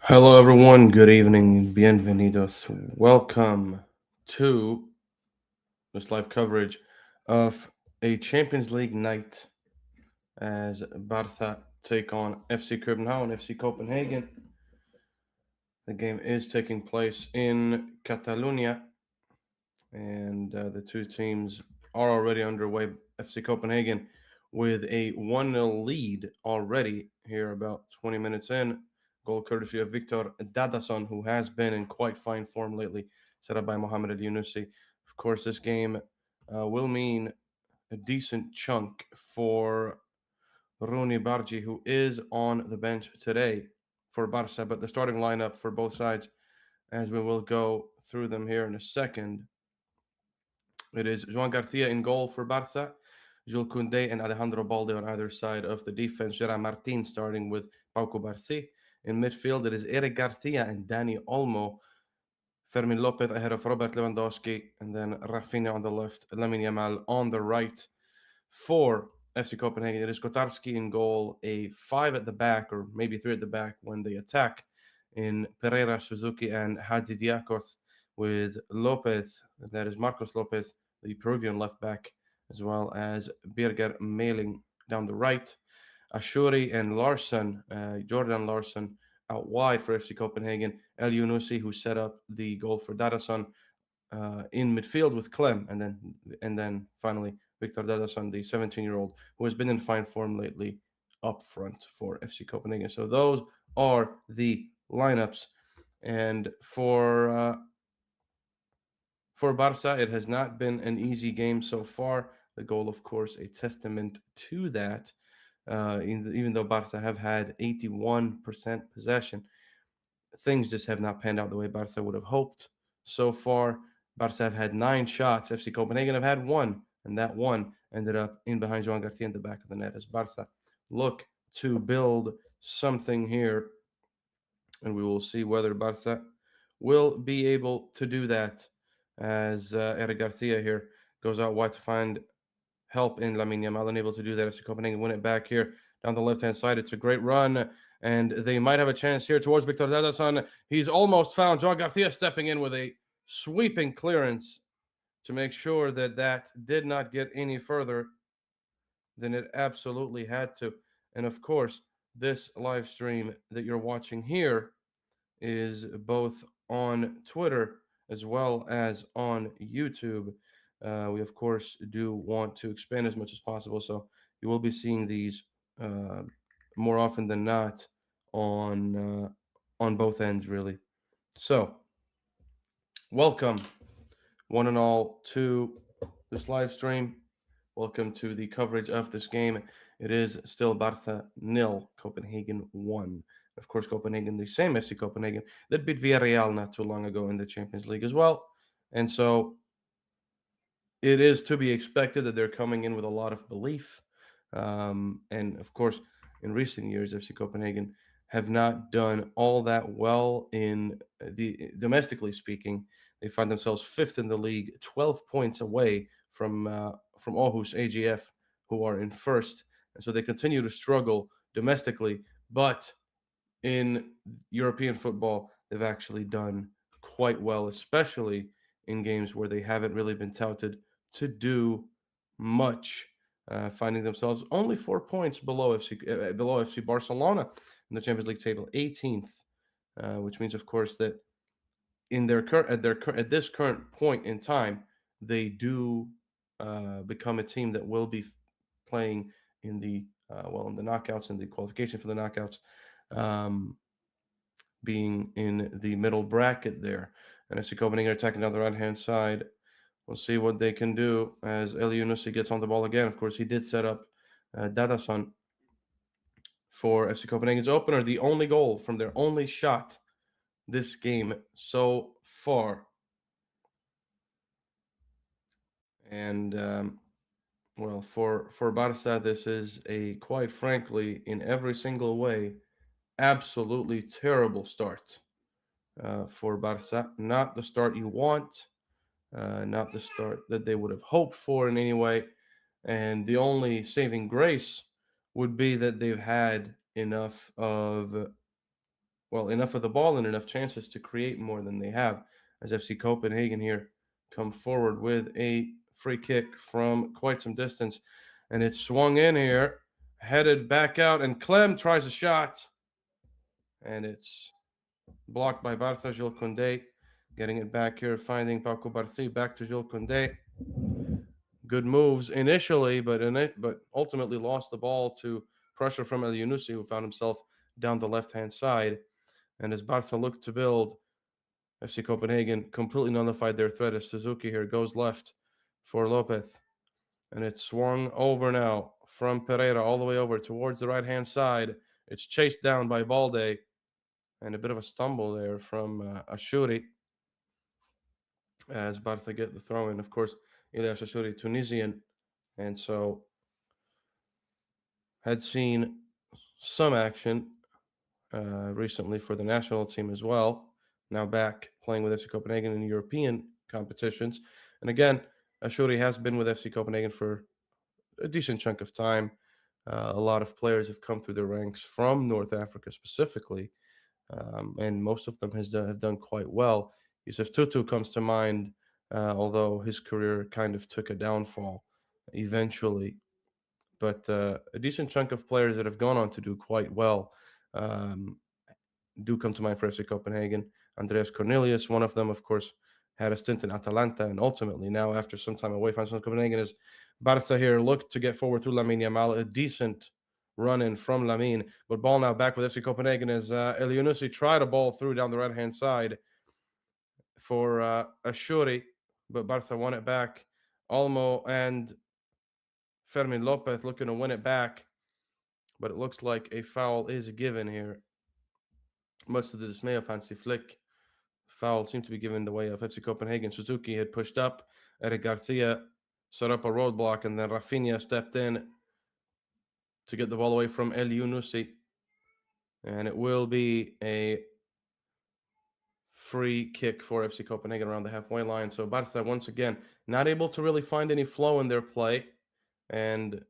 Hello, everyone. Good evening. Bienvenidos. Welcome to this live coverage of a Champions League night as Barca take on FC København, FC Copenhagen. The game is taking place in Catalonia, and the two teams are already underway. FC Copenhagen with a 1-0 lead already here, about 20 minutes in. Goal courtesy of Victor Dadason, who has been in quite fine form lately, set up by Mohamed El Yunusi. Of course, this game will mean a decent chunk for Rooney Bargi, who is on the bench today for Barca, but the starting lineup for both sides, as we will go through them here in a second. It is Joan Garcia in goal for Barca, Jules Koundé and Alejandro Balde on either side of the defense. Gerard Martin starting with Pau Cubarsí. In midfield, it is Eric Garcia and Dani Olmo. Fermin Lopez ahead of Robert Lewandowski, and then Rafinha on the left, Lamine Yamal on the right. For FC Copenhagen, it is Kotarski in goal, a 5 at the back, or maybe 3 at the back when they attack, in Pereira, Suzuki, and Hadjidiakos, with Lopez, that is Marcos Lopez, the Peruvian left back, as well as Birger Meling down the right. Ashuri and Larson, Jordan Larson, out wide for FC Copenhagen. El Yunusi, who set up the goal for Dadason, in midfield with Clem, and then finally Victor Dadason, the 17-year-old, who has been in fine form lately, up front for FC Copenhagen. So those are the lineups, and for Barca, it has not been an easy game so far. The goal, of course, a testament to that. Even though Barca have had 81% possession, things just have not panned out the way Barca would have hoped so far. Barca have had 9 shots. FC Copenhagen have had 1, and that one ended up in behind Joan Garcia in the back of the net as Barca look to build something here, and we will see whether Barca will be able to do that as Eric Garcia here goes out wide to find help in Lamine Yamal, unable to do that. FC Copenhagen win it back here down the left-hand side. It's a great run, and they might have a chance here towards Victor Dadason. He's almost found João Garcia stepping in with a sweeping clearance to make sure that that did not get any further than it absolutely had to. And of course, this live stream that you're watching here is both on Twitter as well as on YouTube. We, of course, do want to expand as much as possible. So you will be seeing these uh, more often than not on both ends, really. So welcome, one and all, to this live stream. Welcome to the coverage of this game. It is still Barca nil, Copenhagen 1. Of course, Copenhagen, the same FC Copenhagen that beat Villarreal not too long ago in the Champions League as well. And so it is to be expected that they're coming in with a lot of belief. And of course, in recent years, FC Copenhagen have not done all that well in the domestically speaking. They find themselves fifth in the league, 12 points away from Aarhus AGF, who are in first, and so they continue to struggle domestically. But in European football, they've actually done quite well, especially in games where they haven't really been touted to do much, finding themselves only 4 points below FC Barcelona in the Champions League table, 18th, which means, of course, that in their current at this current point in time, they do become a team that will be playing in the in the knockouts and the qualification for the knockouts. Um, being in the middle bracket there. And FC Copenhagen attacking down the right hand side. We'll see what they can do as El Yunusi gets on the ball again. Of course, he did set up Dadason for FC Copenhagen's opener, the only goal from their only shot this game so far. And for Barca, this is a, quite frankly, in every single way, absolutely terrible start for Barca. Not the start you want, not the start that they would have hoped for in any way. And the only saving grace would be that they've had enough of, enough of the ball and enough chances to create more than they have. As FC Copenhagen here come forward with a free kick from quite some distance, and it's swung in here, headed back out, and Clem tries a shot, and it's blocked by Bartha. Jules Koundé getting it back here, finding Paco Barthi, back to Jules Koundé. Good moves initially, but ultimately lost the ball to pressure from El Yunusi, who found himself down the left-hand side. And as Bartha looked to build, FC Copenhagen completely nullified their threat as Suzuki here goes left for Lopez. And it's swung over now from Pereira all the way over towards the right-hand side. It's chased down by Balde, and a bit of a stumble there from Ashuri as Bartha get the throw in. Of course, Ilyas Ashuri, Tunisian, and so had seen some action recently for the national team as well. Now back playing with FC Copenhagen in European competitions. And again, Ashuri has been with FC Copenhagen for a decent chunk of time. A lot of players have come through the ranks from North Africa specifically, and most of them have done quite well. Yusuf Tutu comes to mind, although his career kind of took a downfall eventually. But a decent chunk of players that have gone on to do quite well um, do come to mind for FC Copenhagen. Andreas Cornelius, one of them, of course, had a stint in Atalanta, and ultimately now, after some time away from Copenhagen, is Barca here looked to get forward through Lamine Yamal, a decent run in from Lamine, but ball now back with FC Copenhagen as El Yunusi tried a ball through down the right-hand side for Ashuri, but Barca won it back. Olmo and Fermin Lopez looking to win it back, but it looks like a foul is given here, much to the dismay of Hansi Flick. Foul seemed to be given the way of FC Copenhagen. Suzuki had pushed up. Eric Garcia set up a roadblock, and then Rafinha stepped in to get the ball away from El Yunusi. And it will be a free kick for FC Copenhagen around the halfway line. So Barca, once again, not able to really find any flow in their play. And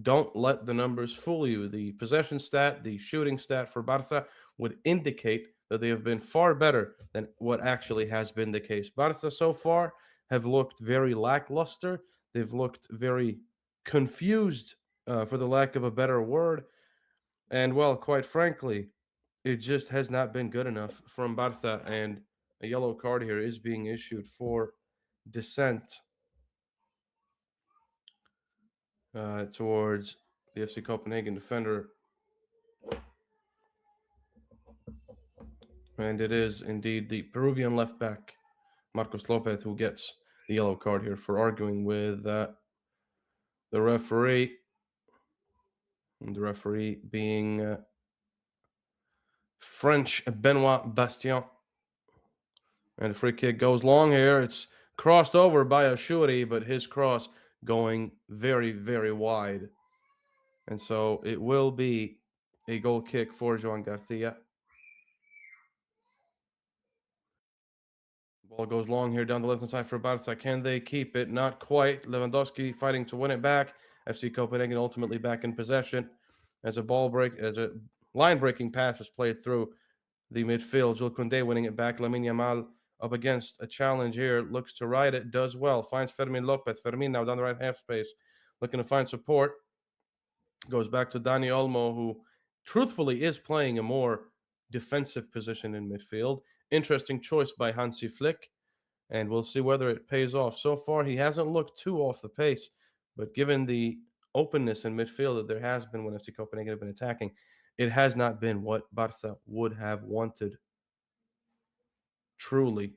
don't let the numbers fool you. The possession stat, the shooting stat for Barca would indicate that they have been far better than what actually has been the case. Barca so far have looked very lackluster. They've looked very confused, for the lack of a better word. And, well, quite frankly, it just has not been good enough from Barca. And a yellow card here is being issued for dissent towards the FC Copenhagen defender. And it is indeed the Peruvian left back, Marcos Lopez, who gets the yellow card here for arguing with the referee. And the referee being French Benoit Bastien. And the free kick goes long here. It's crossed over by Ashuri, but his cross going very, very wide. And so it will be a goal kick for Joan Garcia. Ball goes long here down the left-hand side for Barca. Can they keep it? Not quite. Lewandowski fighting to win it back. FC Copenhagen ultimately back in possession as a line-breaking pass is played through the midfield. Jules Koundé winning it back. Lamine Yamal up against a challenge here. Looks to ride it. Does well. Finds Fermin Lopez. Fermin now down the right half space. Looking to find support. Goes back to Dani Olmo, who truthfully is playing a more defensive position in midfield. Interesting choice by Hansi Flick, and we'll see whether it pays off. So far, he hasn't looked too off the pace, but given the openness in midfield that there has been when FC Copenhagen have been attacking, it has not been what Barca would have wanted, truly.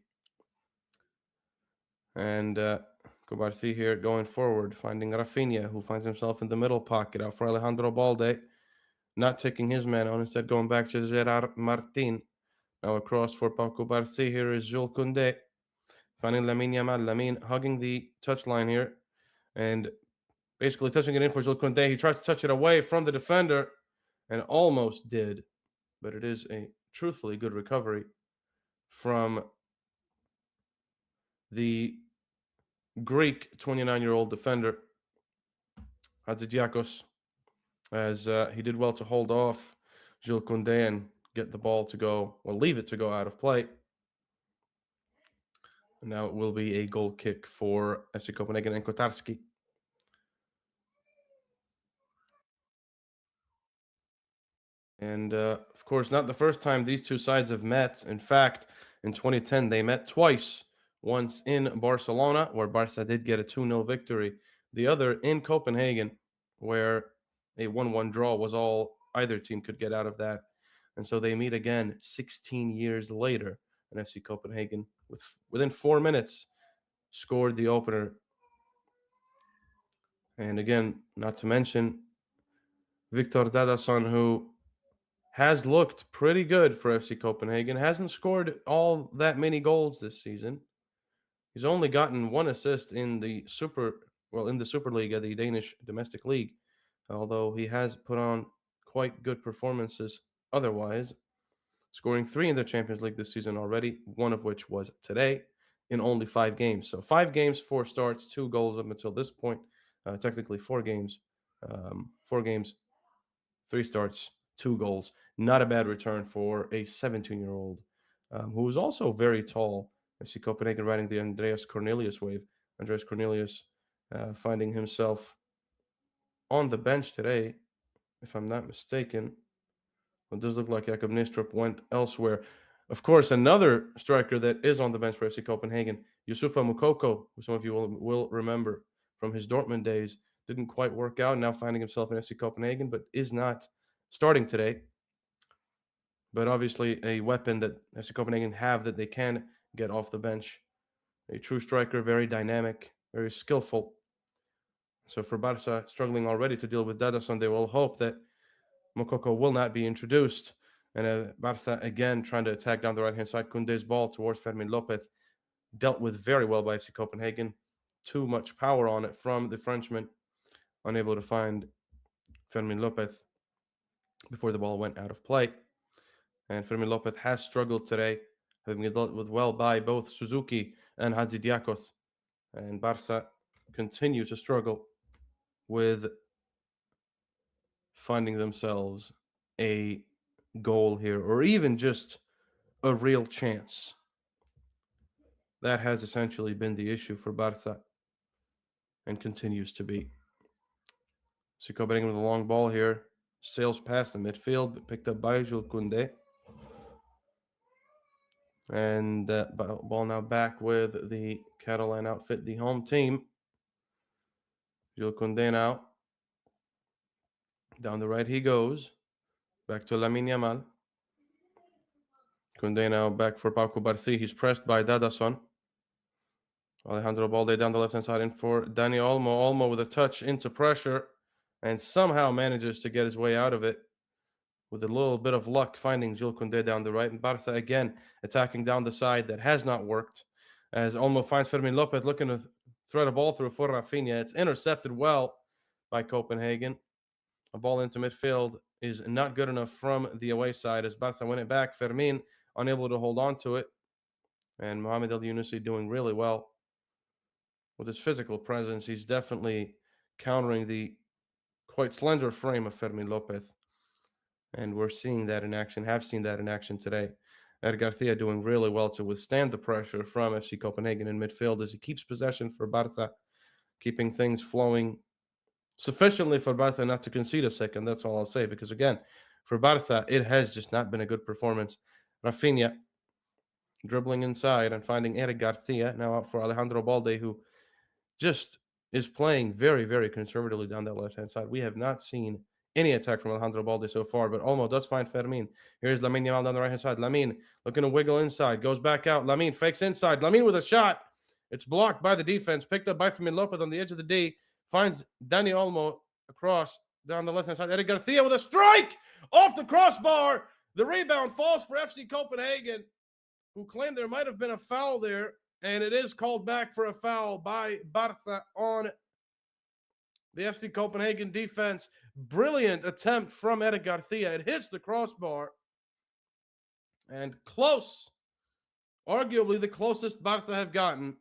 And Kobarthi here going forward, finding Rafinha, who finds himself in the middle pocket out for Alejandro Balde, not taking his man on, instead going back to Gerard Martin. Now across for Paco Barthi, here is Jules Koundé, finding Lamine Yamal. Lamine hugging the touchline here and basically touching it in for Jules Koundé. He tries to touch it away from the defender and almost did, but it is a truthfully good recovery from the Greek 29-year-old defender, Hadzidiakos, as he did well to hold off Jules Koundé and get the ball to go, or leave it to go out of play. And now it will be a goal kick for FC Copenhagen and Kotarski. And of course, not the first time these two sides have met. In fact, in 2010, they met twice. Once in Barcelona, where Barca did get a 2-0 victory. The other in Copenhagen, where a 1-1 draw was all either team could get out of that. And so they meet again 16 years later. And FC Copenhagen, within 4 minutes, scored the opener. And again, not to mention Victor Dadason, who has looked pretty good for FC Copenhagen. Hasn't scored all that many goals this season. He's only gotten one assist in the Superliga, the Danish domestic league, although he has put on quite good performances otherwise, scoring 3 in the Champions League this season already, one of which was today in only 5 games. So 5 games, 4 starts, 2 goals up until this point. Technically 4 games. 4 games, 3 starts, 2 goals. Not a bad return for a 17-year-old who was also very tall. I see Copenhagen riding the Andreas Cornelius wave. Andreas Cornelius finding himself on the bench today, if I'm not mistaken. It does look like Jakob Nistrup went elsewhere. Of course, another striker that is on the bench for FC Copenhagen, Youssoufa Moukoko, who some of you will remember from his Dortmund days, didn't quite work out. Now finding himself in FC Copenhagen, but is not starting today. But obviously a weapon that FC Copenhagen have that they can get off the bench. A true striker, very dynamic, very skillful. So for Barca, struggling already to deal with Dadason, they will hope that Moukoko will not be introduced. And Barca again trying to attack down the right-hand side. Koundé's ball towards Fermin Lopez, dealt with very well by FC Copenhagen. Too much power on it from the Frenchman, unable to find Fermin Lopez before the ball went out of play. And Fermin Lopez has struggled today, having been dealt with well by both Suzuki and Hadzidiakos. And Barca continue to struggle with finding themselves a goal here, or even just a real chance. That has essentially been the issue for Barca and continues to be. So Copenhagen with a long ball here. Sails past the midfield, but picked up by Jules Koundé. And ball now back with the Catalan outfit, the home team. Jules Koundé now. Down the right he goes. Back to Lamine Yamal. Koundé now back for Pau Cubarsí. He's pressed by Dadason. Alejandro Balde down the left-hand side in for Dani Olmo. Olmo with a touch into pressure and somehow manages to get his way out of it with a little bit of luck, finding Jules Koundé down the right. And Barca again attacking down the side. That has not worked, as Olmo finds Fermin Lopez looking to thread a ball through for Rafinha. It's intercepted well by Copenhagen. A ball into midfield is not good enough from the away side, as Barca win it back. Fermin unable to hold on to it. And Mohamed El Yunusi doing really well with his physical presence. He's definitely countering the quite slender frame of Fermin Lopez. And we're seeing that in action, have seen that in action today. Ed Garcia doing really well to withstand the pressure from FC Copenhagen in midfield as he keeps possession for Barca, keeping things flowing sufficiently for Barca not to concede a second. That's all I'll say, because again, for Barca, it has just not been a good performance. Rafinha dribbling inside and finding Eric Garcia, now out for Alejandro Balde, who just is playing very, very conservatively down that left-hand side. We have not seen any attack from Alejandro Balde so far, but Olmo does find Fermin. Here's Lamine Yamal down the right-hand side. Lamine looking to wiggle inside, goes back out. Lamine fakes inside. Lamine with a shot. It's blocked by the defense, picked up by Fermin Lopez on the edge of the D. Finds Dani Olmo across down the left-hand side. Eric Garcia with a strike off the crossbar. The rebound falls for FC Copenhagen, who claimed there might have been a foul there, and it is called back for a foul by Barca on the FC Copenhagen defense. Brilliant attempt from Eric Garcia. It hits the crossbar. And close. Arguably the closest Barca have gotten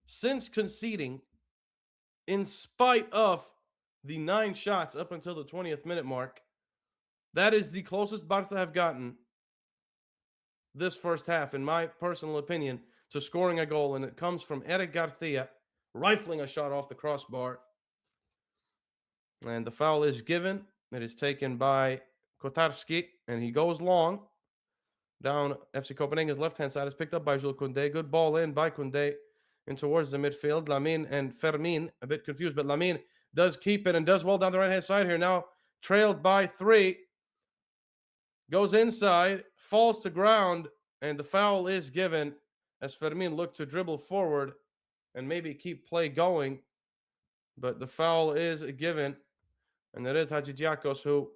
since conceding, in spite of the 9 shots up until the 20th minute mark. That is the closest Barca have gotten this first half, in my personal opinion, to scoring a goal, and it comes from Eric Garcia rifling a shot off the crossbar. And the foul is given. It is taken by Kotarski, and he goes long. Down FC Copenhagen's left-hand side is picked up by Jules Koundé. Good ball in by Koundé in towards the midfield. Lamine and Fermin, a bit confused, but Lamine does keep it and does well down the right-hand side here. Now trailed by 3. Goes inside, falls to ground, and the foul is given as Fermin looked to dribble forward and maybe keep play going. But the foul is given, and that is Hadjidiakos, who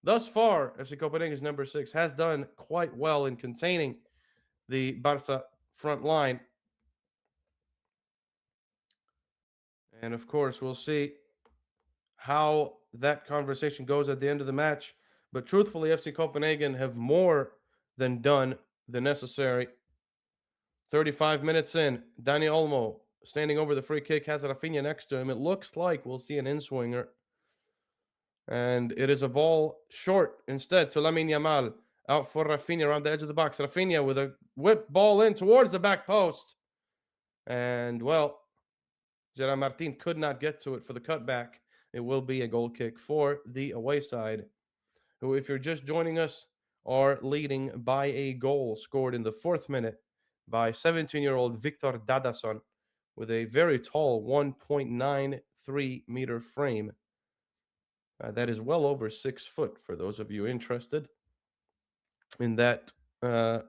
thus far, FC Copenhagen's number 6, has done quite well in containing the Barca front line. And of course, we'll see how that conversation goes at the end of the match. But truthfully, FC Copenhagen have more than done the necessary. 35 minutes in, Dani Olmo standing over the free kick, has Rafinha next to him. It looks like we'll see an in-swinger. And it is a ball short instead to Lamine Yamal. Out for Rafinha around the edge of the box. Rafinha with a whip ball in towards the back post. And, well, Gerard Martin could not get to it for the cutback. It will be a goal kick for the away side, who, if you're just joining us, are leading by a goal scored in the 4th minute by 17-year-old Victor Dadason with a very tall 1.93-meter frame. That is well over 6 foot for those of you interested in that. And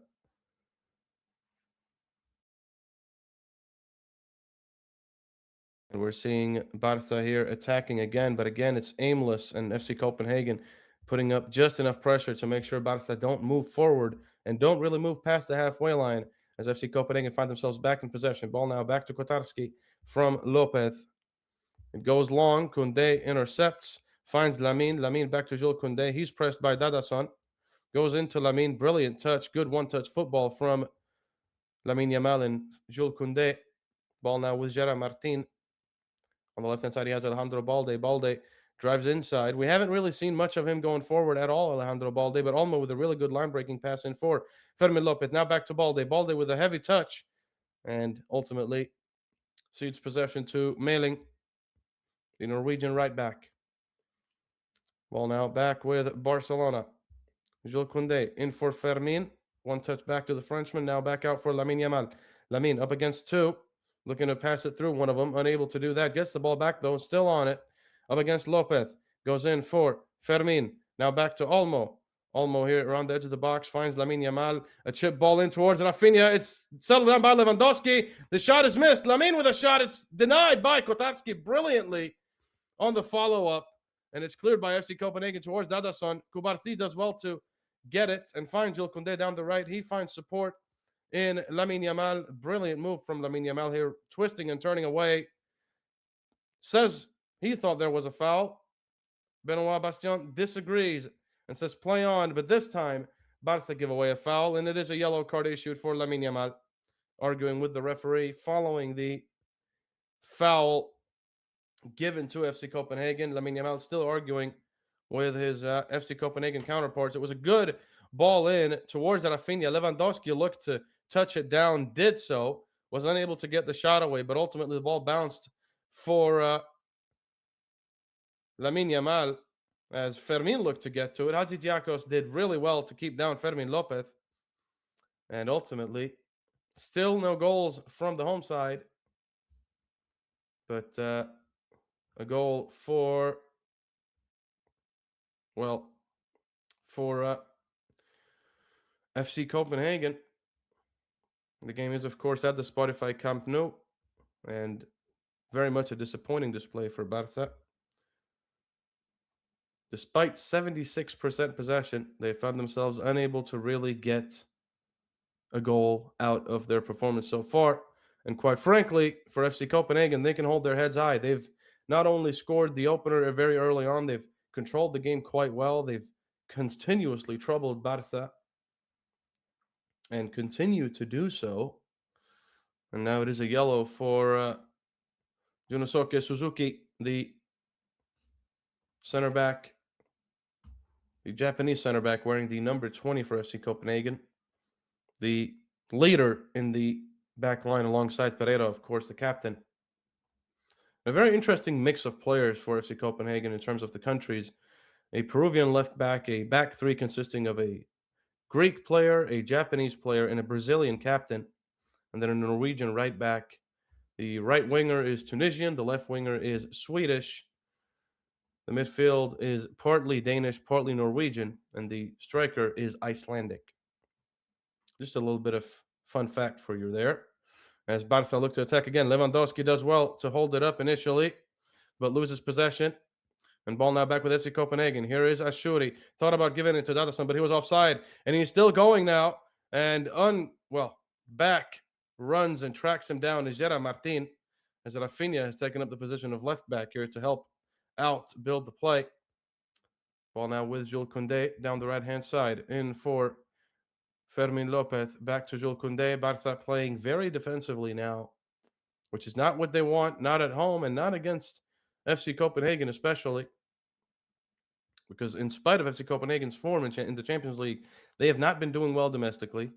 we're seeing Barca here attacking again, but again, it's aimless, and FC Copenhagen putting up just enough pressure to make sure Barca don't move forward and don't really move past the halfway line as FC Copenhagen find themselves back in possession. Ball now back to Kotarski from Lopez. It goes long. Koundé intercepts, finds Lamine. Lamine back to Jules Koundé. He's pressed by Dadason. Goes into Lamine. Brilliant touch. Good one-touch football from Lamine Yamal and Jules Koundé. Ball now with Gerard Martin. On the left-hand side, he has Alejandro Balde. Balde drives inside. We haven't really seen much of him going forward at all, Alejandro Balde, but Olmo with a really good line-breaking pass in for Fermin Lopez. Now back to Balde. Balde with a heavy touch and ultimately cedes possession to Meling, the Norwegian right back. Ball now back with Barcelona. Jules Koundé in for Fermin. One touch back to the Frenchman. Now back out for Lamine Yamal. Lamine up against 2. Looking to pass it through. One of them unable to do that. Gets the ball back though. Still on it. Up against Lopez. Goes in for Fermin. Now back to Olmo. Olmo here around the edge of the box. Finds Lamine Yamal. A chip ball in towards Rafinha. It's settled down by Lewandowski. The shot is missed. Lamine with a shot. It's denied by Kotarski brilliantly on the follow-up. And it's cleared by FC Copenhagen towards Dadason. Kubarsi does well to get it and find Jules Koundé down the right. He finds support in Lamine Yamal. Brilliant move from Lamine Yamal here, twisting and turning away. Says he thought there was a foul. Benoit Bastien disagrees and says play on, but this time Barca give away a foul, and it is a yellow card issued for Lamine Yamal, arguing with the referee following the foul given to FC Copenhagen. Lamine Yamal still arguing with his FC Copenhagen counterparts. It was a good ball in towards Rafinha. Lewandowski looked to touch it down, did so, was unable to get the shot away, but ultimately the ball bounced for Lamine Yamal as Fermin looked to get to it. Hadjidiakos did really well to keep down Fermin Lopez. And ultimately, still no goals from the home side, but a goal for, well, for FC Copenhagen. The game is, of course, at the Spotify Camp Nou, and very much a disappointing display for Barca. Despite 76% possession, they found themselves unable to really get a goal out of their performance so far. And quite frankly, for FC Copenhagen, they can hold their heads high. They've not only scored the opener very early on, they've controlled the game quite well. They've continuously troubled Barca and continue to do so. And now it is a yellow for Junosuke Suzuki, the center back, the Japanese center back wearing the number 20 for FC Copenhagen. the leader in the back line alongside Pereira, of course, the captain. A very interesting mix of players for FC Copenhagen in terms of the countries. A Peruvian left back, a back three consisting of a Greek player, a Japanese player, and a Brazilian captain, and then a Norwegian right back. The right winger is Tunisian, the left winger is Swedish. The midfield is partly Danish, partly Norwegian, and the striker is Icelandic. Just a little bit of fun fact for you there. As Barca look to attack again, Lewandowski does well to hold it up initially, but loses possession. And ball now back with FC Copenhagen. Here is Ashuri. Thought about giving it to Dadason, but he was offside. And he's still going now. And back runs and tracks him down is Gerard Martin. As Rafinha has taken up the position of left back here to help out build the play. Ball now with Jules Koundé down the right-hand side. In for Fermin Lopez. Back to Jules Koundé. Barca playing very defensively now, which is not what they want, not at home and not against FC Copenhagen especially. Because in spite of FC Copenhagen's form in the Champions League, they have not been doing well domestically,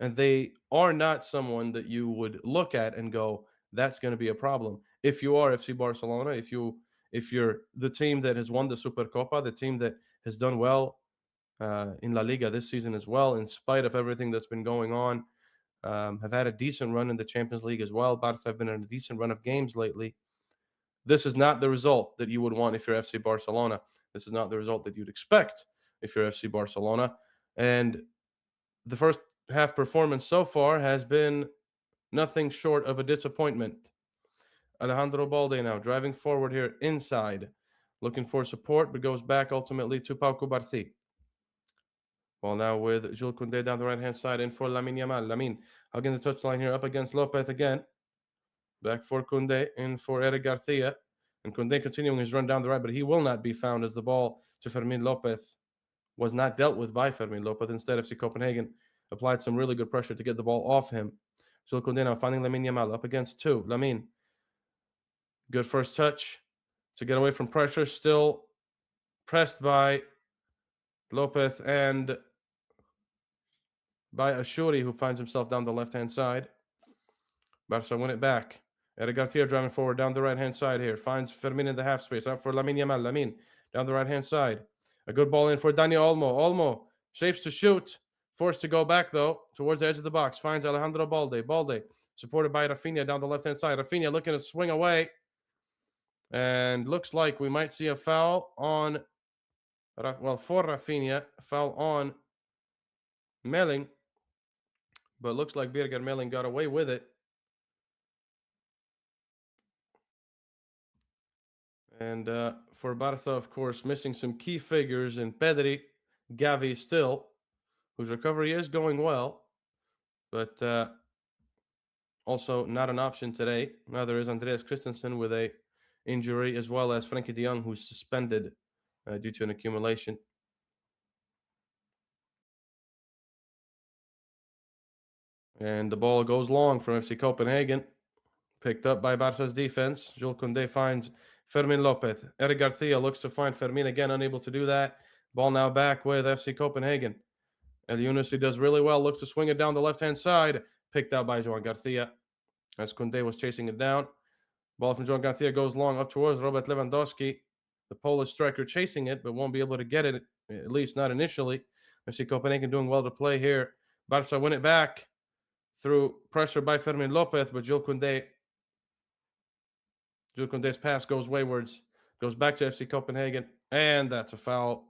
and they are not someone that you would look at and go, that's going to be a problem. If you are FC Barcelona, if you're the team that has won the Supercopa, the team that has done well in La Liga this season as well, in spite of everything that's been going on, have had a decent run in the Champions League as well. Barca have been in a decent run of games lately. This is not the result that you would want if you're FC Barcelona. This is not the result that you'd expect if you're FC Barcelona. And the first half performance so far has been nothing short of a disappointment. Alejandro Balde now driving forward here inside, looking for support, but goes back ultimately to Pau Cubarsí. Ball now with Jules Koundé down the right-hand side in for Lamine Yamal. Lamine hugging the touchline here up against Lopez again. Back for Koundé, in for Eric Garcia. And Koundé continuing his run down the right, but he will not be found as the ball to Fermin Lopez was not dealt with by Fermin Lopez. Instead, FC Copenhagen applied some really good pressure to get the ball off him. So Koundé now finding Lamine Yamal up against two. Lamine, good first touch to get away from pressure. Still pressed by Lopez and by Ashuri, who finds himself down the left-hand side. Barca win it back. Eric Garcia driving forward down the right-hand side here. Finds Fermin in the half space. Out for Lamine Yamal. Lamine down the right-hand side. A good ball in for Daniel Olmo. Olmo shapes to shoot. Forced to go back, though, towards the edge of the box. Finds Alejandro Balde. Balde supported by Rafinha down the left-hand side. Rafinha looking to swing away. And looks like we might see a foul on, for Rafinha. A foul on Melling. But looks like Birger Melling got away with it. And for Barca, of course, missing some key figures in Pedri, Gavi still, whose recovery is going well, but also not an option today. Neither is Andreas Christensen with a injury, as well as Frankie de Jong, who's suspended due to an accumulation. And the ball goes long from FC Copenhagen. Picked up by Barca's defense. Jules Koundé finds Fermin Lopez. Eric Garcia looks to find Fermin again, unable to do that. Ball now back with FC Copenhagen. El Younousi does really well, looks to swing it down the left-hand side. Picked out by Joan Garcia as Koundé was chasing it down. Ball from Joan Garcia goes long up towards Robert Lewandowski. The Polish striker chasing it, but won't be able to get it, at least not initially. FC Copenhagen doing well to play here. Barca win it back through pressure by Fermin Lopez, but Jules Koundé's pass goes waywards, goes back to FC Copenhagen, and that's a foul.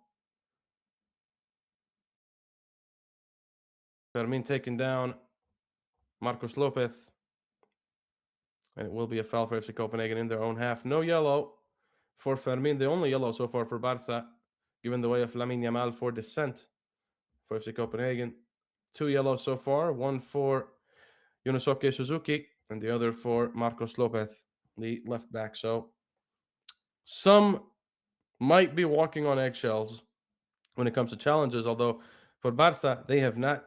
Fermin taking down Marcos Lopez, and it will be a foul for FC Copenhagen in their own half. No yellow for Fermin, the only yellow so far for Barca, given the way of Lamine Yamal for dissent for FC Copenhagen. 2 yellows so far, one for Yunosuke Suzuki and the other for Marcos Lopez, the left back. So some might be walking on eggshells when it comes to challenges, although for Barca, they have not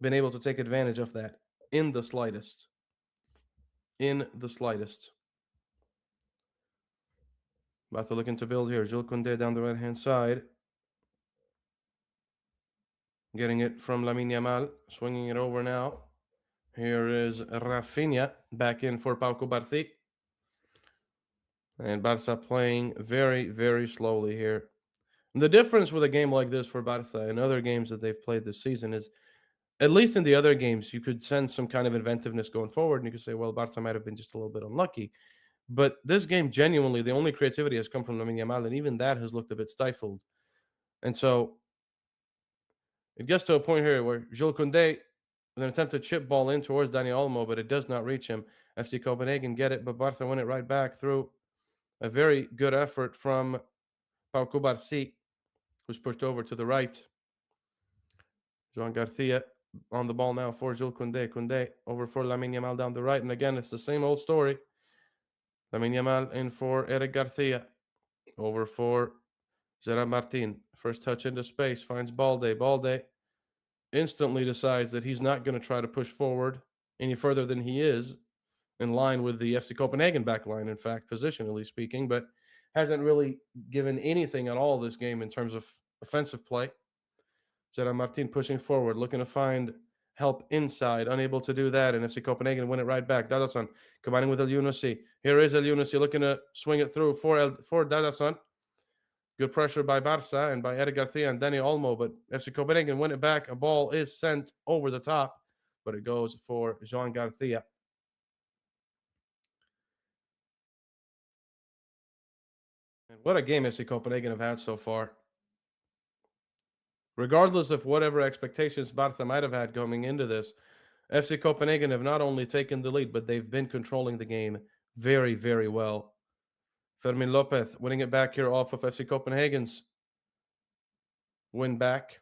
been able to take advantage of that in the slightest. In the slightest. Barca looking to build here. Jules Koundé down the right-hand side. Getting it from Lamine Yamal, swinging it over now. Here is Rafinha back in for Pau Cubarsí. And Barca playing very, very slowly here. And the difference with a game like this for Barca and other games that they've played this season is, at least in the other games, you could sense some kind of inventiveness going forward. And you could say, well, Barca might have been just a little bit unlucky. But this game, genuinely, the only creativity has come from Lamine Yamal. And even that has looked a bit stifled. And so it gets to a point here where Jules Koundé, with an attempt to chip ball in towards Dani Olmo, but it does not reach him. FC Copenhagen get it, but Barca win it right back through a very good effort from Pau Cubarsí, who's pushed over to the right. Joan Garcia on the ball now for Jules Koundé. Koundé over for Lamine Yamal down the right. And again, it's the same old story. Lamine Yamal in for Eric Garcia. Over for Gerard Martin. First touch into space. Finds Balde. Balde instantly decides that he's not going to try to push forward any further than he is, in line with the FC Copenhagen back line, in fact, positionally speaking, but hasn't really given anything at all this game in terms of offensive play. Gerard Martin pushing forward, looking to find help inside, unable to do that, and FC Copenhagen win it right back. Dadason combining with El Yunusi. Here is El Yunusi looking to swing it through for Dadason. Good pressure by Barca and by Eric Garcia and Dani Olmo, but FC Copenhagen win it back. A ball is sent over the top, but it goes for Jean Garcia. And what a game FC Copenhagen have had so far. Regardless of whatever expectations Barca might have had coming into this, FC Copenhagen have not only taken the lead, but they've been controlling the game very, very well. Fermin Lopez winning it back here off of FC Copenhagen's win back.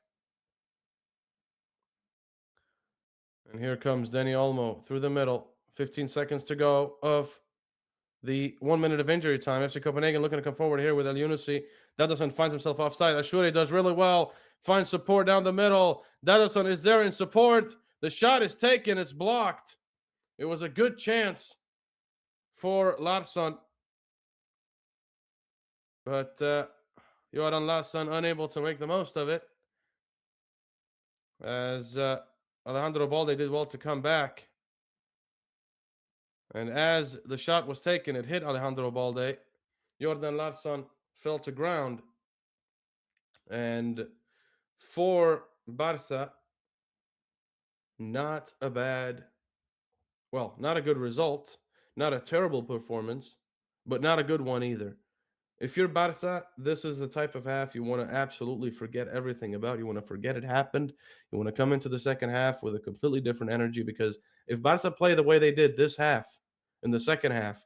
And here comes Dani Olmo through the middle. 15 seconds to go of the 1 minute of injury time. FC Copenhagen looking to come forward here with El Yunusi. Dadason finds himself offside. Ashure does really well. Finds support down the middle. Dadason is there in support. The shot is taken. It's blocked. It was a good chance for Larsson. But Joran Larsson unable to make the most of it. As Alejandro Balde did well to come back. And as the shot was taken, it hit Alejandro Balde. Jordan Larsson fell to ground. And for Barca, not a good result, not a terrible performance, but not a good one either. If you're Barca, this is the type of half you want to absolutely forget everything about. You want to forget it happened. You want to come into the second half with a completely different energy, because if Barca play the way they did this half in the second half,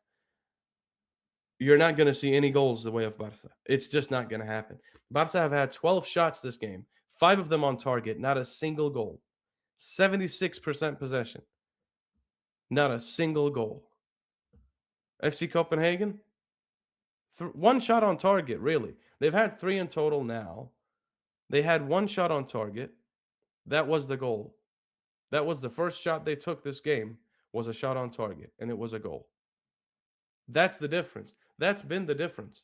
you're not going to see any goals the way of Barca. It's just not going to happen. Barca have had 12 shots this game, 5 of them on target, not a single goal. 76% possession, not a single goal. FC Copenhagen, one shot on target, really. They've had 3 in total now. They had 1 shot on target. That was the goal. That was the first shot they took this game, was a shot on target, and it was a goal. That's the difference. That's been the difference.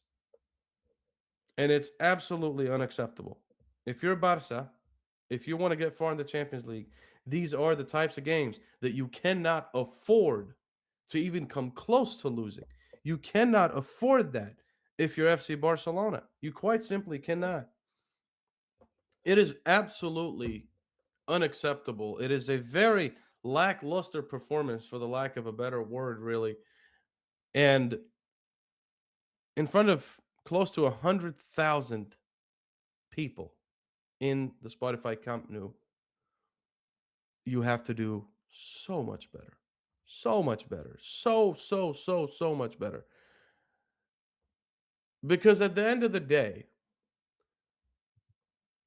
And it's absolutely unacceptable. If you're Barca, if you want to get far in the Champions League, these are the types of games that you cannot afford to even come close to losing. You cannot afford that if you're FC Barcelona. You quite simply cannot. It is absolutely unacceptable. It is a very lackluster performance, for the lack of a better word, really. And in front of close to 100,000 people in the Spotify Camp Nou, you have to do so much better. So much better. So much better. Because at the end of the day,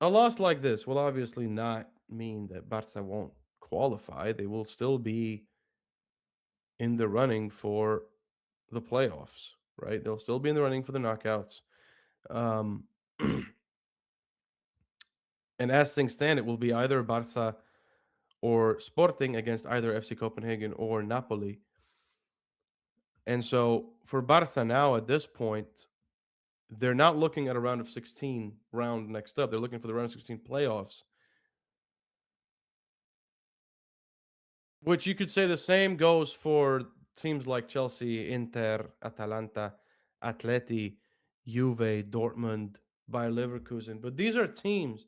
a loss like this will obviously not mean that Barca won't qualify. They will still be in the running for the playoffs, right? They'll still be in the running for the knockouts. Um, and as things stand, it will be either Barca or Sporting against either FC Copenhagen or Napoli. And so for Barca now at this point, they're not looking at a round of 16 round next up. They're looking for the round of 16 playoffs. Which you could say the same goes for teams like Chelsea, Inter, Atalanta, Atleti, Juve, Dortmund, Bayer Leverkusen. But these are teams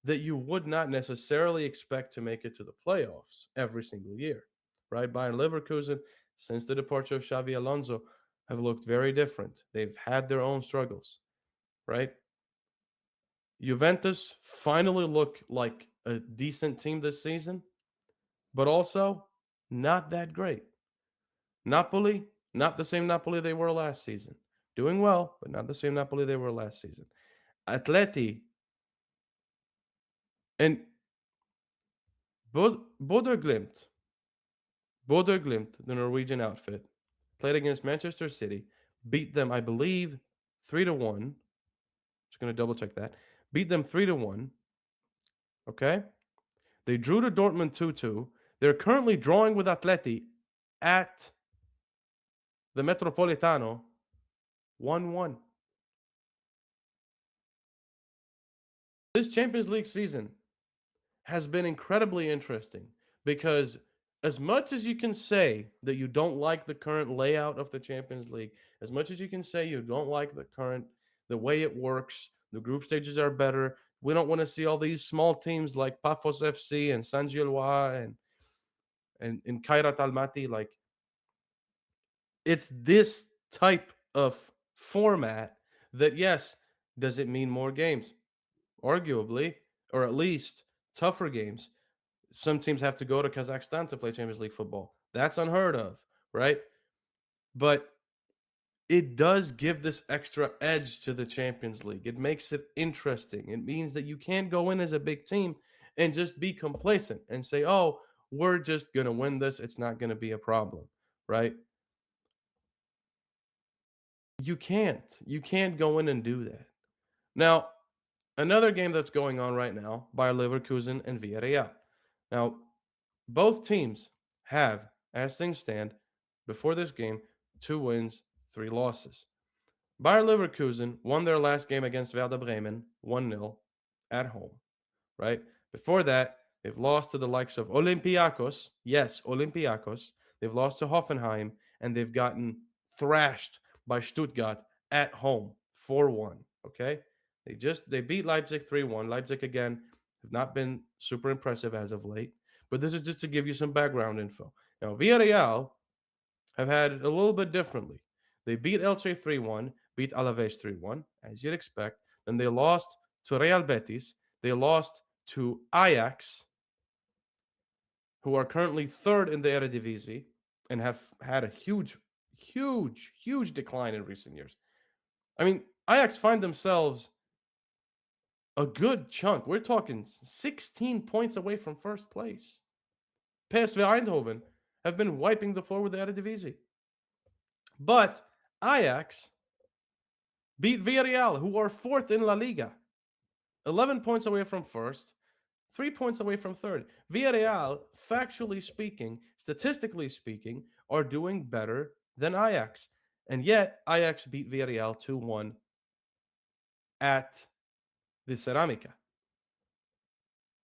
that you would not necessarily expect to make it to the playoffs every single year, right? Bayer Leverkusen, since the departure of Xavi Alonso, have looked very different. They've had their own struggles, right? Juventus finally look like a decent team this season, but also not that great. Napoli, not the same Napoli they were last season. Doing well, but not the same Napoli they were last season. Atleti and Bodø Glimt, the Norwegian outfit, played against Manchester City, beat them, I believe, 3-1. Just going to double check that. Beat them 3-1. Okay? They drew to Dortmund 2-2. They're currently drawing with Atleti at the Metropolitano 1-1. This Champions League season has been incredibly interesting because as much as you can say that you don't like the current layout of the Champions League, as much as you can say you don't like the way it works, the group stages are better. We don't want to see all these small teams like Pafos FC and San Gillois and Kairat Almaty. Like it's this type of format that yes, does it mean more games? Arguably, or at least tougher games. Some teams have to go to Kazakhstan to play Champions League football. That's unheard of, right? But it does give this extra edge to the Champions League. It makes it interesting. It means that you can't go in as a big team and just be complacent and say, "Oh, we're just going to win this. It's not going to be a problem." Right? You can't. You can't go in and do that. Now, another game that's going on right now, Bayer Leverkusen and Villarreal. Now, both teams have, as things stand, before this game, 2 wins, 3 losses. Bayer Leverkusen won their last game against Werder Bremen 1-0 at home, right? Before that, they've lost to the likes of Olympiacos. Yes, Olympiacos. They've lost to Hoffenheim, and they've gotten thrashed by Stuttgart at home 4-1. Okay? They beat Leipzig 3-1. Leipzig again have not been super impressive as of late. But this is just to give you some background info. Now, Villarreal have had it a little bit differently. They beat Elche 3-1, beat Alaves 3-1, as you'd expect. Then they lost to Real Betis. They lost to Ajax, who are currently third in the Eredivisie and have had a huge decline in recent years. I mean, Ajax find themselves a good chunk. We're talking 16 points away from first place. PSV Eindhoven have been wiping the floor with the Eredivisie. But Ajax beat Villarreal, who are fourth in La Liga, 11 points away from first, 3 points away from third. Villarreal, factually speaking, statistically speaking, are doing better than Ajax. And yet, Ajax beat Villarreal 2-1 at the Ceramica.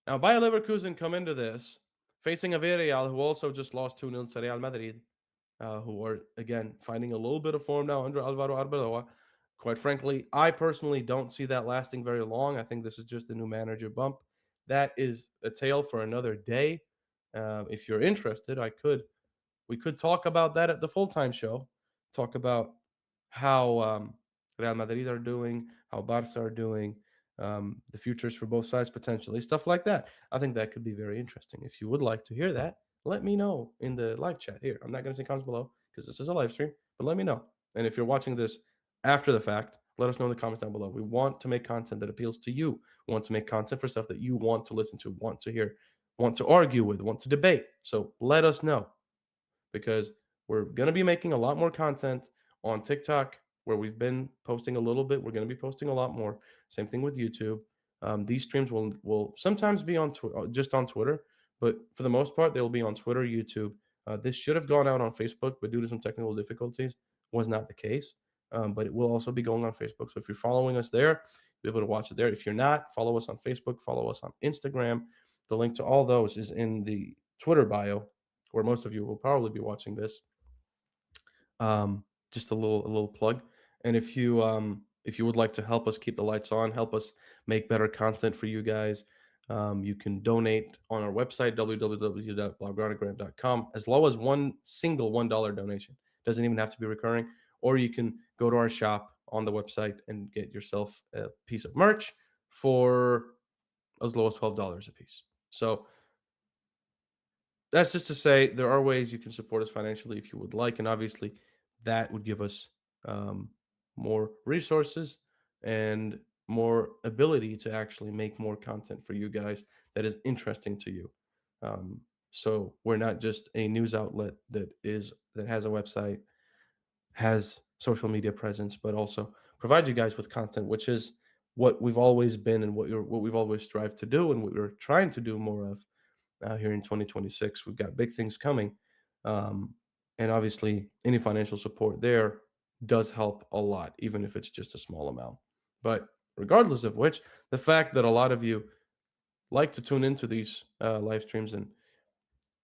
Now, Bayer Leverkusen come into this facing a Villarreal who also just lost 2-0 to Real Madrid, who are, again, finding a little bit of form now under Alvaro Arbeloa. Quite frankly, I personally don't see that lasting very long. I think this is just a new manager bump. That is a tale for another day. If you're interested, we could talk about that at the full-time show. Talk about how Real Madrid are doing, how Barca are doing, the futures for both sides potentially, stuff like that. I think that could be very interesting. If you would like to hear that, let me know in the live chat here. I'm not going to say comments below because this is a live stream, but let me know. And if you're watching this after the fact, let us know in the comments down below. We want to make content that appeals to you. We want to make content for stuff that you want to listen to, want to hear, want to argue with, want to debate. So let us know because we're going to be making a lot more content on TikTok where we've been posting a little bit. We're going to be posting a lot more. Same thing with YouTube. These streams will sometimes be on just on Twitter, but for the most part, they'll be on Twitter, YouTube. This should have gone out on Facebook, but due to some technical difficulties, was not the case. But it will also be going on Facebook. So if you're following us there, you'll be able to watch it there. If you're not, follow us on Facebook, follow us on Instagram. The link to all those is in the Twitter bio where most of you will probably be watching this. Just a little plug. And if you would like to help us keep the lights on, help us make better content for you guys, you can donate on our website www.blaugranagram.com as low as one single $1 donation. Doesn't even have to be recurring. Or you can go to our shop on the website and get yourself a piece of merch for as low as $12 a piece. So that's just to say there are ways you can support us financially if you would like, and obviously that would give us um, more resources and more ability to actually make more content for you guys that is interesting to you. Um, so we're not just a news outlet that has a website, has social media presence, but also provide you guys with content, which is what we've always been and what we've always strived to do, and what we're trying to do more of here in 2026. We've got big things coming. Um, and obviously, any financial support there does help a lot, even if it's just a small amount. But regardless of which, the fact that a lot of you like to tune into these live streams and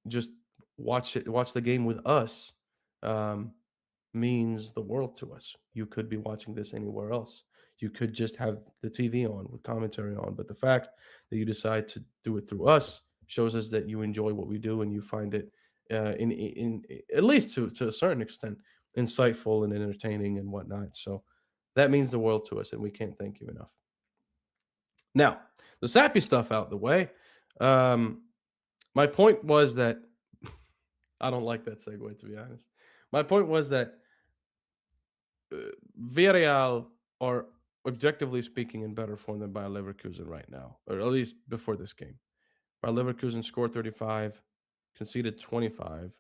just watch the game with us, um, means the world to us. You could be watching this anywhere else. You could just have the TV on with commentary on, but the fact that you decide to do it through us shows us that you enjoy what we do and you find it in at least to a certain extent insightful and entertaining and whatnot. So that means the world to us, and we can't thank you enough. Now, the sappy stuff out the way. Um, my point was that I don't like that segue, to be honest. My point was that uh, Villarreal are objectively speaking in better form than Bayer Leverkusen right now, or at least before this game. Bayer Leverkusen scored 35, conceded 25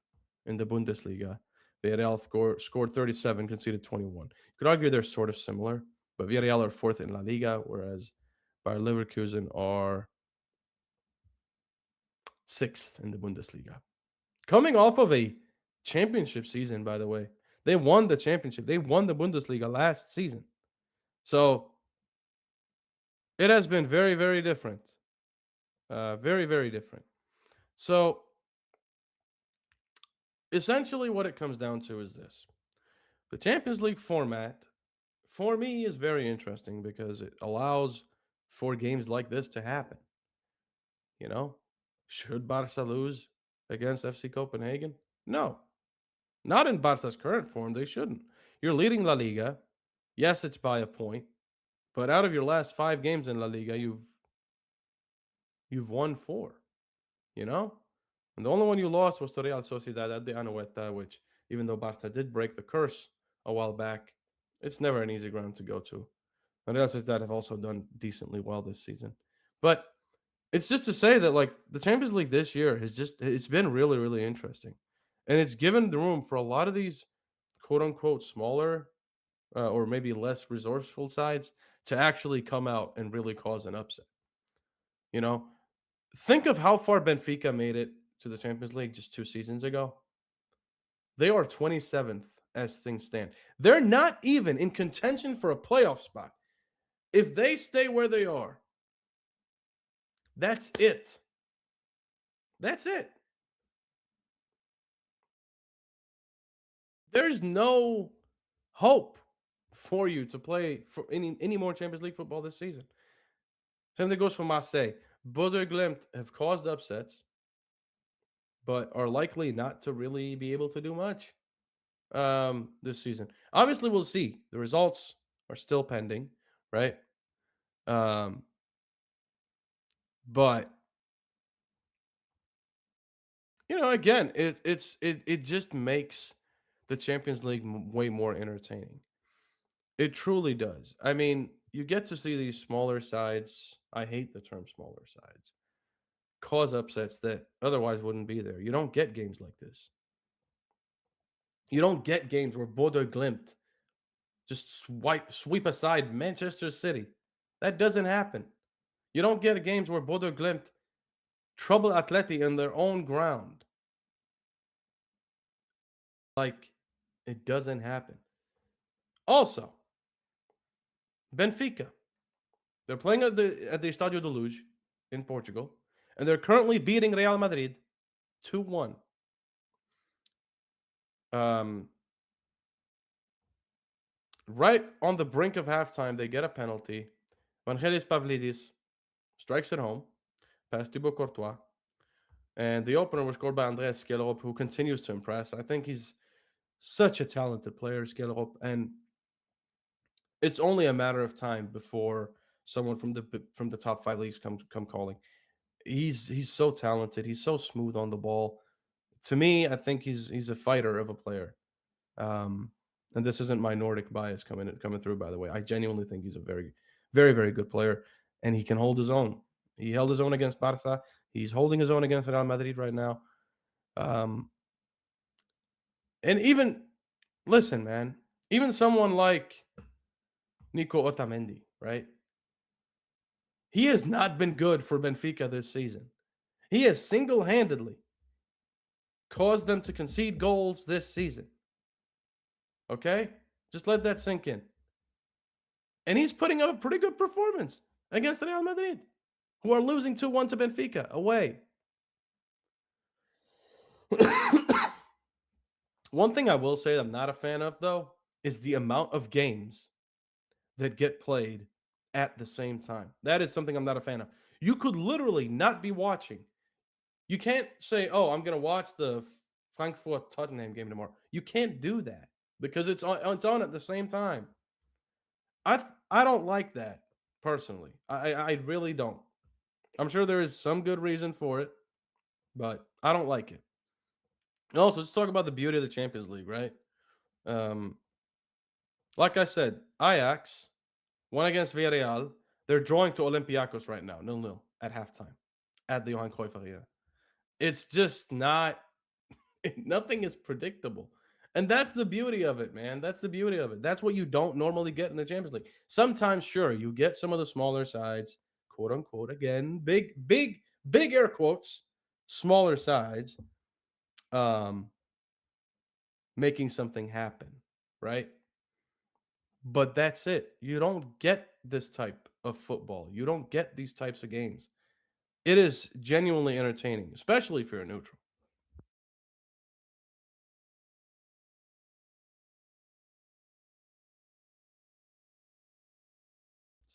in the Bundesliga. Villarreal scored 37, conceded 21. You could argue they're sort of similar, but Villarreal are fourth in La Liga, whereas Bayer Leverkusen are sixth in the Bundesliga. Coming off of a championship season, by the way. They won the championship. They won the Bundesliga last season. So it has been very, very different. Very, very different. So essentially, what it comes down to is this: the Champions League format, for me, is very interesting because it allows for games like this to happen. You know, should Barca lose against FC Copenhagen? No, not in Barca's current form. They shouldn't. You're leading La Liga. Yes, it's by a point, but out of your last 5 games in La Liga, you've won 4. You know, and the only one you lost was to Real Sociedad at the Anoeta, which, even though Barca did break the curse a while back, it's never an easy ground to go to. And Real Sociedad have also done decently well this season. But it's just to say that, like, the Champions League this year it's been really, really interesting. And it's given the room for a lot of these quote unquote smaller or maybe less resourceful sides to actually come out and really cause an upset. You know, think of how far Benfica made it to the Champions League just 2 seasons ago. They are 27th as things stand. They're not even in contention for a playoff spot. If they stay where they are, that's it. That's it. There's no hope for you to play for any more Champions League football this season. Same thing goes for Marseille. Bordeaux Glimt have caused upsets, but are likely not to really be able to do much this season. Obviously, we'll see. The results are still pending, right? Um, but again, it just makes the Champions League way more entertaining. It truly does. I mean, you get to see these smaller sides. I hate the term smaller sides. Cause upsets that otherwise wouldn't be there. You don't get games like this. You don't get games where Bordeaux Glimt just sweep aside Manchester City. That doesn't happen. You don't get games where Bordeaux Glimt trouble Atleti in their own ground. Like, it doesn't happen. Also, Benfica. They're playing at the Estádio da Luz in Portugal, and they're currently beating Real Madrid 2-1. Um, right on the brink of halftime, they get a penalty. Vangelis Pavlidis strikes it home, past Thibaut Courtois. And the opener was scored by Andreas Skellerup, who continues to impress. I think he's such a talented player, Skellerup, and it's only a matter of time before someone from the top 5 leagues come calling. He's so talented. He's so smooth on the ball. To me, I think he's a fighter of a player. Um, and this isn't my Nordic bias coming through. By the way, I genuinely think he's a very good player, and he can hold his own. He held his own against Barca. He's holding his own against Real Madrid right now. Um, and even listen, man, even someone like Nico Otamendi, right? He has not been good for Benfica this season. He has single-handedly caused them to concede goals this season. Okay? Just let that sink in. And he's putting up a pretty good performance against Real Madrid, who are losing 2-1 to Benfica away. One thing I will say I'm not a fan of, though, is the amount of games that get played at the same time. That is something I'm not a fan of. You could literally not be watching. You can't say, "Oh, I'm going to watch the Frankfurt Tottenham game tomorrow." You can't do that because it's on at the same time. I don't like that personally. I really don't. I'm sure there is some good reason for it, but I don't like it. Also, let's talk about the beauty of the Champions League, right? Um, like I said, Ajax won against Villarreal. They're drawing to Olympiacos right now, 0-0 at halftime at the Johan Cruyff Arena. It's just not nothing is predictable. And that's the beauty of it, man. That's the beauty of it. That's what you don't normally get in the Champions League. Sometimes, sure, you get some of the smaller sides, quote unquote, again, big air quotes, smaller sides, um, making something happen, right? But that's it. You don't get this type of football. You don't get these types of games. It is genuinely entertaining, especially if you're a neutral.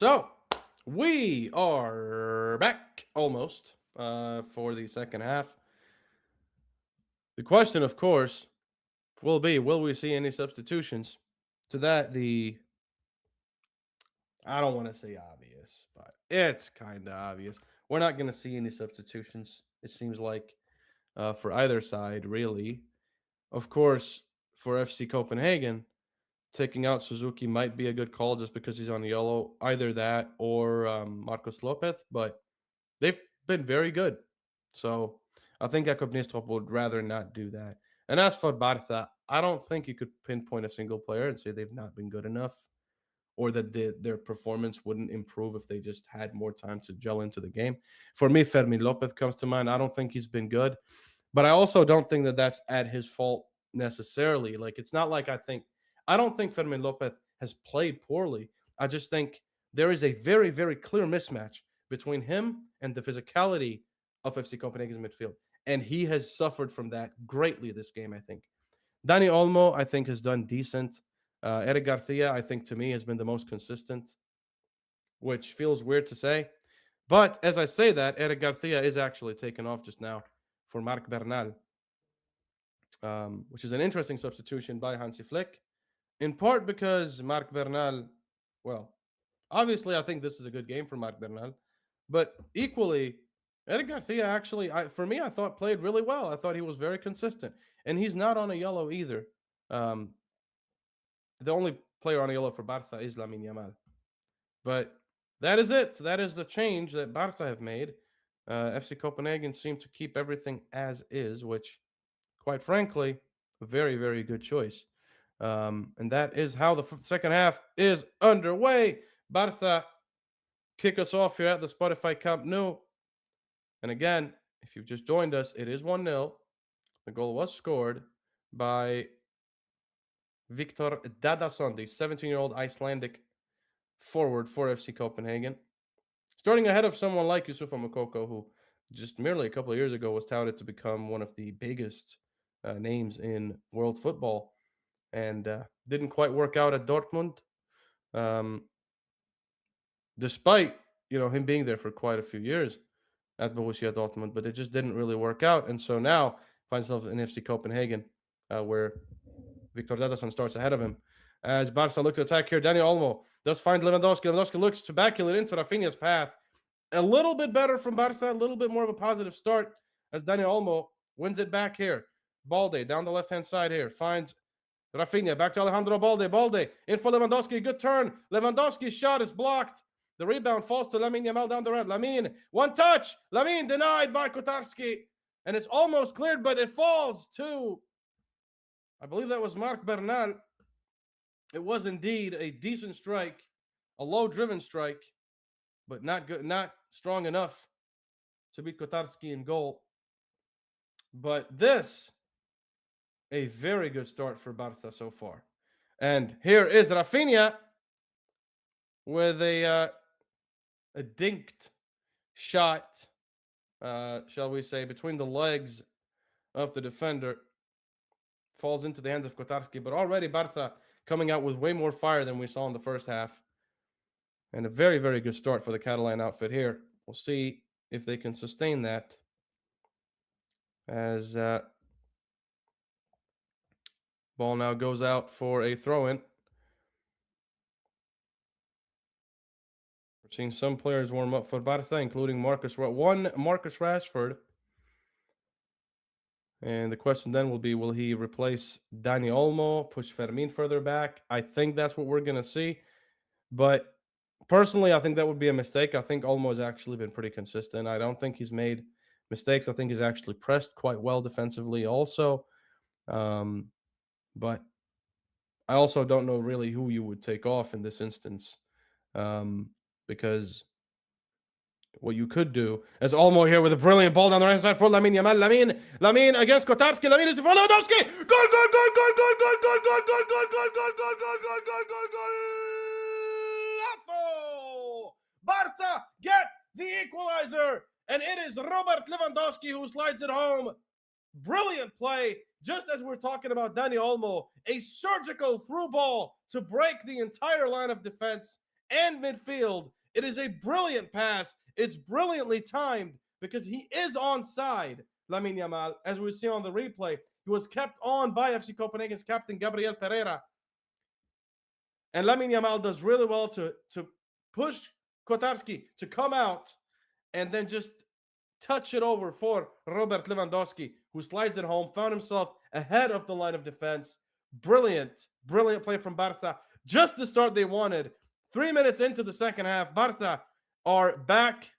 So we are back almost for the second half. The question, of course, will be: will we see any substitutions? To that, the I don't want to say obvious, but it's kind of obvious. We're not going to see any substitutions. It seems like for either side, really. Of course, for FC Copenhagen, taking out Suzuki might be a good call just because he's on yellow. Either that or Marcos Lopez, but they've been very good. So I think Jakob Nistrup would rather not do that. And as for Barca, I don't think you could pinpoint a single player and say they've not been good enough or that their performance wouldn't improve if they just had more time to gel into the game. For me, Fermin Lopez comes to mind. I don't think he's been good, but I also don't think that that's at his fault necessarily. Like, it's not like I don't think Fermin Lopez has played poorly. I just think there is a very clear mismatch between him and the physicality of FC Copenhagen's midfield. And he has suffered from that greatly this game, I think. Dani Olmo, I think, has done decent. Eric Garcia, I think, to me, has been the most consistent, which feels weird to say. But as I say that, Eric Garcia is actually taken off just now for Marc Bernal, which is an interesting substitution by Hansi Flick, in part because Marc Bernal, well, obviously, I think this is a good game for Marc Bernal, but equally, Eric Garcia actually, for me, I thought played really well. I thought he was very consistent, and he's not on a yellow either. Um, the only player on a yellow for Barca is Lamine Yamal. But that is it. That is the change that Barca have made. FC Copenhagen seem to keep everything as is, which, quite frankly, a very good choice. And that is how the second half is underway. Barca kick us off here at the Spotify Camp Nou. And again, if you've just joined us, it is 1-0. The goal was scored by Victor Dadason, the 17-year-old Icelandic forward for FC Copenhagen. Starting ahead of someone like Yusufa Mokoko, who just merely a couple of years ago was touted to become one of the biggest names in world football, and didn't quite work out at Dortmund, um, despite him being there for quite a few years at Borussia Dortmund, but it just didn't really work out, and so now finds himself in FC Copenhagen, where Victor Dadason starts ahead of him. As Barca look to attack here, Dani Olmo does find Lewandowski. Lewandowski looks to backheel it into Rafinha's path. A little bit better from Barca, a little bit more of a positive start as Dani Olmo wins it back here. Balde down the left-hand side here finds Rafinha back to Alejandro Balde. Balde in for Lewandowski. Good turn. Lewandowski's shot is blocked. The rebound falls to Lamine Yamal down the right. Lamine, one touch. Lamine denied by Kotarski. And it's almost cleared, but it falls to, I believe that was Marc Bernal. It was indeed a decent strike, a low-driven strike, but not good, not strong enough to beat Kotarski in goal. But this, a very good start for Barca so far. And here is Rafinha with a dinked shot, shall we say, between the legs of the defender. Falls into the hands of Kotarski, but already Barca coming out with way more fire than we saw in the first half. And a very, very good start for the Catalan outfit here. We'll see if they can sustain that. As ball now goes out for a throw-in. We're seeing some players warm up for Barca, including Marcus Rashford. And the question then will be, will he replace Dani Olmo, push Fermin further back? I think that's what we're going to see. But personally, I think that would be a mistake. I think Olmo has actually been pretty consistent. I don't think he's made mistakes. I think he's actually pressed quite well defensively also. But I also don't know really who you would take off in this instance, because what you could do is Olmo here with a brilliant ball down the right side for Lamine Yamal. Lamine against Kotarski. Lamine is for Lewandowski. Goal, goal, goal, goal, goal, goal, goal, goal, goal, goal, goal, goal, goal, goal, goal, goal, goal, goal. Barca get the equalizer, and it is Robert Lewandowski who slides it home. Brilliant play, just as we're talking about Dani Olmo, a surgical through ball to break the entire line of defense and midfield. It is a brilliant pass. It's brilliantly timed because he is onside, Lamine Yamal. As we see on the replay, he was kept on by FC Copenhagen's captain, Gabriel Pereira. And Lamine Yamal does really well to push Kotarski to come out and then just touch it over for Robert Lewandowski, who slides it home, found himself ahead of the line of defense. Brilliant, brilliant play from Barca. Just the start they wanted. 3 minutes into the second half, Barca are back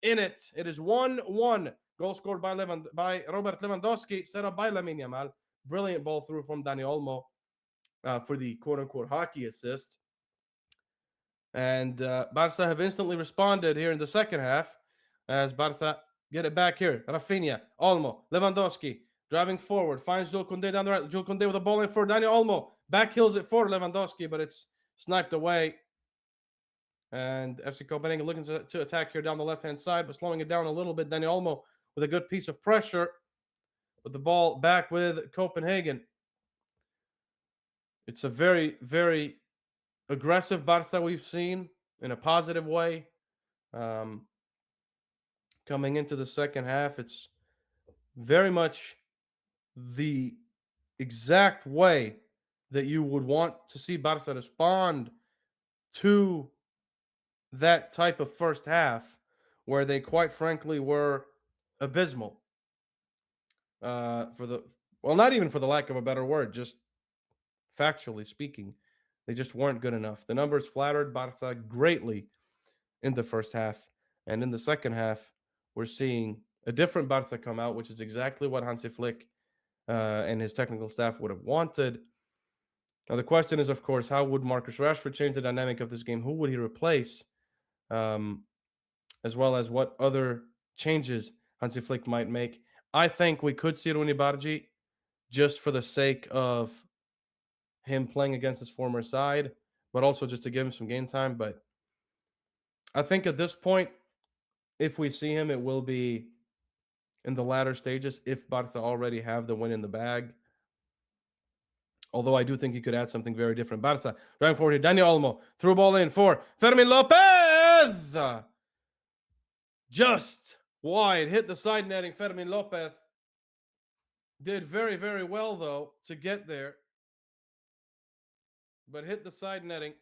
in it. It is 1-1. Goal scored by Robert Lewandowski, set up by Lamine Yamal. Brilliant ball through from Dani Olmo for the quote-unquote hockey assist. And Barca have instantly responded here in the second half as Barca get it back here. Rafinha, Olmo, Lewandowski driving forward, finds Jules Koundé down the right. Jules Koundé with a ball in for Dani Olmo. Back heels it for Lewandowski, but it's sniped away. And FC Copenhagen looking to attack here down the left-hand side, but slowing it down a little bit. Dani Olmo with a good piece of pressure. With the ball back with Copenhagen. It's a very, very aggressive Barca we've seen in a positive way. Coming into the second half, it's very much the exact way that you would want to see Barca respond to that type of first half, where they quite frankly were abysmal. Not even for the lack of a better word, just factually speaking, they just weren't good enough. The numbers flattered Barca greatly in the first half, and in the second half, we're seeing a different Barca come out, which is exactly what Hansi Flick and his technical staff would have wanted. Now, the question is, of course, how would Marcus Rashford change the dynamic of this game? Who would he replace? As well as what other changes Hansi Flick might make. I think we could see Rooney Bargi just for the sake of him playing against his former side, but also just to give him some game time. But I think at this point, if we see him, it will be in the latter stages if Barca already have the win in the bag. Although I do think he could add something very different. Barca driving forward here. Daniel Olmo through ball in for Fermin Lopez. Just wide. Hit the side netting. Fermin Lopez did very, very well, though, to get there. But hit the side netting.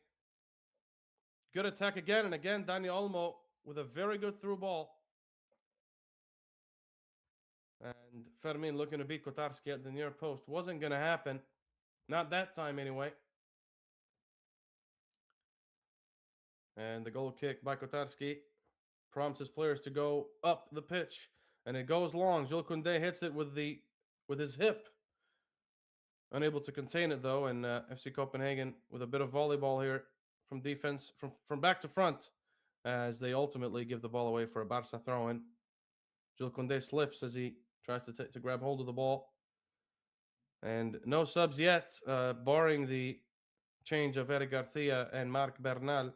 Good attack again. And again, Daniel Olmo with a very good through ball. And Fermin looking to beat Kotarski at the near post. Wasn't going to happen. Not that time, anyway. And the goal kick by Kotarski prompts his players to go up the pitch. And it goes long. Jules Koundé hits it with his hip. Unable to contain it, though. And FC Copenhagen with a bit of volleyball here from defense, from back to front, as they ultimately give the ball away for a Barca throw-in. Jules Koundé slips as he tries to grab hold of the ball. And no subs yet, barring the change of Eric Garcia and Marc Bernal.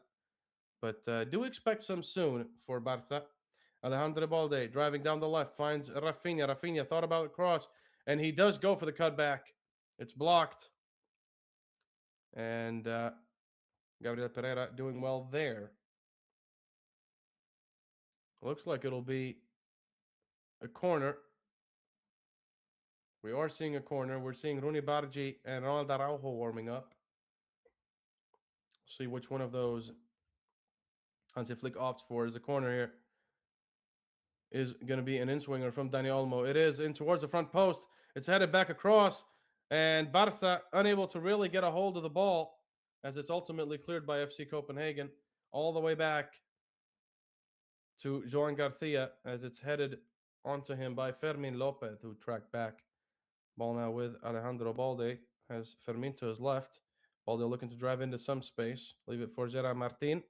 But do expect some soon for Barca. Alejandro Balde driving down the left, finds Rafinha. Rafinha thought about the cross, and he does go for the cutback. It's blocked. And Gabriel Pereira doing well there. Looks like it'll be a corner. We are seeing a corner. We're seeing Rooney Bargi and Ronald Araujo warming up. See which one of those Hansi Flick opts for is a corner here. Is going to be an in-swinger from Dani Olmo. It is in towards the front post. It's headed back across. And Barca unable to really get a hold of the ball as it's ultimately cleared by FC Copenhagen all the way back to Joan Garcia as it's headed onto him by Fermin Lopez, who tracked back. Ball now with Alejandro Balde. Has Fermin to his left. Balde looking to drive into some space. Leave it for Gerard Martin.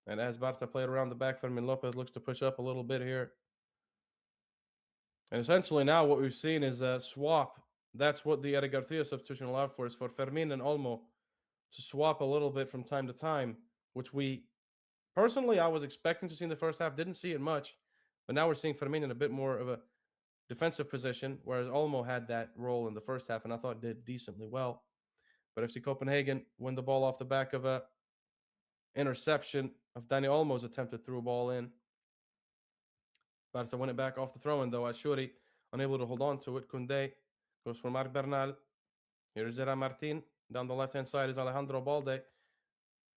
And as Barca played around the back, Fermin Lopez looks to push up a little bit here. And essentially now what we've seen is a swap. That's what the Eric Garcia substitution allowed for, is for Fermin and Olmo to swap a little bit from time to time, which personally, I was expecting to see in the first half. Didn't see it much. But now we're seeing Fermin in a bit more of a defensive position, whereas Olmo had that role in the first half, and I thought did decently well. But FC Copenhagen win the ball off the back of a interception of Dani Olmo's attempted through ball in. Barca win it back off the throw-in, though. Ashuri unable to hold on to it. Koundé goes for Marc Bernal. Here's Gerard Martin. Down the left-hand side is Alejandro Balde.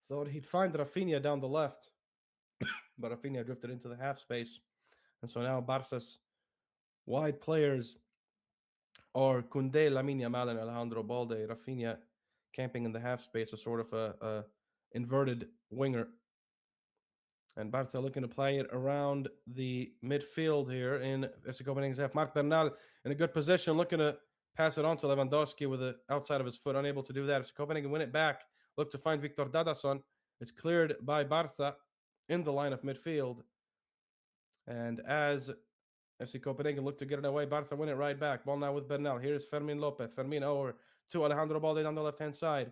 Thought he'd find Rafinha down the left, but Rafinha drifted into the half space. And so now Barca's wide players are Koundé, Lamine Yamal, and Alejandro Balde. Rafinha camping in the half space, a sort of a inverted winger. And Barca looking to play it around the midfield here in FC Copenhagen's half. Marc Bernal in a good position, looking to pass it on to Lewandowski with the outside of his foot, unable to do that. FC Copenhagen win it back, look to find Victor Dadason. It's cleared by Barca in the line of midfield. And as FC Copenhagen look to get it away, Barca win it right back. Ball now with Bernal. Here's Fermin Lopez. Fermin over to Alejandro Balde on the left-hand side.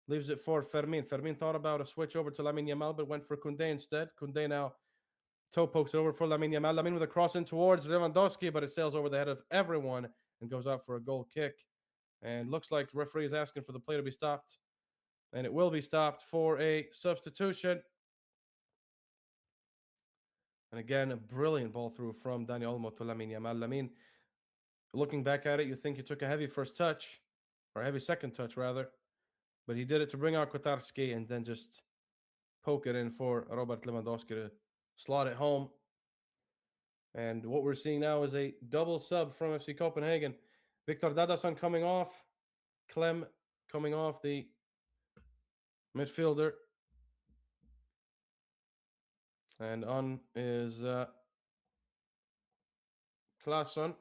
Leaves it for Fermin. Fermin thought about a switch over to Lamine Yamal, but went for Koundé instead. Koundé now toe pokes it over for Lamine Yamal. Lamine with a cross in towards Lewandowski, but it sails over the head of everyone and goes out for a goal kick. And looks like the referee is asking for the play to be stopped. And it will be stopped for a substitution. And again, a brilliant ball through from Dani Olmo to Lamine Yamal. Lamine, looking back at it, you think he took a heavy first touch, or a heavy second touch, rather. But he did it to bring out Kotarski and then just poke it in for Robert Lewandowski to slot it home. And what we're seeing now is a double sub from FC Copenhagen. Victor Dadason coming off. Clem coming off, the midfielder. And on is Claesson.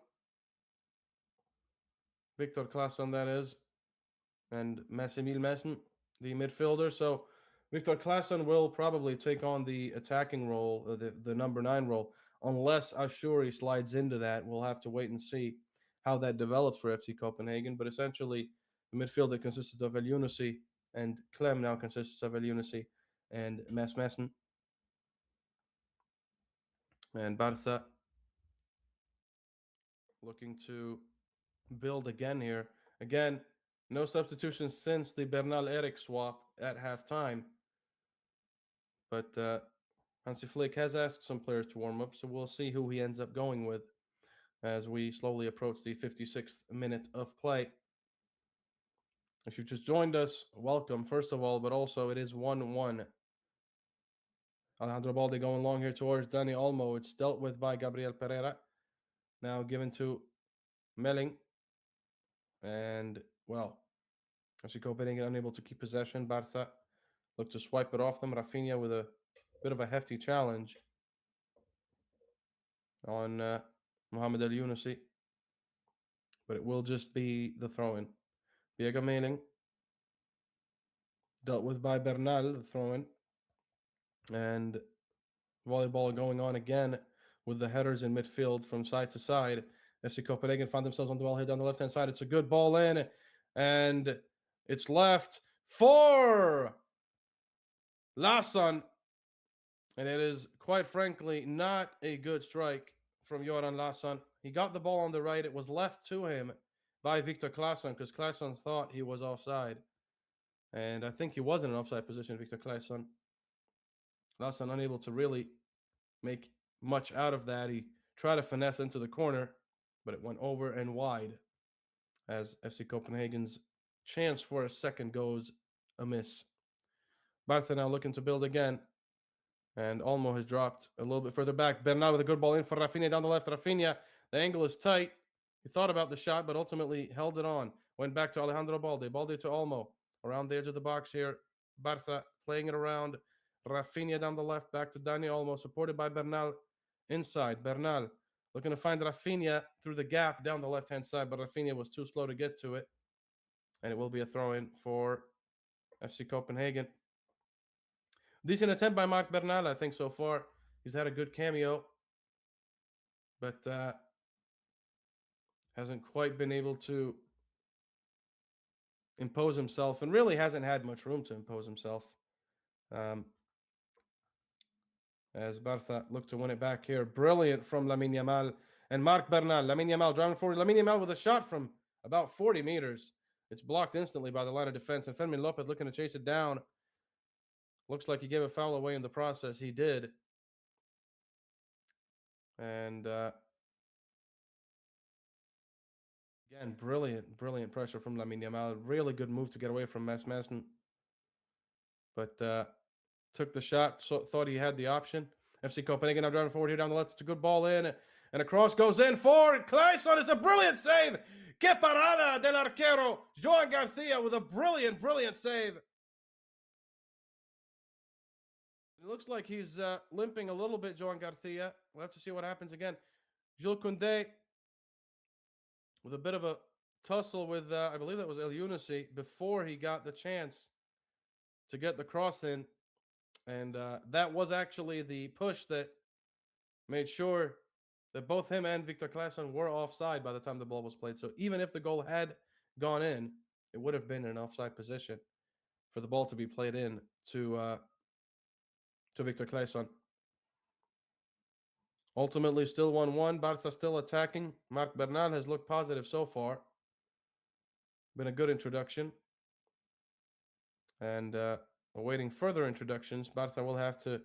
Victor Claesson, that is. And Massimil Messen, the midfielder. So Victor Claesson will probably take on the attacking role, the number 9 role, unless Ashuri slides into that. We'll have to wait and see how that develops for FC Copenhagen. But essentially, the midfield that consisted of El Younousi and Clem now consists of El Younousi and Mads Messen. And Barca looking to build again here. Again, no substitutions since the Bernal Eric swap at halftime. But Hansi Flick has asked some players to warm up, so we'll see who he ends up going with as we slowly approach the 56th minute of play. If you've just joined us, welcome, first of all, but also it is 1-1. Alejandro Balde going long here towards Dani Olmo. It's dealt with by Gabriel Pereira. Now given to Melling. And, well, FC Copenhagen unable to keep possession. Barca look to swipe it off them. Rafinha with a bit of a hefty challenge on Mohamed El Younousi. But it will just be the throw-in. Diego Melling dealt with by Bernal, the throw-in. And volleyball going on again with the headers in midfield from side to side. FC Copenhagen found themselves on the ball here down the left-hand side. It's a good ball in, and it's left for Larsson. And it is, quite frankly, not a good strike from Göran Larsson. He got the ball on the right. It was left to him by Victor Claesson because Claesson thought he was offside. And I think he was in an offside position, Victor Claesson. Larsson unable to really make much out of that. He tried to finesse into the corner, but it went over and wide as FC Copenhagen's chance for a second goes amiss. Barca now looking to build again. And Olmo has dropped a little bit further back. Bernal with a good ball in for Rafinha down the left. Rafinha, the angle is tight. He thought about the shot, but ultimately held it on. Went back to Alejandro Balde. Balde to Olmo. Around the edge of the box here. Barca playing it around. Rafinha down the left. Back to Dani Olmo. Supported by Bernal inside. Bernal looking to find Rafinha through the gap down the left-hand side, but Rafinha was too slow to get to it. And it will be a throw-in for FC Copenhagen. Decent attempt by Marc Bernal, I think, so far. He's had a good cameo, but hasn't quite been able to impose himself and really hasn't had much room to impose himself. As Barca look to win it back here. Brilliant from Lamine Yamal and Marc Bernal. Lamine Yamal driving forward. Lamine Yamal with a shot from about 40 meters. It's blocked instantly by the line of defense, and Fermin Lopez looking to chase it down. Looks like he gave a foul away in the process. He did. And again, brilliant pressure from Lamine Yamal. Really good move to get away from Mads Madsen. But took the shot, so thought he had the option. FC Copenhagen now driving forward here down the left. It's a good ball in, and a cross goes in for Claesson. It's a brilliant save. Que parada del arquero. Joan Garcia with a brilliant save. It looks like he's limping a little bit, Joan Garcia. We'll have to see what happens again. Jules Koundé with a bit of a tussle with, I believe that was El Younousi, before he got the chance to get the cross in. And that was actually the push that made sure that both him and Victor Claesson were offside by the time the ball was played. So even if the goal had gone in, it would have been an offside position for the ball to be played in to Victor Claesson. Ultimately, still 1-1. Barca still attacking. Marc Bernal has looked positive so far. Been a good introduction. And awaiting further introductions, Barca will have to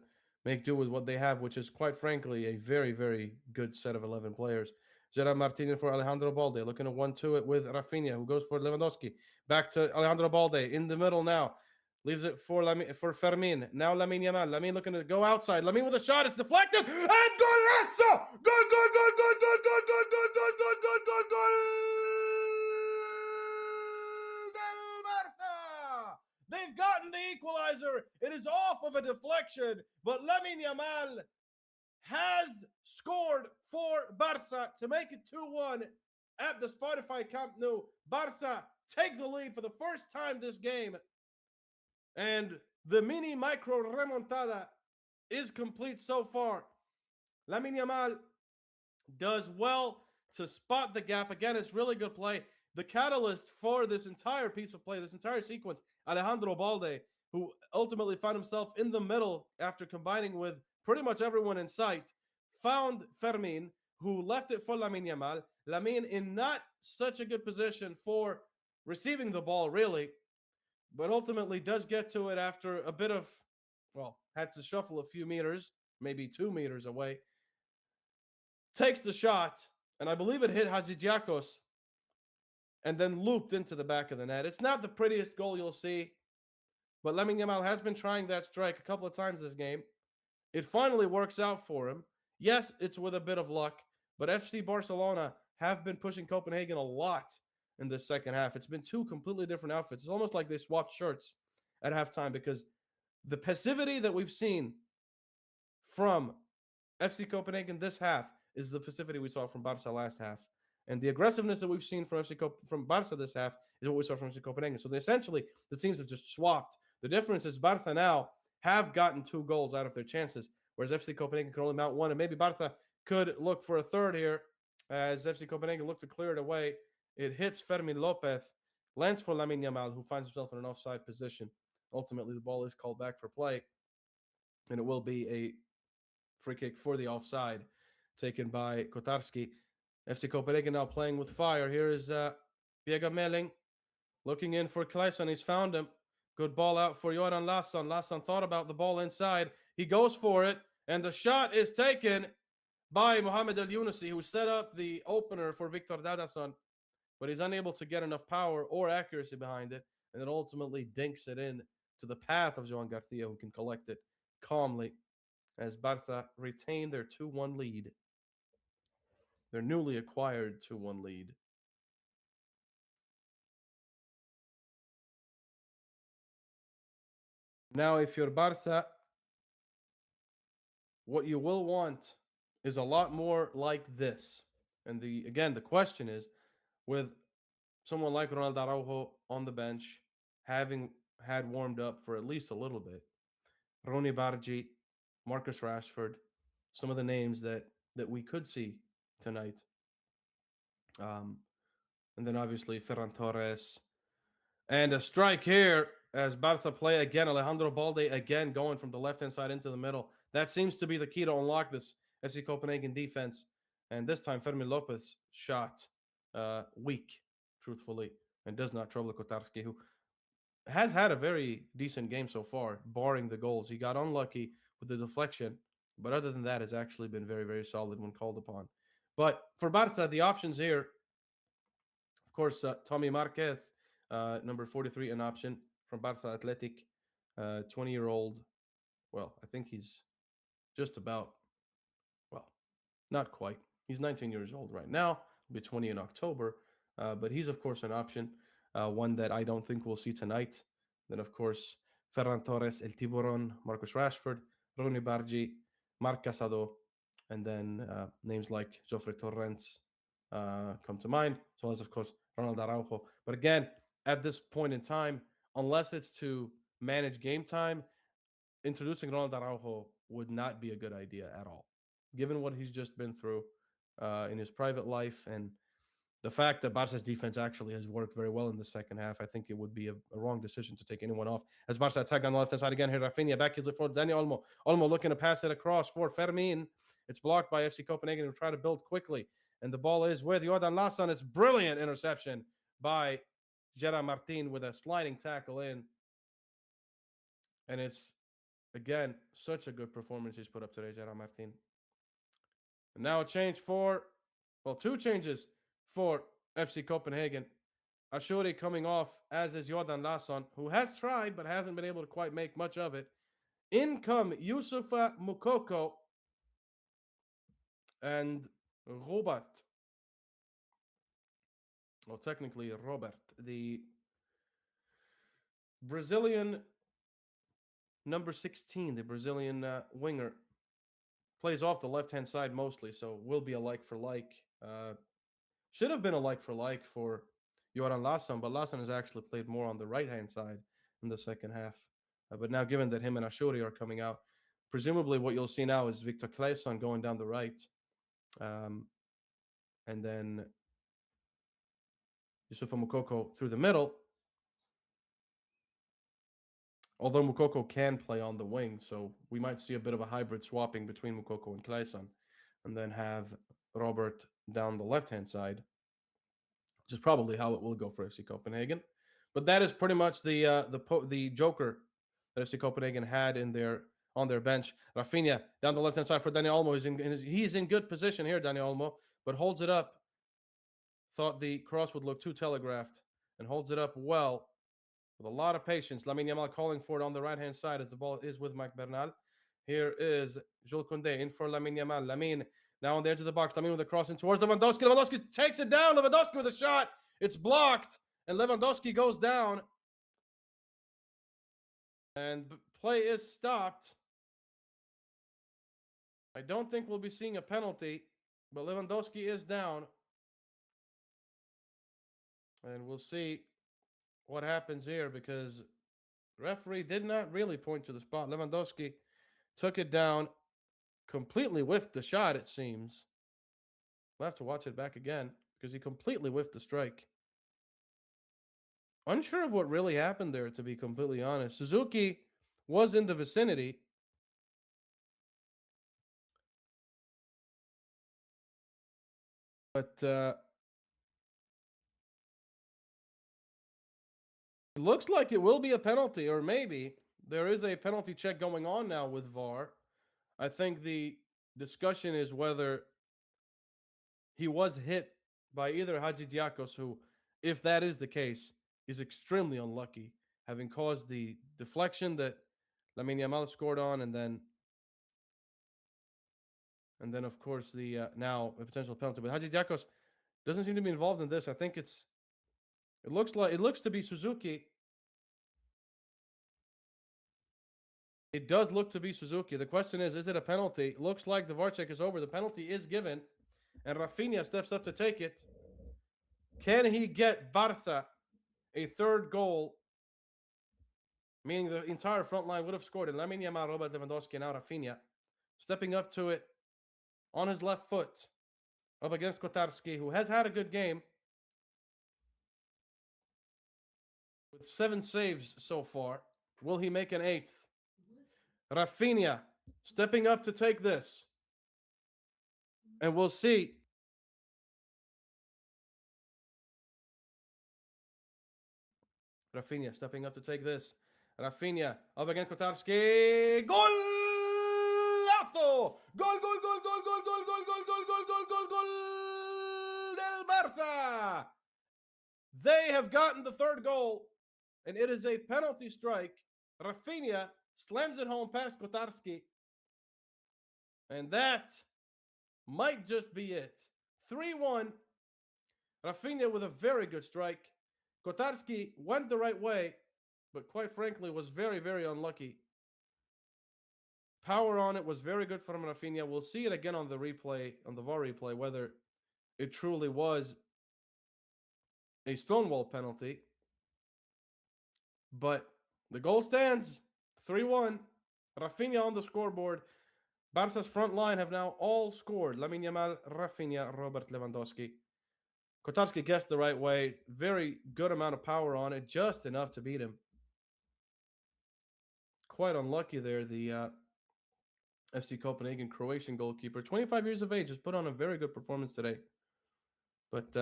make do with what they have, which is, quite frankly, a very good set of 11 players. Gerard Martinez for Alejandro Balde. Looking to 1-2 it with Rafinha, who goes for Lewandowski. Back to Alejandro Balde in the middle now. Leaves it for Fermin. Now Lamine Yamal. Lamine looking to go outside. Lamine with a shot. It's deflected. And golazo! Goal! Del Barça! They've gotten the equalizer. It is off of a deflection, but Lamine Yamal has scored for Barca to make it 2-1 at the Spotify Camp Nou. Barca take the lead for the first time this game. And the mini micro remontada is complete so far. Lamine Yamal does well to spot the gap. Again, it's really good play. The catalyst for this entire piece of play, this entire sequence, Alejandro Balde, who ultimately found himself in the middle after combining with pretty much everyone in sight, found Fermin, who left it for Lamine Yamal. Lamine in not such a good position for receiving the ball, really, but ultimately does get to it after a bit of, well, had to shuffle a few meters, maybe 2 meters away. Takes the shot, and I believe it hit Hadzidiakos and then looped into the back of the net. It's not the prettiest goal you'll see, but Lamine Yamal has been trying that strike a couple of times this game. It finally works out for him. Yes, it's with a bit of luck, but FC Barcelona have been pushing Copenhagen a lot in the second half. It's been two completely different outfits. It's almost like they swapped shirts at halftime because the passivity that we've seen from FC Copenhagen this half is the passivity we saw from Barca last half. And the aggressiveness that we've seen from Barca this half is what we saw from FC Copenhagen. So essentially, the teams have just swapped. The difference is Barca now have gotten 2 goals out of their chances, whereas FC Copenhagen can only mount 1. And maybe Barca could look for a third here as FC Copenhagen look to clear it away. It hits Fermin Lopez, lands for Lamine Yamal, who finds himself in an offside position. Ultimately, the ball is called back for play, and it will be a free kick for the offside taken by Kotarski. FC Copenhagen now playing with fire. Here is Vega Melling looking in for Kleison. He's found him. Good ball out for Jordan Larsson. Larsson thought about the ball inside. He goes for it, and the shot is taken by Mohamed El Younousi, who set up the opener for Victor Dadason, but he's unable to get enough power or accuracy behind it, and it ultimately dinks it in to the path of Joan Garcia, who can collect it calmly as Barca retain their 2-1 lead. Their newly acquired 2-1 lead. Now, if you're Barca, what you will want is a lot more like this. And the question is, with someone like Ronaldo Araujo on the bench, having had warmed up for at least a little bit, Roni Bargi, Marcus Rashford, some of the names that we could see tonight. And then obviously Ferran Torres. And a strike here as Barca play again. Alejandro Balde again going from the left-hand side into the middle. That seems to be the key to unlock this FC Copenhagen defense. And this time Fermin Lopez shot weak, truthfully, and does not trouble Kotarski, who has had a very decent game so far, barring the goals. He got unlucky with the deflection, but other than that, has actually been very, very solid when called upon. But for Barca, the options here, of course, Tommy Marquez, number 43, an option from Barca Athletic, 20-year-old. Well, I think he's just about, well, not quite. He's 19 years old right now. He'll be 20 in October. But he's, of course, an option, one that I don't think we'll see tonight. Then, of course, Ferran Torres, El Tiburon, Marcus Rashford, Roni Bargi, Marc Casado, and then names like Joffrey Torrents come to mind, as well as, of course, Ronald Araujo. But again, at this point in time, unless it's to manage game time, introducing Ronald Araujo would not be a good idea at all, given what he's just been through in his private life and the fact that Barca's defense actually has worked very well in the second half. I think it would be a wrong decision to take anyone off. As Barca attack on the left-hand side again here, Rafinha back is for Dani Olmo. Olmo looking to pass it across for Fermin. It's blocked by FC Copenhagen, who try to build quickly. And the ball is with Jordan Larsson. It's brilliant interception by Gerard Martin with a sliding tackle in. And it's, again, such a good performance he's put up today, Gerard Martin. And now a change for, well, 2 changes for FC Copenhagen. Ashuri coming off, as is Jordan Larsson, who has tried but hasn't been able to quite make much of it. In come Youssoufa Moukoko and Robert. Well, technically Robert, the Brazilian number 16, the Brazilian winger, plays off the left-hand side mostly, so will be a like for like. Should have been a like for Jordan Larsson, but Larsson has actually played more on the right-hand side in the second half. But now, given that him and Ashuri are coming out, presumably what you'll see now is Victor Claesson going down the right. And then Youssoufa Moukoko through the middle. Although Moukoko can play on the wing, so we might see a bit of a hybrid swapping between Moukoko and Claesson. And then have Robert down the left-hand side, which is probably how it will go for FC Copenhagen. But that is pretty much the joker that FC Copenhagen had on their bench. Rafinha down the left-hand side for Daniel Olmo. He's in good position here, Daniel Olmo, but holds it up. Thought the cross would look too telegraphed and holds it up well with a lot of patience. Lamine Yamal calling for it on the right-hand side as the ball is with Mike Bernal. Here is Jules Koundé in for Lamine Yamal. Lamine now on the edge of the box. Lamine with a cross in towards Lewandowski. Lewandowski takes it down. Lewandowski with a shot. It's blocked. And Lewandowski goes down. And play is stopped. I don't think we'll be seeing a penalty, but Lewandowski is down. And we'll see what happens here because referee did not really point to the spot. Lewandowski took it down, completely whiffed the shot, it seems. We'll have to watch it back again because he completely whiffed the strike. Unsure of what really happened there, to be completely honest. Suzuki was in the vicinity. But it looks like it will be a penalty, or maybe there is a penalty check going on now with VAR. I think the discussion is whether he was hit by either Hadjidiakos, who, if that is the case, is extremely unlucky, having caused the deflection that Lamine Yamal scored on, and then of course the now a potential penalty. But Hadjidiakos doesn't seem to be involved in this. I think it looks to be Suzuki. It does look to be Suzuki. The question is it a penalty? Looks like the VAR check is over. The penalty is given, and Rafinha steps up to take it. Can he get Barca a third goal? Meaning the entire front line would have scored. And Lamine Yamal, Robert Lewandowski, and now Rafinha stepping up to it on his left foot up against Kotarski, who has had a good game with 7 saves so far. Will he make an 8th? Rafinha stepping up to take this. And we'll see. Rafinha stepping up to take this. Rafinha up against Kotarski. Golazo! Gol, gol, gol, gol, gol, gol, gol, gol, gol, gol, gol, gol, gol del Barça. They have gotten the third goal, and it is a penalty strike. Rafinha slams it home past Kotarski. And that might just be it. 3-1. Rafinha with a very good strike. Kotarski went the right way, but quite frankly was very, very unlucky. Power on it was very good from Rafinha. We'll see it again on the replay, on the VAR replay, whether it truly was a Stonewall penalty. But the goal stands 3-1. Rafinha on the scoreboard. Barca's front line have now all scored. Lamine Yamal, Rafinha, Robert Lewandowski. Kotarski guessed the right way. Very good amount of power on it. Just enough to beat him. Quite unlucky there, the FC Copenhagen Croatian goalkeeper. 25 years of age. Has put on a very good performance today. But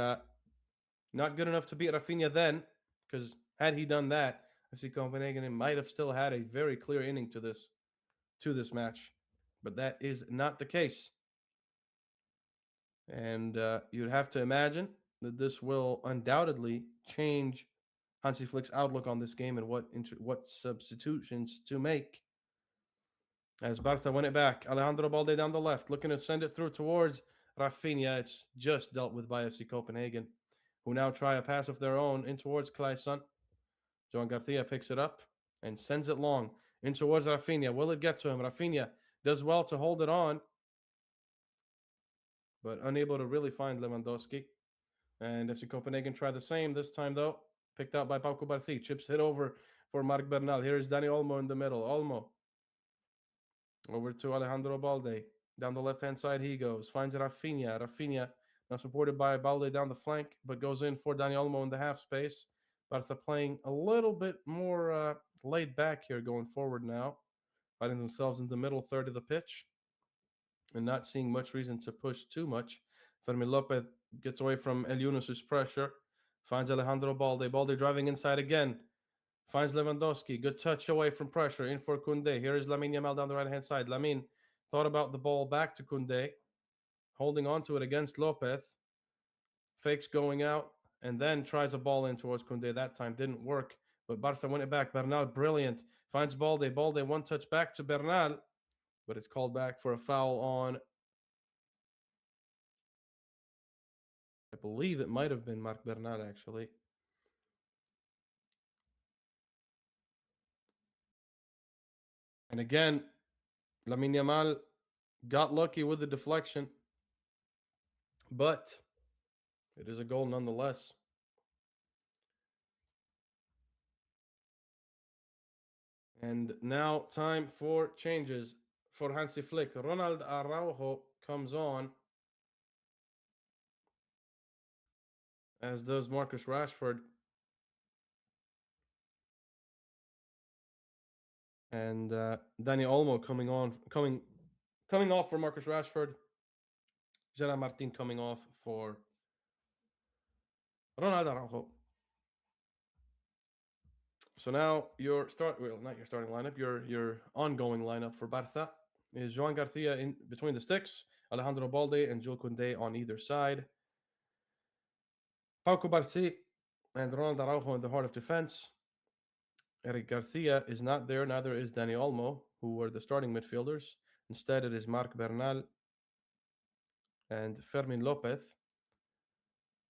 not good enough to beat Rafinha then. Because had he done that, FC Copenhagen might have still had a very clear inning to this match. But that is not the case. And you'd have to imagine that this will undoubtedly change Hansi Flick's outlook on this game and what substitutions to make. As Barca win it back, Alejandro Balde down the left, looking to send it through towards Rafinha. It's just dealt with by FC Copenhagen, who now try a pass of their own in towards Claesson. Joan Garcia picks it up and sends it long in towards Rafinha. Will it get to him? Rafinha does well to hold it on, but unable to really find Lewandowski. And FC Copenhagen try the same this time, though. Picked out by Pau Cubarsí. Chips hit over for Marc Bernal. Here is Dani Olmo in the middle. Olmo over to Alejandro Balde. Down the left-hand side he goes. Finds Rafinha. Rafinha now supported by Balde down the flank, but goes in for Dani Olmo in the half space. Barca playing a little bit more laid back here going forward now. Finding themselves in the middle third of the pitch and not seeing much reason to push too much. Fermin Lopez gets away from El Yunus's pressure. Finds Alejandro Balde. Balde driving inside again. Finds Lewandowski. Good touch away from pressure. In for Koundé. Here is Lamine Yamal down the right-hand side. Lamine thought about the ball back to Koundé. Holding on to it against Lopez. Fakes going out. And then tries a ball in towards Koundé. That time didn't work. But Barca win it back. Bernal, brilliant. Finds Balde. Balde, one touch back to Bernal. But it's called back for a foul on... I believe it might have been Marc Bernal, actually. And again, Lamine Yamal got lucky with the deflection. But it is a goal nonetheless. And now time for changes for Hansi Flick. Ronald Araujo comes on, as does Marcus Rashford. And Dani Olmo coming off for Marcus Rashford. Gerard Martin coming off for Ronald Araujo. So now not your starting lineup, your ongoing lineup for Barca is Joan Garcia in between the sticks, Alejandro Balde and Jules Koundé on either side. Pau Cubarsí and Ronald Araujo in the heart of defense. Eric Garcia is not there, neither is Dani Olmo, who were the starting midfielders. Instead, it is Marc Bernal and Fermin Lopez.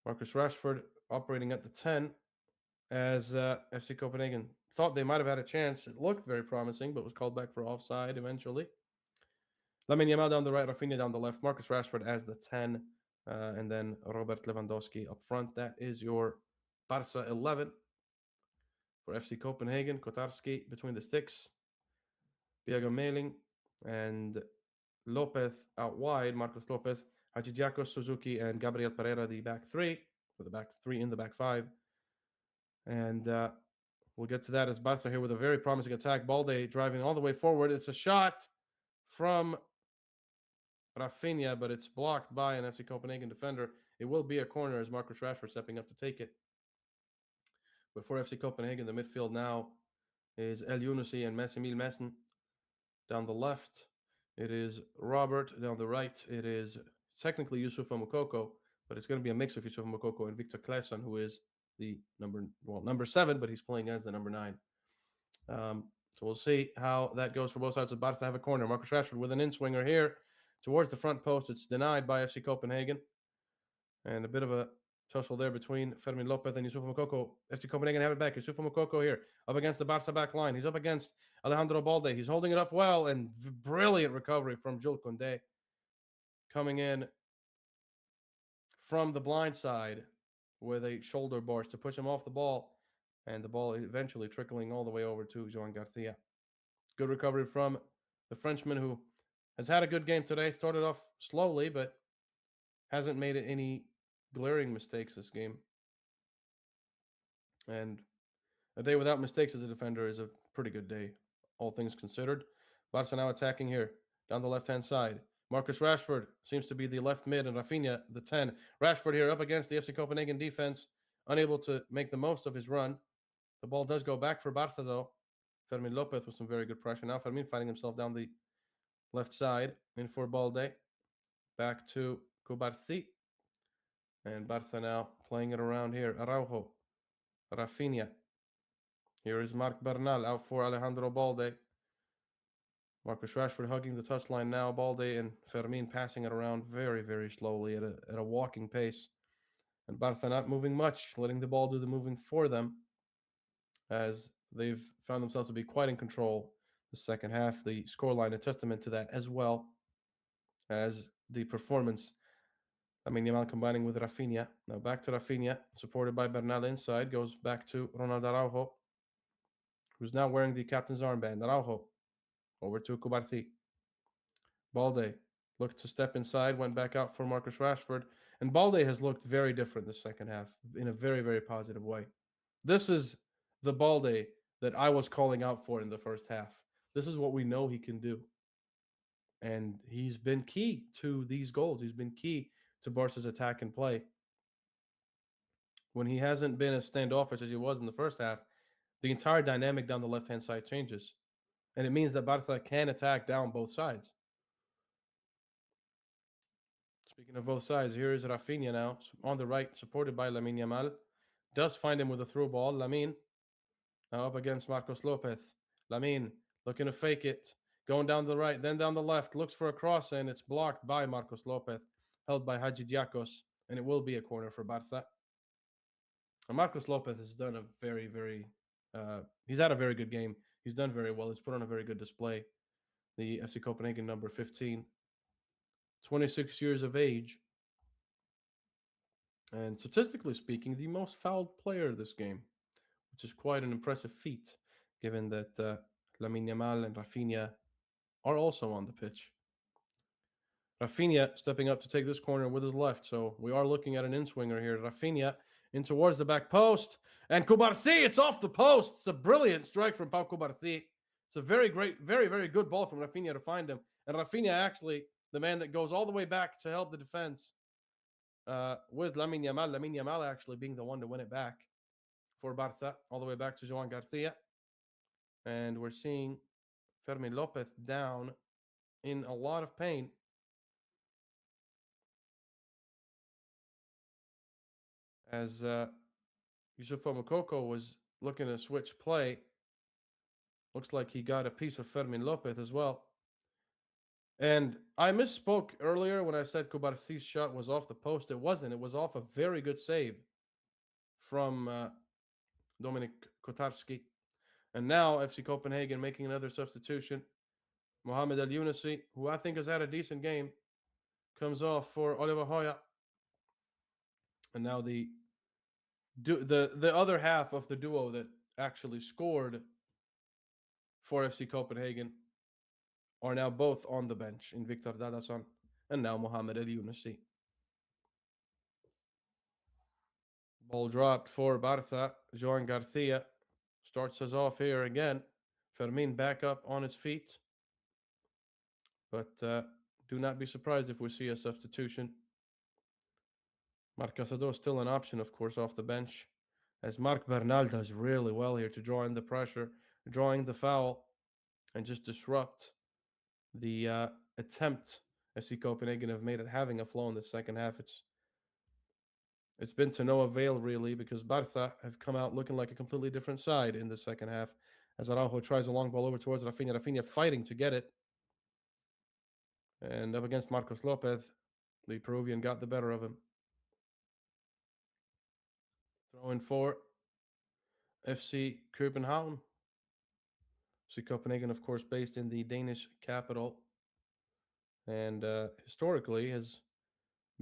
Marcus Rashford operating at the 10, as FC Copenhagen thought they might have had a chance. It looked very promising, but was called back for offside eventually. Lamine Yamal down the right, Rafinha down the left, Marcus Rashford as the 10, and then Robert Lewandowski up front. That is your Barca 11. For FC Copenhagen, Kotarski between the sticks, Diego Meling, and Lopez out wide, Marcos Lopez, Hachidiakos, Suzuki, and Gabriel Pereira, the back three, or the back three in the back five. And we'll get to that as Barca here with a very promising attack. Balde driving all the way forward. It's a shot from Rafinha, but it's blocked by an FC Copenhagen defender. It will be a corner as Marcus Rashford stepping up to take it. But for FC Copenhagen, the midfield now is El Yunusi and Messi Messen. Down the left, it is Robert. Down the right, it is technically Youssoufa Moukoko, but it's going to be a mix of Youssoufa Moukoko and Victor Claesson, who is the number 7, but he's playing as the number 9. So we'll see how that goes for both sides of Barca. Have a corner. Marcus Rashford with an in-swinger here towards the front post. It's denied by FC Copenhagen. And a bit of a tussle there between Fermin Lopez and Youssoufa Moukoko. FC Copenhagen have it back. Youssoufa Moukoko here up against the Barca back line. He's up against Alejandro Balde. He's holding it up well, and brilliant recovery from Jules Koundé coming in from the blind side with a shoulder burst to push him off the ball, and the ball eventually trickling all the way over to Joan Garcia. Good recovery from the Frenchman, who has had a good game today. Started off slowly, but hasn't made any glaring mistakes this game. And a day without mistakes as a defender is a pretty good day, all things considered. Barca now attacking here down the left-hand side. Marcus Rashford seems to be the left mid, and Rafinha the 10. Rashford here up against the FC Copenhagen defense, unable to make the most of his run. The ball does go back for Barca, though. Fermin Lopez with some very good pressure. Now Fermin finding himself down the left side in for Balde. Back to Cubarsí. And Barca now playing it around here. Araujo. Rafinha. Here is Marc Bernal out for Alejandro Balde. Marcus Rashford hugging the touchline now. Balde and Fermin passing it around very, very slowly at a walking pace. And Barca not moving much, letting the ball do the moving for them, as they've found themselves to be quite in control the second half. The scoreline a testament to that, as well as the performance. Lamine Yamal combining with Rafinha. Now back to Rafinha, supported by Bernal inside. Goes back to Ronald Araujo, who's now wearing the captain's armband. Araujo over to Cubarsí. Balde looked to step inside, went back out for Marcus Rashford. And Balde has looked very different this second half in a very, very positive way. This is the Balde that I was calling out for in the first half. This is what we know he can do. And he's been key to these goals. He's been key to Barca's attack and play. When he hasn't been as standoffish as he was in the first half, the entire dynamic down the left-hand side changes. And it means that Barca can attack down both sides. Speaking of both sides, here is Rafinha now on the right, supported by Lamine Yamal. Does find him with a through ball. Lamine now up against Marcos Lopez. Lamine looking to fake it. Going down the right, then down the left. Looks for a cross, and it's blocked by Marcos Lopez, held by Hadji Diakos. And it will be a corner for Barca. And Marcos Lopez has done a very, he's had a very good game. He's done very well. He's put on a very good display. The FC Copenhagen number 15, 26 years of age. And statistically speaking, the most fouled player this game, which is quite an impressive feat, given that Lamine Yamal and Rafinha are also on the pitch. Rafinha stepping up to take this corner with his left, so we are looking at an in-swinger here. Rafinha in towards the back post, and Cubarsí, it's off the post. It's a brilliant strike from Pau Cubarsí. It's a very great, very good ball from Rafinha to find him. And Rafinha actually, the man that goes all the way back to help the defense with Lamine Yamal. Lamine Yamal actually being the one to win it back for Barca, all the way back to Joan Garcia. And we're seeing Fermin Lopez down in a lot of pain. As Youssoufo Moukoko was looking to switch play. Looks like he got a piece of Fermin Lopez as well. And I misspoke earlier when I said Cubarsí's shot was off the post. It wasn't. It was off a very good save from Dominik Kotarski. And now FC Copenhagen making another substitution. Mohamed El Younousi, who I think has had a decent game, comes off for Oliver Hoya. And now the other half of the duo that actually scored for FC Copenhagen are now both on the bench in Victor Dadason and now Mohamed El Younousi. Ball dropped for Barca. Joan Garcia starts us off here again. Fermin back up on his feet. But do not be surprised if we see a substitution. Marc Casado is still an option, of course, off the bench, as Marc Bernal does really well here to draw in the pressure, drawing the foul, and just disrupt the attempt FC Copenhagen have made at having a flow in the second half. It's been to no avail, really, because Barca have come out looking like a completely different side in the second half, as Araujo tries a long ball over towards Rafinha. Rafinha fighting to get it. And up against Marcos Lopez, the Peruvian got the better of him. Throw in for FC København. FC Copenhagen, of course, based in the Danish capital, and historically has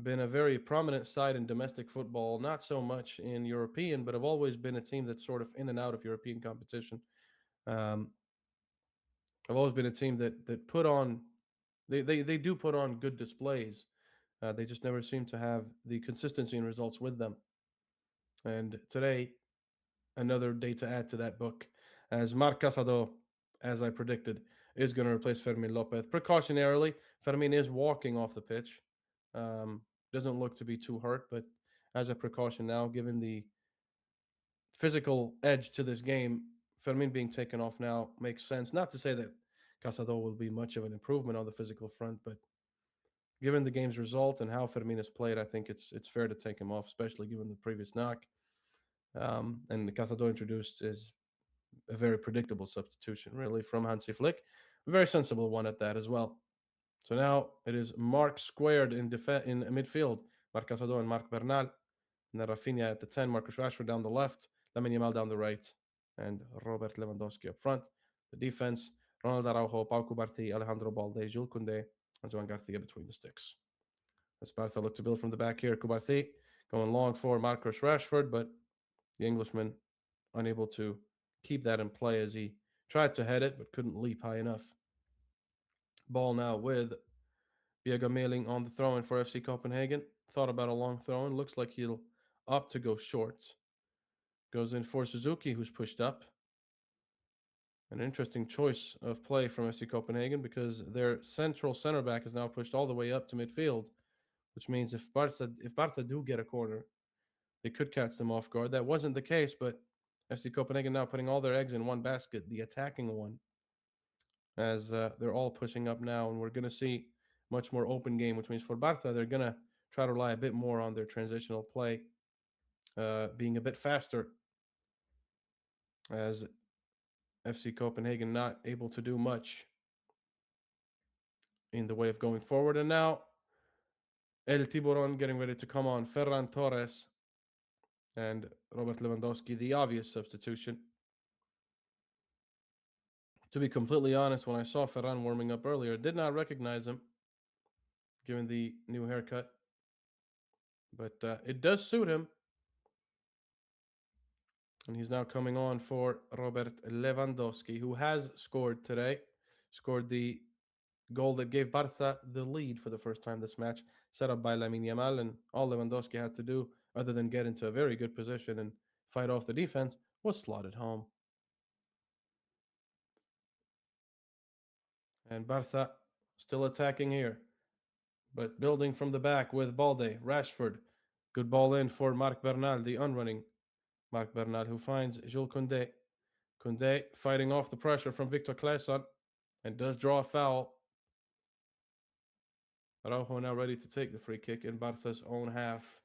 been a very prominent side in domestic football, not so much in European, but have always been a team that's sort of in and out of European competition. Have always been a team that put on, they do put on good displays. They just never seem to have the consistency in results with them. And today, another day to add to that book, as Marc Casado, as I predicted, is going to replace Fermin Lopez. Precautionarily, Fermin is walking off the pitch. Doesn't look to be too hurt, but as a precaution now, given the physical edge to this game, Fermin being taken off now makes sense. Not to say that Casado will be much of an improvement on the physical front, but given the game's result and how Fermin has played, I think it's fair to take him off, especially given the previous knock. And Casado introduced is a very predictable substitution, really, from Hansi Flick. A very sensible one at that as well. So now it is Mark squared in midfield. Marc Casado and Marc Bernal. And then Rafinha at the 10, Marcus Rashford down the left, Lamine Yamal down the right, and Robert Lewandowski up front. The defense, Ronald Araujo, Pau Cubarsí, Alejandro Balde, Jules Koundé, and Joan Garcia between the sticks. As Barca look to build from the back here, Cubarsí going long for Marcus Rashford, but the Englishman unable to keep that in play as he tried to head it but couldn't leap high enough. Ball now with Bjerga Meling on the throw-in for FC Copenhagen. Thought about a long throw-in. Looks like he'll opt to go short. Goes in for Suzuki, who's pushed up. An interesting choice of play from FC Copenhagen because their central center back is now pushed all the way up to midfield, which means if Barca do get a corner, they could catch them off guard. That wasn't the case, but FC Copenhagen now putting all their eggs in one basket, the attacking one, as they're all pushing up now, and we're going to see much more open game, which means for Barca, they're going to try to rely a bit more on their transitional play, being a bit faster, as FC Copenhagen not able to do much in the way of going forward. And now El Tiburon getting ready to come on. Ferran Torres and Robert Lewandowski, the obvious substitution. To be completely honest, when I saw Ferran warming up earlier, did not recognize him, given the new haircut. But it does suit him. And he's now coming on for Robert Lewandowski, who has scored today. Scored the goal that gave Barca the lead for the first time this match, set up by Lamine Yamal. And all Lewandowski had to do, other than get into a very good position and fight off the defense, was slot it home. And Barca still attacking here, but building from the back with Balde, Rashford. Good ball in for Marc Bernal, the unrunning Marc Bernal, who finds Jules Koundé. Koundé fighting off the pressure from Victor Claesson and does draw a foul. Araujo now ready to take the free kick in Barca's own half.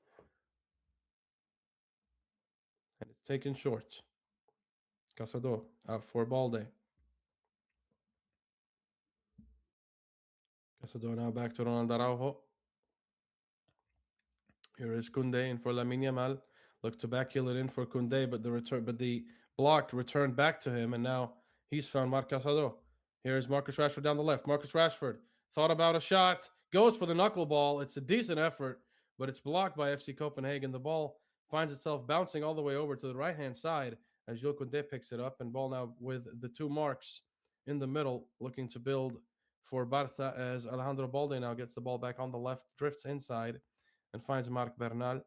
And it's taken short. Casado out for Balde. Casado now back to Ronald Araujo. Here is Koundé in for Lamine Yamal. Look to backheel it in for Koundé, but the block returned back to him, and now he's found Marc Casado. Here's Marcus Rashford down the left. Marcus Rashford thought about a shot, goes for the knuckleball. It's a decent effort, but it's blocked by FC Copenhagen. The ball finds itself bouncing all the way over to the right-hand side as Jules Koundé picks it up, and ball now with the two marks in the middle, looking to build for Barca as Alejandro Balde now gets the ball back on the left, drifts inside, and finds Marc Bernal.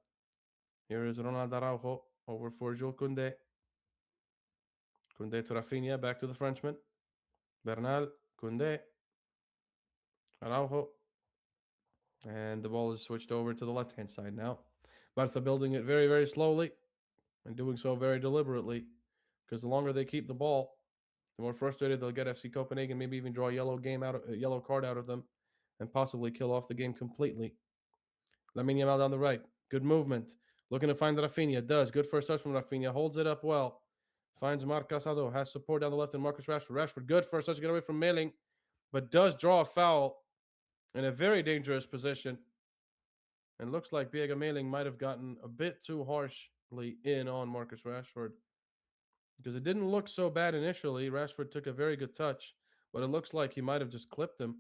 Here is Ronald Araujo over for Jules Koundé. Koundé to Rafinha, back to the Frenchman. Bernal, Koundé, Araujo. And the ball is switched over to the left-hand side now. Barca building it very, very slowly and doing so very deliberately, because the longer they keep the ball, the more frustrated they'll get FC Copenhagen, maybe even draw a yellow card out of them and possibly kill off the game completely. Lamine Yamal down the right. Good movement. Looking to find Rafinha. Does. Good first touch from Rafinha. Holds it up well. Finds Marc Casado. Has support down the left and Marcus Rashford. Rashford, good first touch to get away from Mailing, but does draw a foul in a very dangerous position. And looks like Biega Mailing might have gotten a bit too harshly in on Marcus Rashford, because it didn't look so bad initially. Rashford took a very good touch, but it looks like he might have just clipped him.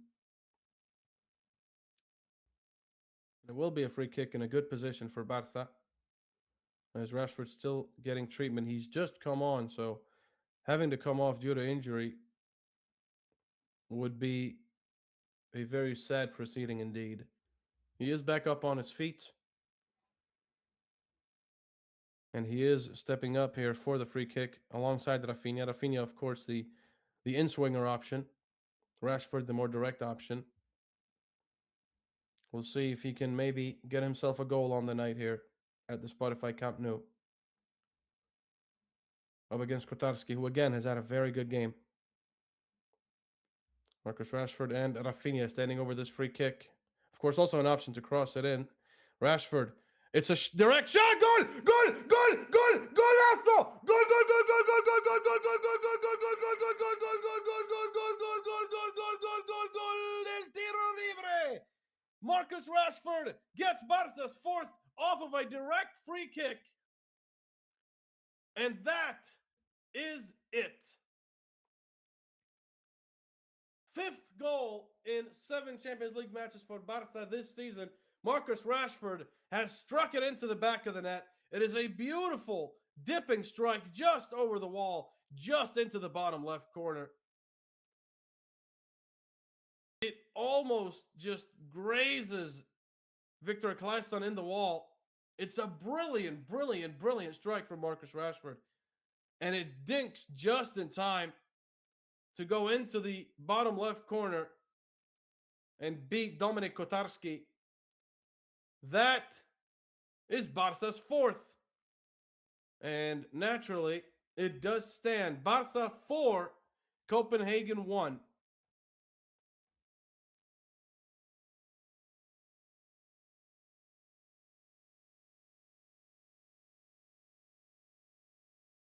It will be a free kick in a good position for Barca, as Rashford's still getting treatment. He's just come on, so having to come off due to injury would be a very sad proceeding indeed. He is back up on his feet, and he is stepping up here for the free kick alongside Rafinha. Rafinha, of course, the in-swinger option. Rashford, the more direct option. We'll see if he can maybe get himself a goal on the night here at the Spotify Camp Nou. Up against Kotarski, who again has had a very good game. Marcus Rashford and Rafinha standing over this free kick. Of course, also an option to cross it in. Rashford. It's a direct shot. Goal! Goal! Goal! Goal! Golazo! Goal! Goal! Goal! Goal! Goal! Goal! Goal! Goal! Goal! Goal! Goal! El tiro libre. Marcus Rashford gets Barca's fourth off of a direct free kick. And that is it. Fifth goal in 7 Champions League matches for Barca this season. Marcus Rashford has struck it into the back of the net. It is a beautiful dipping strike just over the wall, just into the bottom left corner. It almost just grazes Victor Claesson in the wall. It's a brilliant, brilliant, brilliant strike from Marcus Rashford. And it dinks just in time to go into the bottom left corner and beat Dominik Kotarski That is Barca's fourth. And naturally, it does stand. Barca 4, Copenhagen 1.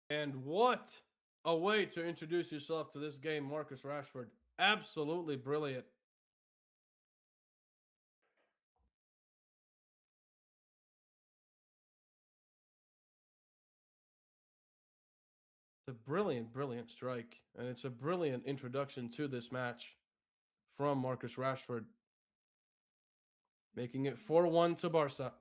And what a way to introduce yourself to this game, Marcus Rashford. Absolutely brilliant. It's a brilliant, brilliant strike. And it's a brilliant introduction to this match from Marcus Rashford, making it 4-1 to Barca.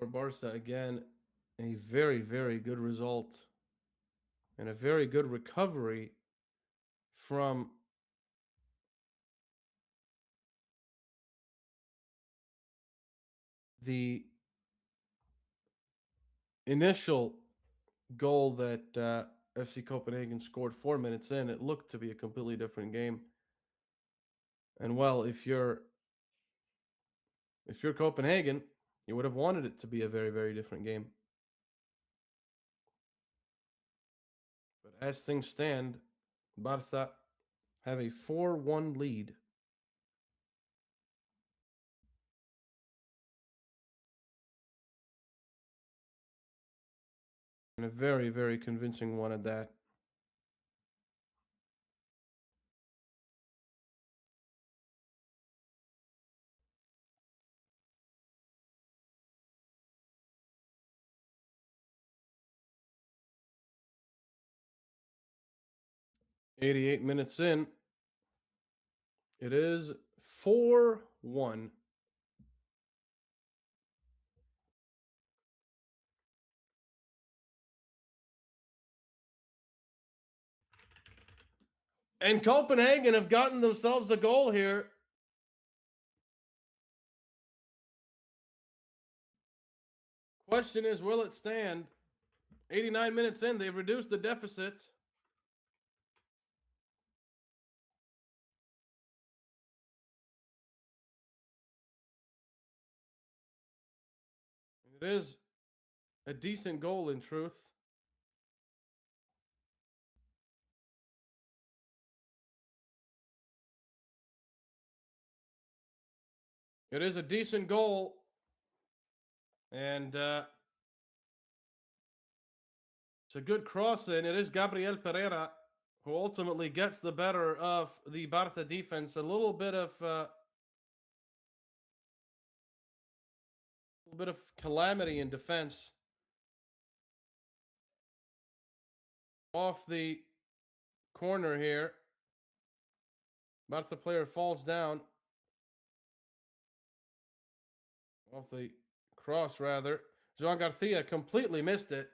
For Barca, again, a very, very good result and a very good recovery from the initial goal that FC Copenhagen scored 4 minutes in. It looked to be a completely different game. And well, if you're Copenhagen, you would have wanted it to be a very, very different game. But as things stand, Barca have a 4-1 lead. And a very, very convincing one at that. '88 minutes in. It is 4-1. And Copenhagen have gotten themselves a goal here. Question is, will it stand? 89 minutes in, they've reduced the deficit. It is a decent goal in truth. It is a decent goal. And it's a good cross in. It is Gabriel Pereira who ultimately gets the better of the Barca defense. A little bit of calamity in defense. Off the corner here. Barca player falls down. Off the cross, rather. Joan Garcia completely missed it,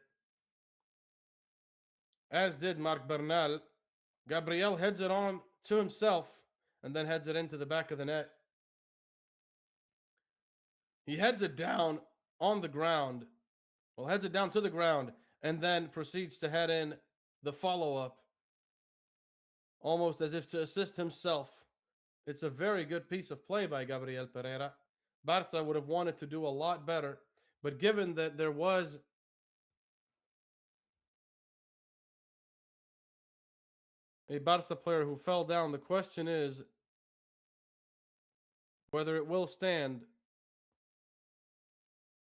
as did Marc Bernal. Gabriel heads it on to himself and then heads it into the back of the net. He heads it down on the ground. Well, heads it down to the ground and then proceeds to head in the follow-up, almost as if to assist himself. It's a very good piece of play by Gabriel Pereira. Barca would have wanted to do a lot better, but given that there was a Barca player who fell down, the question is whether it will stand.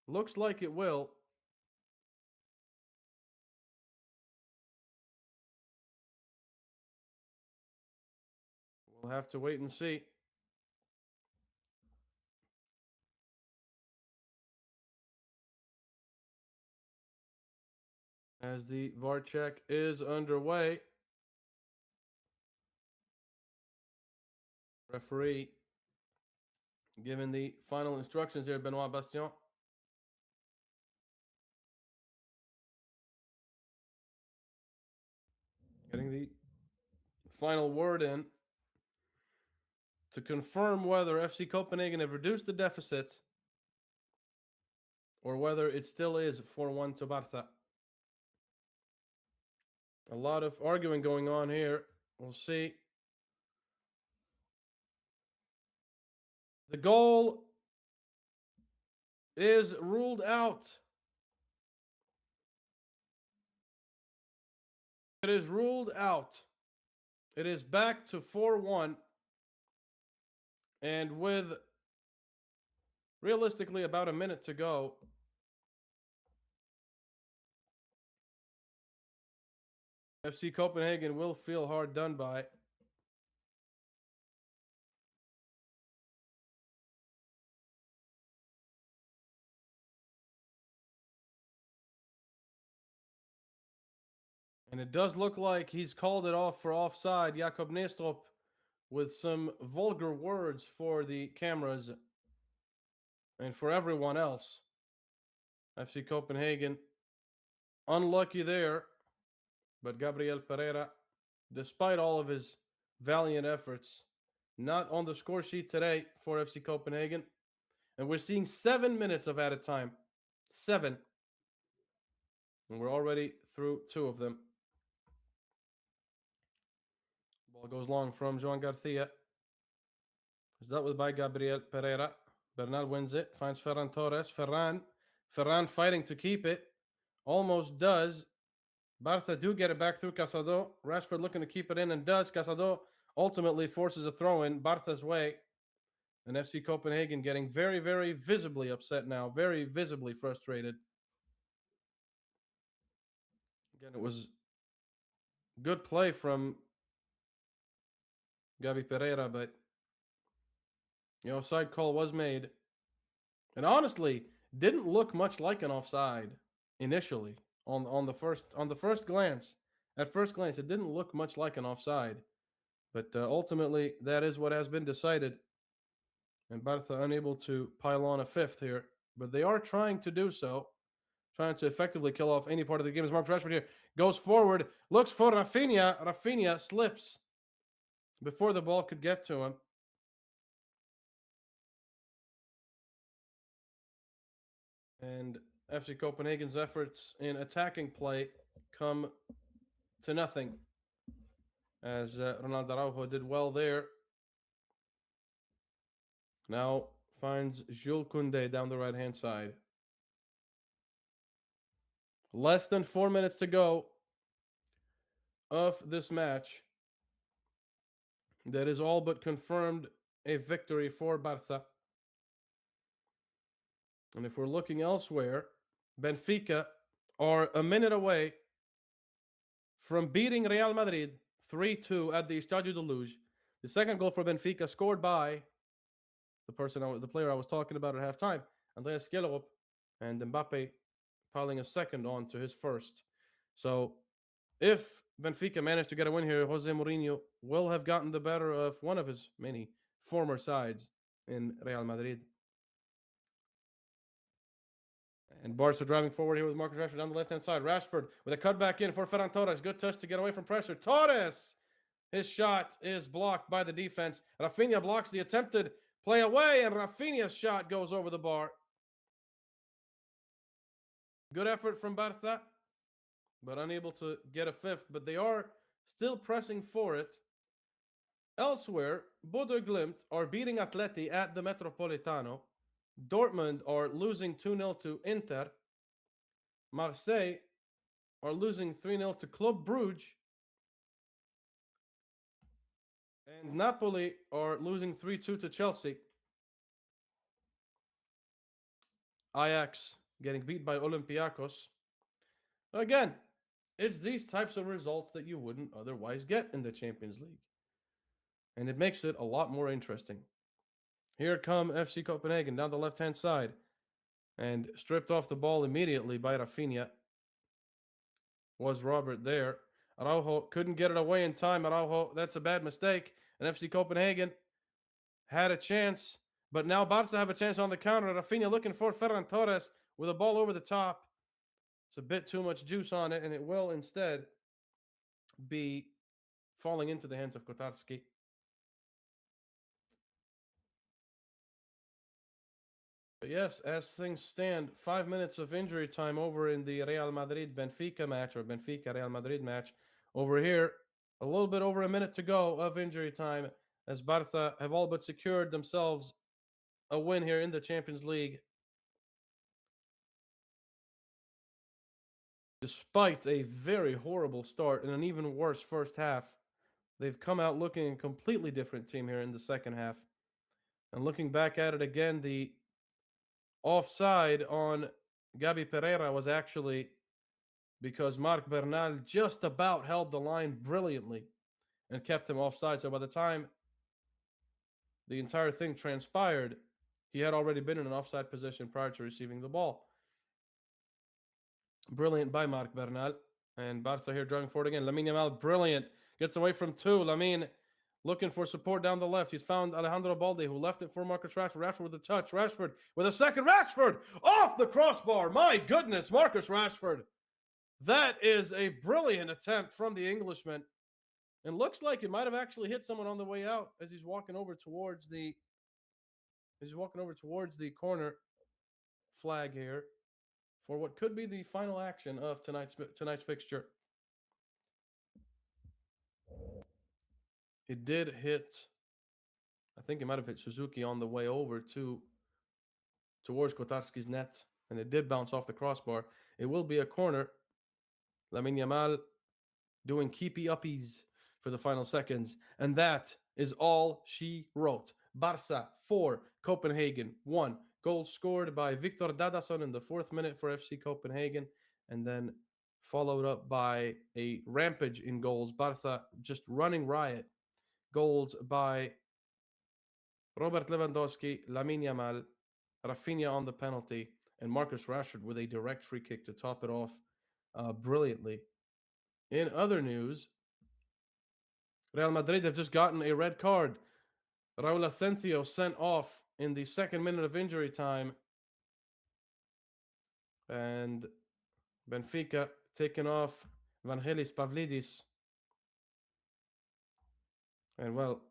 Looks like it will. We'll have to wait and see. as the VAR check is underway. Referee giving the final instructions here, Benoit Bastien. Getting the final word in to confirm whether FC Copenhagen have reduced the deficit or whether it still is 4-1 to Barca. A lot of arguing going on here. We'll see. The goal is ruled out. It is ruled out. It is back to 4-1. And with realistically about a minute to go, FC Copenhagen will feel hard done by. And it does look like he's called it off for offside. Jakob Nestrup with some vulgar words for the cameras and for everyone else. FC Copenhagen unlucky there. But Gabriel Pereira, despite all of his valiant efforts, not on the score sheet today for FC Copenhagen. And we're seeing 7 minutes of added time. 7. And we're already through 2 of them. Ball goes long from Joan Garcia. It's dealt with by Gabriel Pereira. Bernal wins it. Finds Ferran Torres. Ferran fighting to keep it. Almost does. Barca do get it back through Casado. Rashford looking to keep it in and does. Casado ultimately forces a throw in Barca's way. And FC Copenhagen getting very, very visibly upset now. Very visibly frustrated. Again, it was good play from Gabi Pereira, but the offside call was made. And honestly, didn't look much like an offside initially on the first glance. At first glance, it didn't look much like an offside. But ultimately, that is what has been decided. And Barca unable to pile on a 5th here. But they are trying to do so. Trying to effectively kill off any part of the game. As Marcus Rashford here goes forward. Looks for Rafinha. Rafinha slips before the ball could get to him. And FC Copenhagen's efforts in attacking play come to nothing. As Ronaldo Araujo did well there. Now finds Jules Koundé down the right-hand side. Less than 4 minutes to go of this match. That is all but confirmed a victory for Barca. And if we're looking elsewhere, Benfica are a minute away from beating Real Madrid 3-2 at the Estádio da Luz. The second goal for Benfica scored by the player I was talking about at halftime, Andreas Skellerup, and Mbappe piling a second on to his first. So if Benfica managed to get a win here, Jose Mourinho will have gotten the better of one of his many former sides in Real Madrid. And Barca driving forward here with Marcus Rashford down the left-hand side. Rashford with a cutback in for Ferran Torres. Good touch to get away from pressure. Torres! His shot is blocked by the defense. Rafinha blocks the attempted play away, and Rafinha's shot goes over the bar. Good effort from Barca, but unable to get a 5th. But they are still pressing for it. Elsewhere, Bodo Glimt are beating Atleti at the Metropolitano. Dortmund are losing 2-0 to Inter. Marseille are losing 3-0 to Club Brugge. And Napoli are losing 3-2 to Chelsea. Ajax getting beat by Olympiacos. Again, it's these types of results that you wouldn't otherwise get in the Champions League. And it makes it a lot more interesting. Here come FC Copenhagen down the left-hand side. And stripped off the ball immediately by Rafinha. was Robert there. Araujo couldn't get it away in time. Araujo, that's a bad mistake. And FC Copenhagen had a chance, but now Barca have a chance on the counter. Rafinha looking for Ferran Torres with a ball over the top. It's a bit too much juice on it, and it will instead be falling into the hands of Kotarski. But yes, as things stand, 5 minutes of injury time over in the Real Madrid Benfica match, or Benfica Real Madrid match. Over here, a little bit over a minute to go of injury time, as Barca have all but secured themselves a win here in the Champions League, despite a very horrible start and an even worse first half. They've come out looking a completely different team here in the second half. And looking back at it again, the offside on Gabi Pereira was actually because Marc Bernal just about held the line brilliantly and kept him offside. So by the time the entire thing transpired, he had already been in an offside position prior to receiving the ball. Brilliant by Marc Bernal. And Barca here driving forward again. Lamine Yamal, brilliant. Gets away from two. Lamine looking for support down the left. He's found Alejandro Balde, who left it for Marcus Rashford. Rashford with a touch. Rashford with a second. Rashford off the crossbar. My goodness, Marcus Rashford. That is a brilliant attempt from the Englishman. And looks like it might have actually hit someone on the way out as he's walking over towards the corner flag here for what could be the final action of tonight's fixture. It did hit, I think it might have hit Suzuki on the way over towards Kotarski's net, and it did bounce off the crossbar. It will be a corner. Lamine Yamal doing keepy uppies for the final seconds, and that is all she wrote. Barca 4, Copenhagen 1. Goal scored by Victor Dadason in the 4th minute for FC Copenhagen, and then followed up by a rampage in goals. Barca just running riot. Goals by Robert Lewandowski, Lamine Yamal, Rafinha on the penalty, and Marcus Rashford with a direct free kick to top it off brilliantly. In other news, Real Madrid have just gotten a red card. Raul Asensio sent off in the 2nd minute of injury time. And Benfica taking off Vangelis Pavlidis. And well,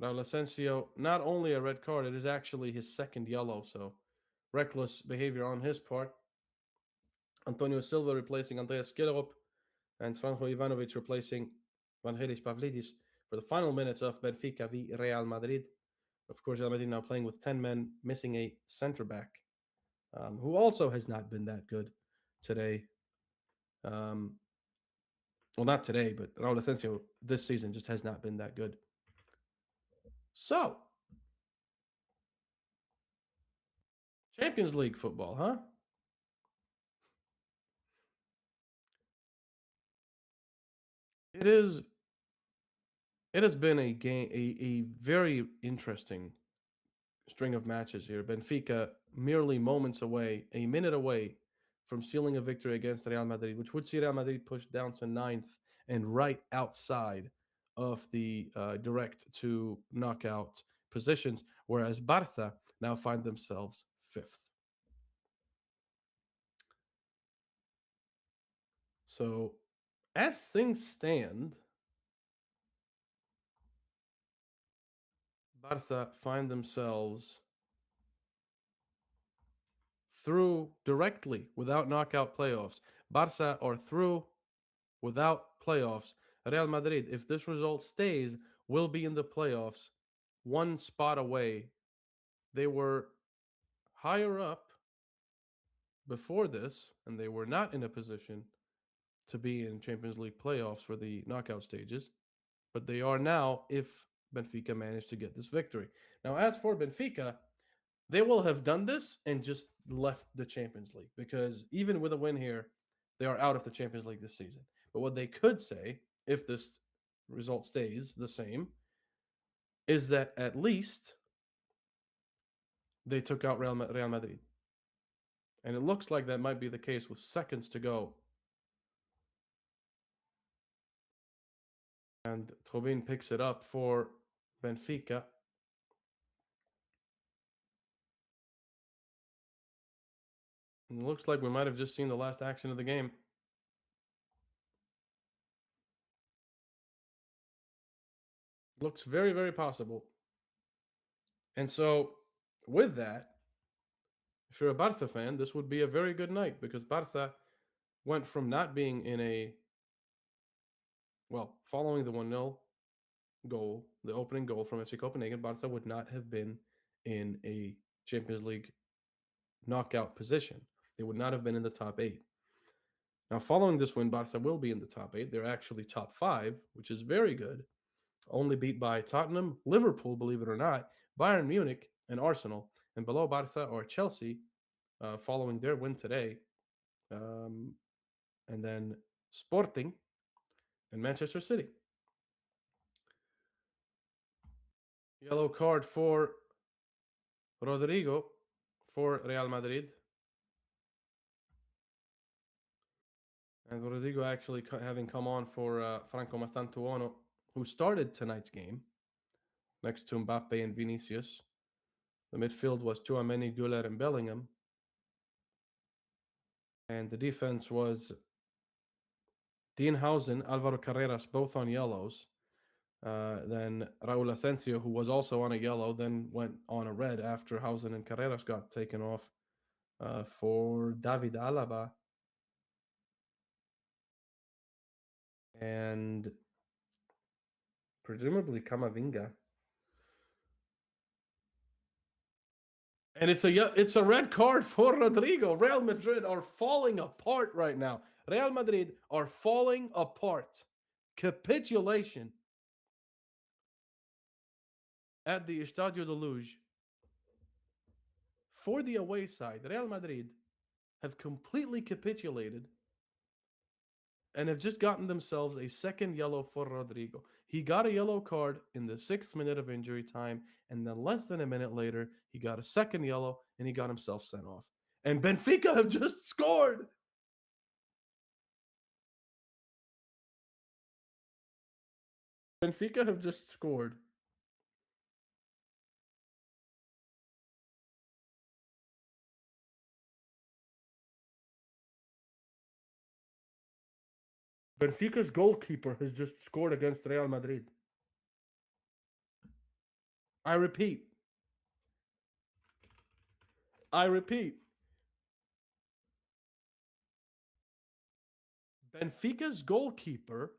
Raul Asensio, not only a red card, it is actually his 2nd yellow. So reckless behavior on his part. Antonio Silva replacing Andreas Skillerup, and Franco Ivanovic replacing Vangelis Pavlidis for the final minutes of Benfica v Real Madrid. Of course, Real Madrid now playing with 10 men, missing a center back, who also has not been that good today. Well, not today, but Raul Asensio this season just has not been that good. So, Champions League football, huh? It is. It has been a very interesting string of matches here. Benfica merely moments away, a minute away from sealing a victory against Real Madrid, which would see Real Madrid pushed down to 9th and right outside of the direct to knockout positions, whereas Barca now find themselves 5th. So, as things stand, Barca find themselves through directly without knockout playoffs. Barca are through without playoffs. Real Madrid, if this result stays, will be in the playoffs, 1 spot away. They were higher up before this, and they were not in a position to be in Champions League playoffs for the knockout stages, but they are now if Benfica managed to get this victory. Now, as for Benfica, they will have done this and just left the Champions League, because even with a win here, they are out of the Champions League this season. But what they could say, if this result stays the same, is that at least they took out Real Madrid. And it looks like that might be the case with seconds to go And Trubin picks it up for Benfica. And it looks like we might have just seen the last action of the game. Looks very, very possible. And so, with that, if you're a Barca fan, this would be a very good night because Barca went from not being in a, well, following the 1-0 goal, the opening goal from FC Copenhagen, Barca would not have been in a Champions League knockout position. They would not have been in the top 8. Now, following this win, Barca will be in the top 8. They're actually top 5, which is very good. Only beat by Tottenham, Liverpool, believe it or not, Bayern Munich, and Arsenal. And below Barca are Chelsea, following their win today. And then Sporting and Manchester City. Yellow card for Rodrigo for Real Madrid. And Rodrigo actually having come on for Franco Mastantuono, who started tonight's game next to Mbappe and Vinicius. The midfield was Tchouaméni, Güler, and Bellingham. And the defense was Dienhausen, Alvaro Carreras, both on yellows. Then Raul Asensio, who was also on a yellow, then went on a red after Hausen and Carreras got taken off for David Alaba. And presumably Camavinga. And it's a red card for Rodrigo. Real Madrid are falling apart right now. Real Madrid are falling apart. Capitulation at the Estadio de Luz. For the away side, Real Madrid have completely capitulated and have just gotten themselves a second yellow for Rodrigo. He got a yellow card in the 6th minute of injury time, and then less than a minute later, he got a second yellow, and he got himself sent off. And Benfica have just scored. Benfica have just scored. Benfica's goalkeeper has just scored against Real Madrid. I repeat. I repeat. Benfica's goalkeeper,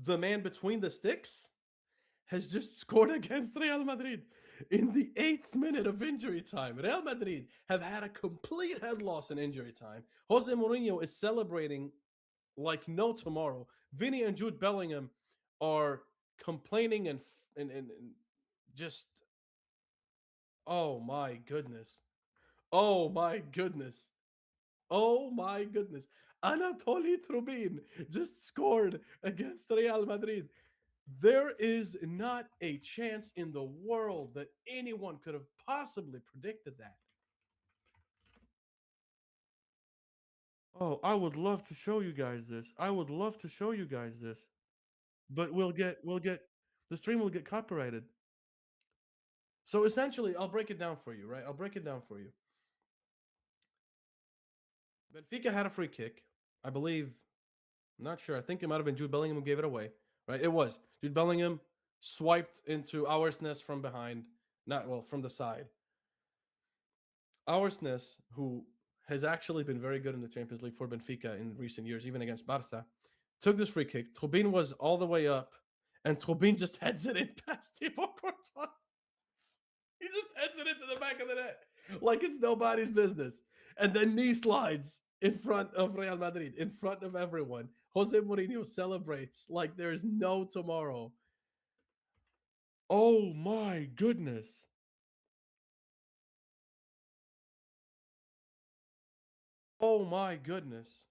the man between the sticks, has just scored against Real Madrid in the 8th minute of injury time. Real Madrid have had a complete head loss in injury time. Jose Mourinho is celebrating like no tomorrow. Vinny and Jude Bellingham are complaining and just, oh my goodness. Oh my goodness. Oh my goodness. Anatoly Trubin just scored against Real Madrid. There is not a chance in the world that anyone could have possibly predicted that. Oh, I would love to show you guys this. But we'll get the stream will get copyrighted. So essentially, I'll break it down for you, right? I'll break it down for you. Benfica had a free kick. I believe, I'm not sure. I think it might have been Jude Bellingham who gave it away, right? It was. Jude Bellingham swiped into Auersness from behind, from the side. Auersness, who has actually been very good in the Champions League for Benfica in recent years, even against Barca, took this free kick. Trubin was all the way up, and Trubin just heads it in past Thibaut Courtois. He just heads it into the back of the net like it's nobody's business. And then knee slides in front of Real Madrid, in front of everyone. Jose Mourinho celebrates like there is no tomorrow. Oh my goodness. Oh my goodness.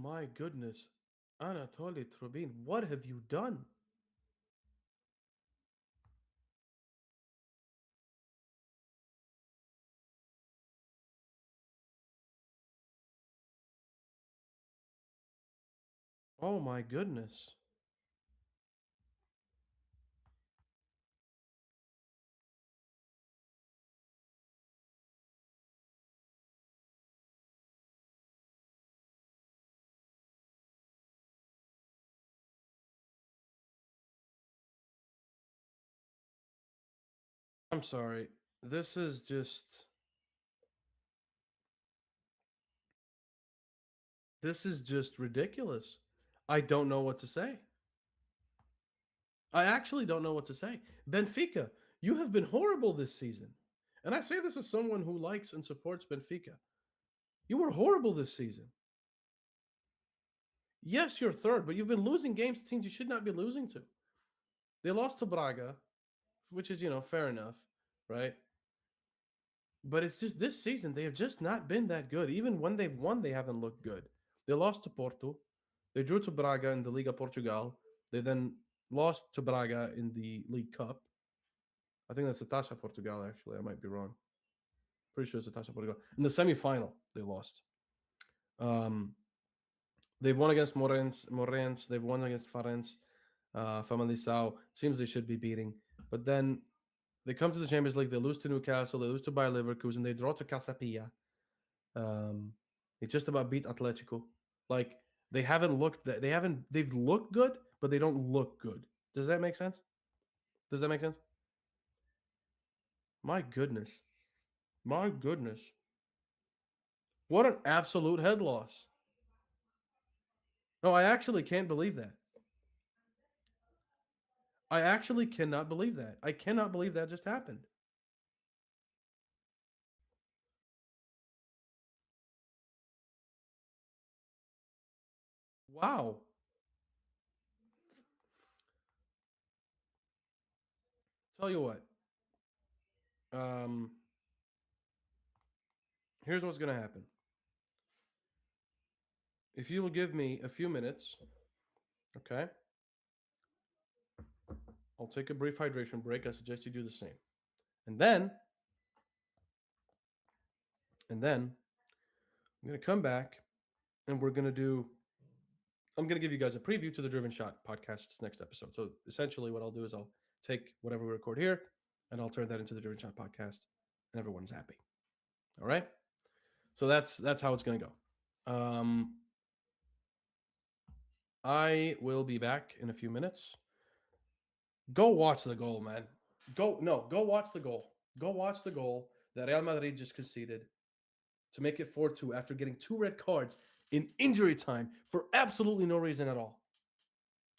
my goodness. Anatoly Trubin, what have you done? Oh my goodness. I'm sorry. This is just this is just ridiculous. I don't know what to say. I actually don't know what to say. Benfica, you have been horrible this season. And I say this as someone who likes and supports Benfica. You were horrible this season. Yes, you're third, but you've been losing games to teams you should not be losing to. They lost to Braga, which is, fair enough, right? But it's just this season, they have just not been that good. Even when they've won, they haven't looked good. They lost to Porto. They drew to Braga in the Liga Portugal. They then lost to Braga in the League Cup. I think that's the Taça Portugal, actually. I might be wrong. Pretty sure it's the Taça Portugal. In the semifinal, they lost. Um, they've won against Morens. They've won against Farense. Famalicão. Seems they should be beating. But then they come to the Champions League. They lose to Newcastle. They lose to Bayer Leverkusen. They draw to Casapia. They just about beat Atletico. Like they haven't looked that they haven't they've looked good, but they don't look good. Does that make sense? Does that make sense? My goodness. My goodness. What an absolute head loss. No, I actually can't believe that. I actually cannot believe that. I cannot believe that just happened. Wow. Tell you what. Um, Here's what's gonna happen. If you'll give me a few minutes, okay, I'll take a brief hydration break. I suggest you do the same. And then, and then I'm gonna come back and I'm gonna give you guys a preview to the Driven Shot podcast's next episode. So essentially what I'll do is I'll take whatever we record here and I'll turn that into the Driven Shot podcast and everyone's happy. All right. So that's how it's gonna go. I will be back in a few minutes. Go watch the goal, man. Go watch the goal. Go watch the goal that Real Madrid just conceded to make it 4-2 after getting 2 red cards in injury time for absolutely no reason at all.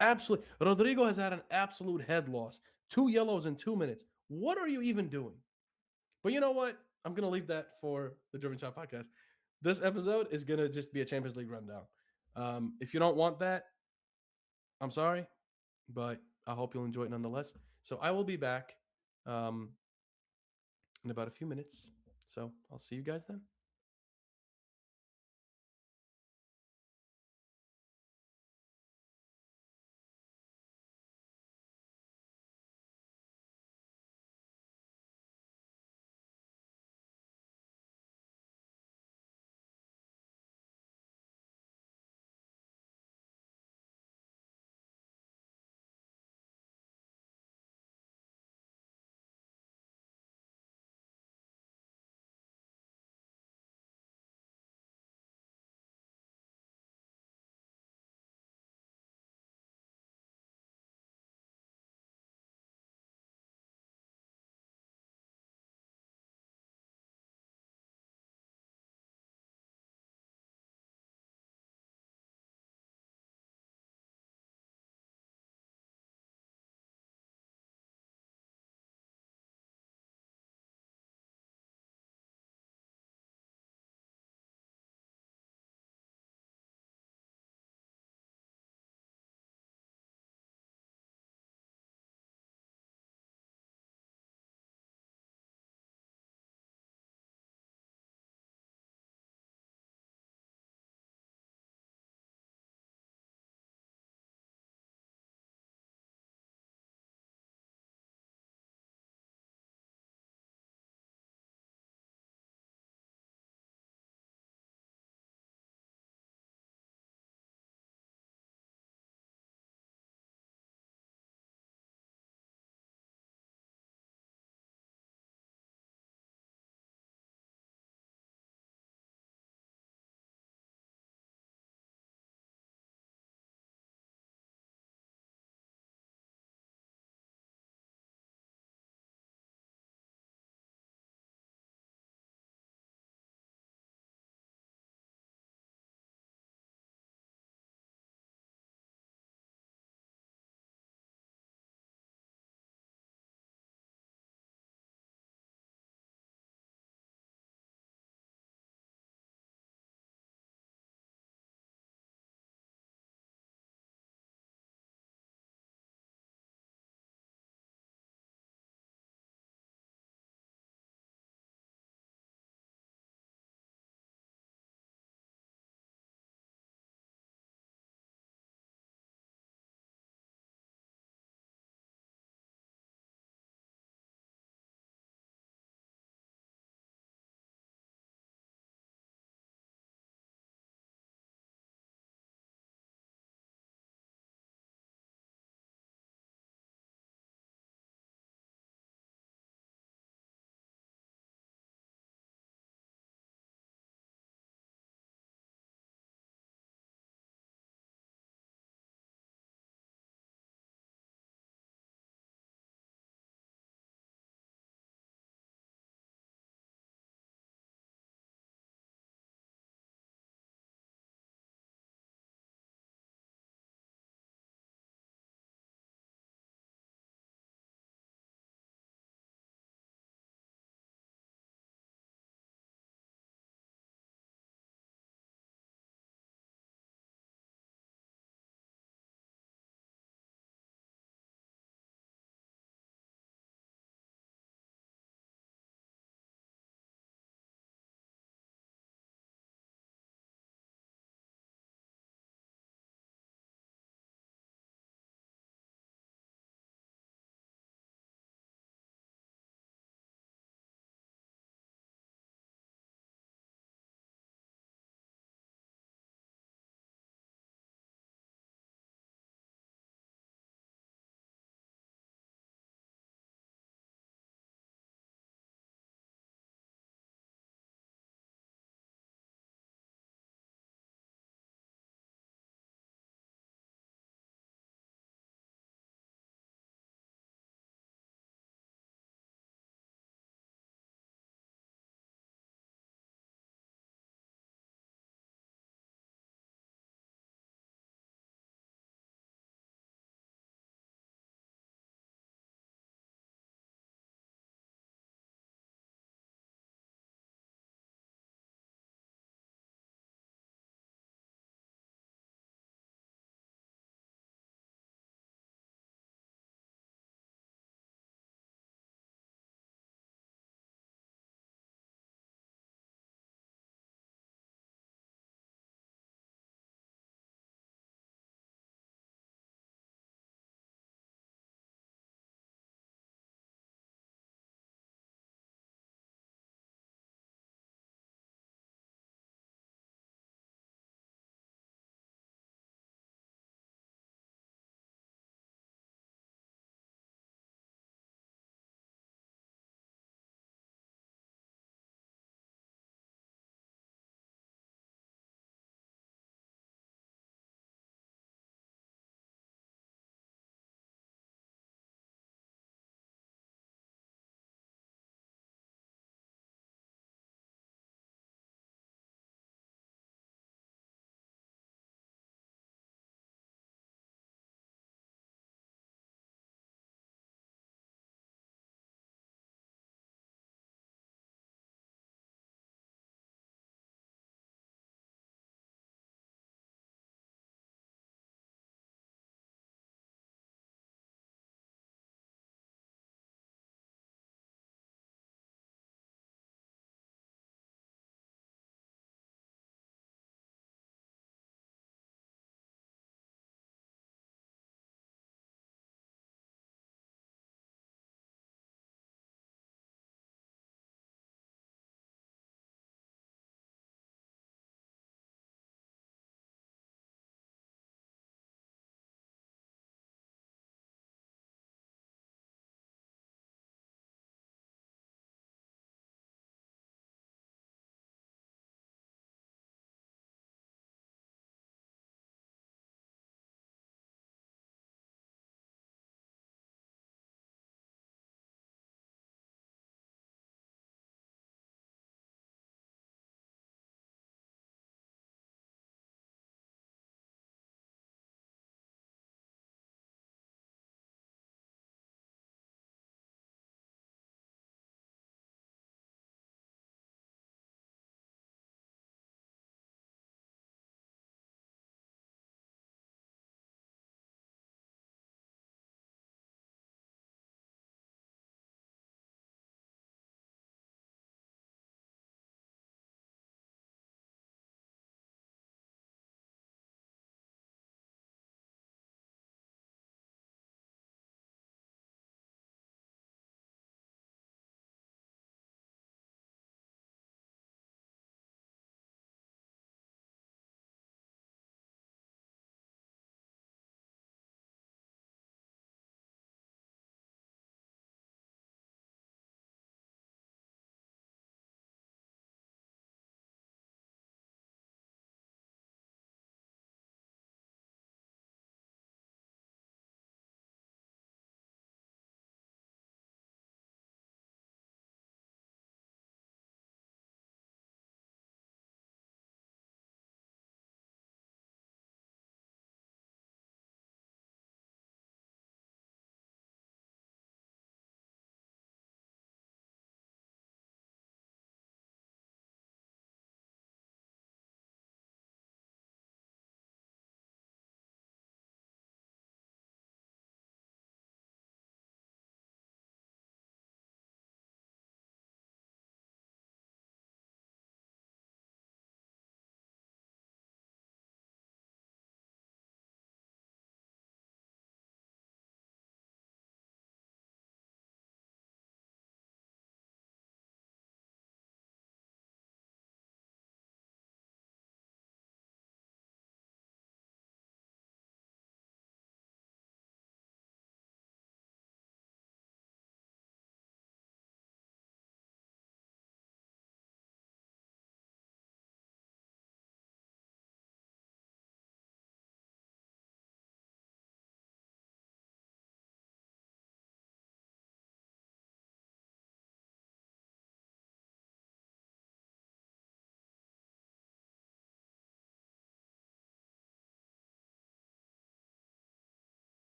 Absolutely. Rodrigo has had an absolute head loss. 2 yellows in 2 minutes. What are you even doing? But you know what? I'm going to leave that for the Driven Shot podcast. This episode is going to just be a Champions League rundown. If you don't want that, I'm sorry, but I hope you'll enjoy it nonetheless. So I will be back in about a few minutes. So I'll see you guys then.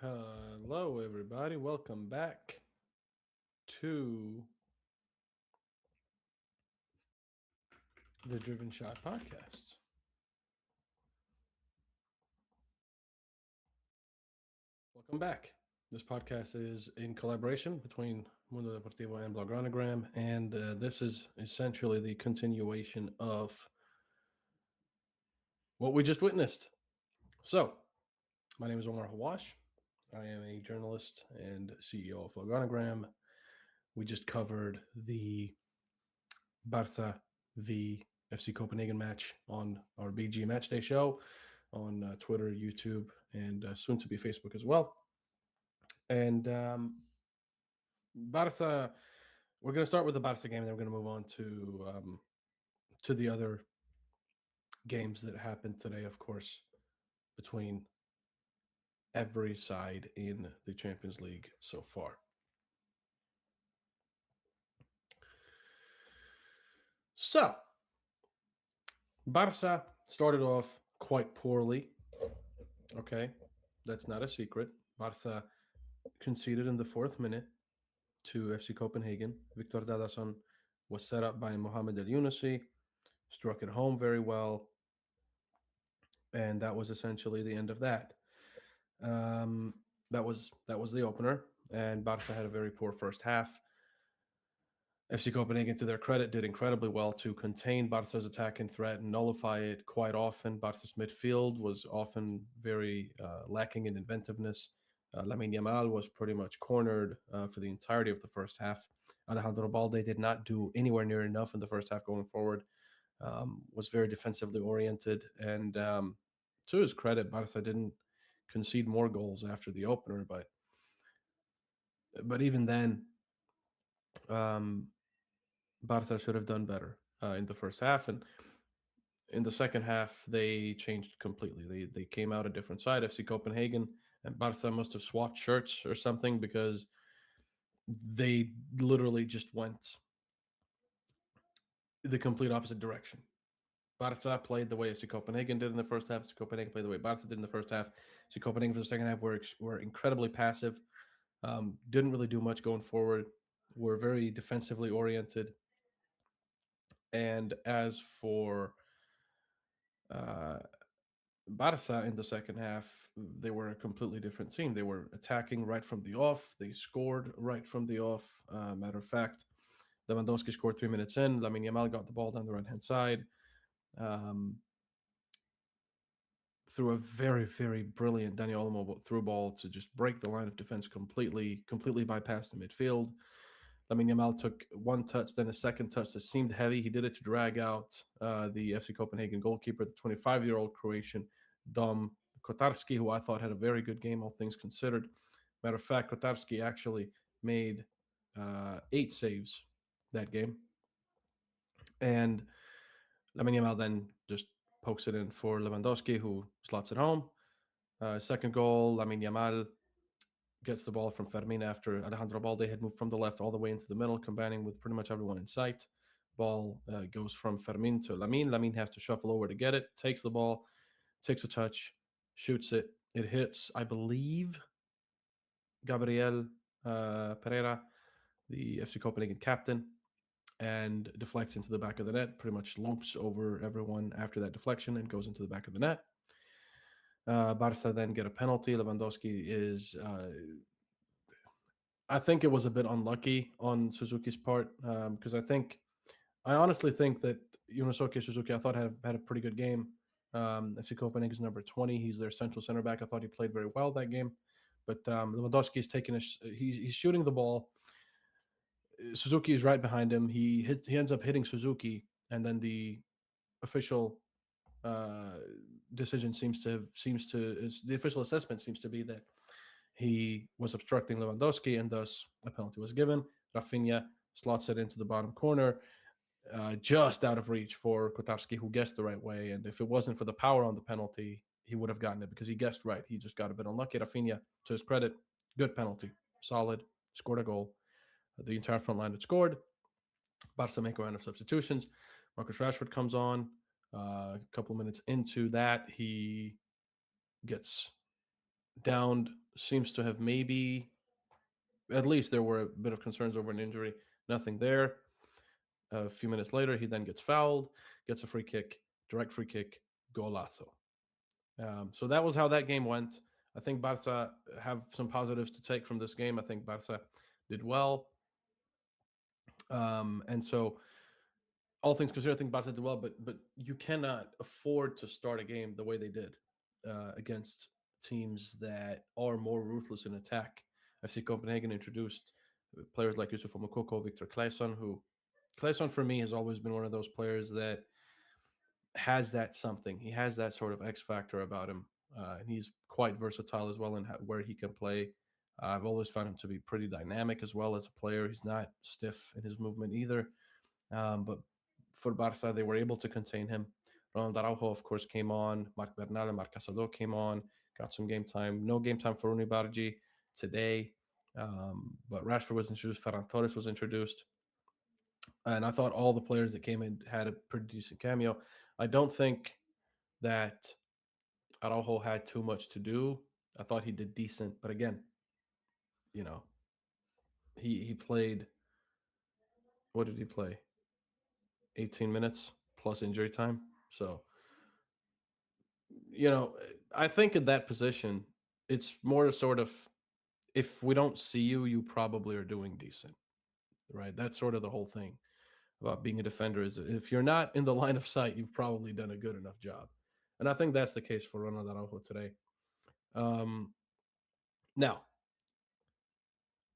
Hello, everybody. Welcome back to the Driven Shot podcast. Welcome back. This podcast is in collaboration between Mundo Deportivo and Bloggranogram, and this is essentially the continuation of what we just witnessed. So, my name is Omar Hawash. I am a journalist and CEO of Bloggranogram. We just covered the Barca v FC Copenhagen match on our BG Matchday show on Twitter, YouTube, and soon to be Facebook as well. And Barca, we're going to start with the Barca game, and then we're going to move on to the other games that happened today, of course, between every side in the Champions League so far. So, Barca started off quite poorly. Okay, that's not a secret. Barca conceded in the 4th minute to FC Copenhagen. Victor Dadason was set up by Mohamed El Younousi, struck it home very well, and that was essentially the end of that. That was the opener, and Barca had a very poor first half. FC Copenhagen, to their credit, did incredibly well to contain Barca's attack and threat and nullify it quite often. Barca's midfield was often very lacking in inventiveness. Lamine Yamal was pretty much cornered for the entirety of the first half. Alejandro Balde did not do anywhere near enough in the first half going forward. Was very defensively oriented, and to his credit, Barca didn't concede more goals after the opener, but even then, Barca should have done better in the first half, and in the second half they changed completely. They came out a different side. FC Copenhagen and Barca must have swapped shirts or something, because they literally just went the complete opposite direction. Barca played the way FC Copenhagen did in the first half. FC Copenhagen played the way Barca did in the first half. FC Copenhagen for the second half were incredibly passive. Didn't really do much going forward. Were very defensively oriented. And as for Barca in the second half, they were a completely different team. They were attacking right from the off. They scored right from the off. Matter of fact, Lewandowski scored 3 minutes in. Lamine Yamal got the ball down the right-hand side. Through a very, very brilliant Daniel Olmo through ball to just break the line of defense completely bypass the midfield. Lamine Yamal took one touch, then a second touch that seemed heavy. He did it to drag out the FC Copenhagen goalkeeper, the 25-year-old Croatian Dom Kotarski, who I thought had a very good game, all things considered. Matter of fact, Kotarski actually made 8 saves that game. And Lamine Yamal then just pokes it in for Lewandowski, who slots it home. Second goal, Lamine Yamal gets the ball from Fermin after Alejandro Balde had moved from the left all the way into the middle, combining with pretty much everyone in sight. Ball goes from Fermin to Lamine. Lamine has to shuffle over to get it, takes the ball, takes a touch, shoots it. It hits, I believe, Gabriel Pereira, the FC Copenhagen captain, and deflects into the back of the net, pretty much loops over everyone after that deflection and goes into the back of the net. Barca then get a penalty. Lewandowski is, I think it was a bit unlucky on Suzuki's part, because I honestly think that Yunosuke Suzuki, I thought had a pretty good game. FC Copenhagen is number 20. He's their central center back. I thought he played very well that game. But Lewandowski is taking he's shooting the ball. Suzuki is right behind him. He ends up hitting Suzuki, and then the official decision the official assessment seems to be that he was obstructing Lewandowski, and thus a penalty was given. Rafinha slots it into the bottom corner, just out of reach for Kotarski, who guessed the right way. And if it wasn't for the power on the penalty, he would have gotten it because he guessed right. He just got a bit unlucky. Rafinha, to his credit, good penalty, solid, scored a goal. The entire front line had scored. Barca make a round of substitutions. Marcus Rashford comes on. A couple of minutes into that, he gets downed seems to have maybe, at least there were a bit of concerns over an injury. Nothing there. A few minutes later, he then gets fouled, gets a free kick, direct free kick, golazo. So that was how that game went. I think Barca have some positives to take from this game. I think Barca did well. And so, all things considered, I think Barca did well, but you cannot afford to start a game the way they did against teams that are more ruthless in attack. FC Copenhagen introduced players like Yusuf Mokoko, Victor Claesson, who Claesson for me has always been one of those players that has that something. He has that sort of X factor about him, and he's quite versatile as well in where he can play. I've always found him to be pretty dynamic as well as a player. He's not stiff in his movement either. But for Barca, they were able to contain him. Ronald Araujo, of course, came on. Marc Bernal and Marc Casado came on, got some game time. No game time for Unibargi today. But Rashford was introduced. Ferran Torres was introduced. And I thought all the players that came in had a pretty decent cameo. I don't think that Araujo had too much to do. I thought he did decent, but again, you know, he played. What did he play? 18 minutes plus injury time. So I think in that position, it's more sort of, if we don't see you, you probably are doing decent, right? That's sort of the whole thing about being a defender, is if you're not in the line of sight, you've probably done a good enough job. And I think that's the case for Ronald Araujo today. Um, Now,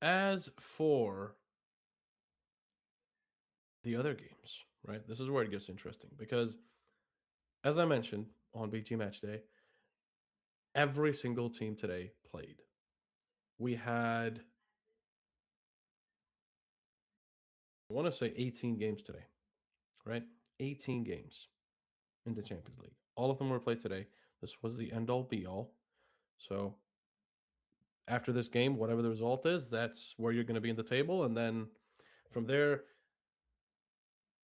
as for the other games, right? This is where it gets interesting because, as I mentioned on BG Match Day, every single team today played. We had, I want to say 18 games today, right? 18 games in the Champions League. All of them were played today. This was the end all be all. So after this game, whatever the result is, that's where you're going to be in the table. And then from there,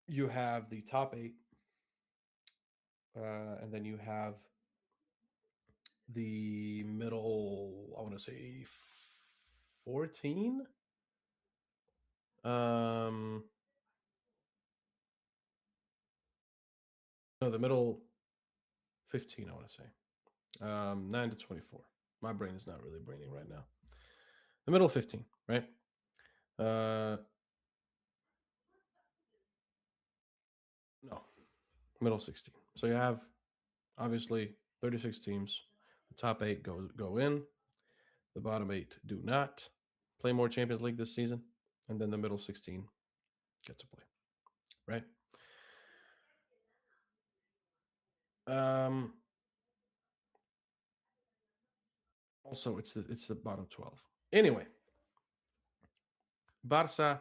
you have the top eight. And then you have the middle, I want to say 14. No, the middle 15, I want to say. 9 to 24. My brain is not really braining right now. The middle 15, right? No, middle 16. So you have obviously 36 teams. The top eight go in. The bottom eight do not play more Champions League this season, and then the middle 16 get to play, right? Also, it's the bottom 12. Anyway, Barca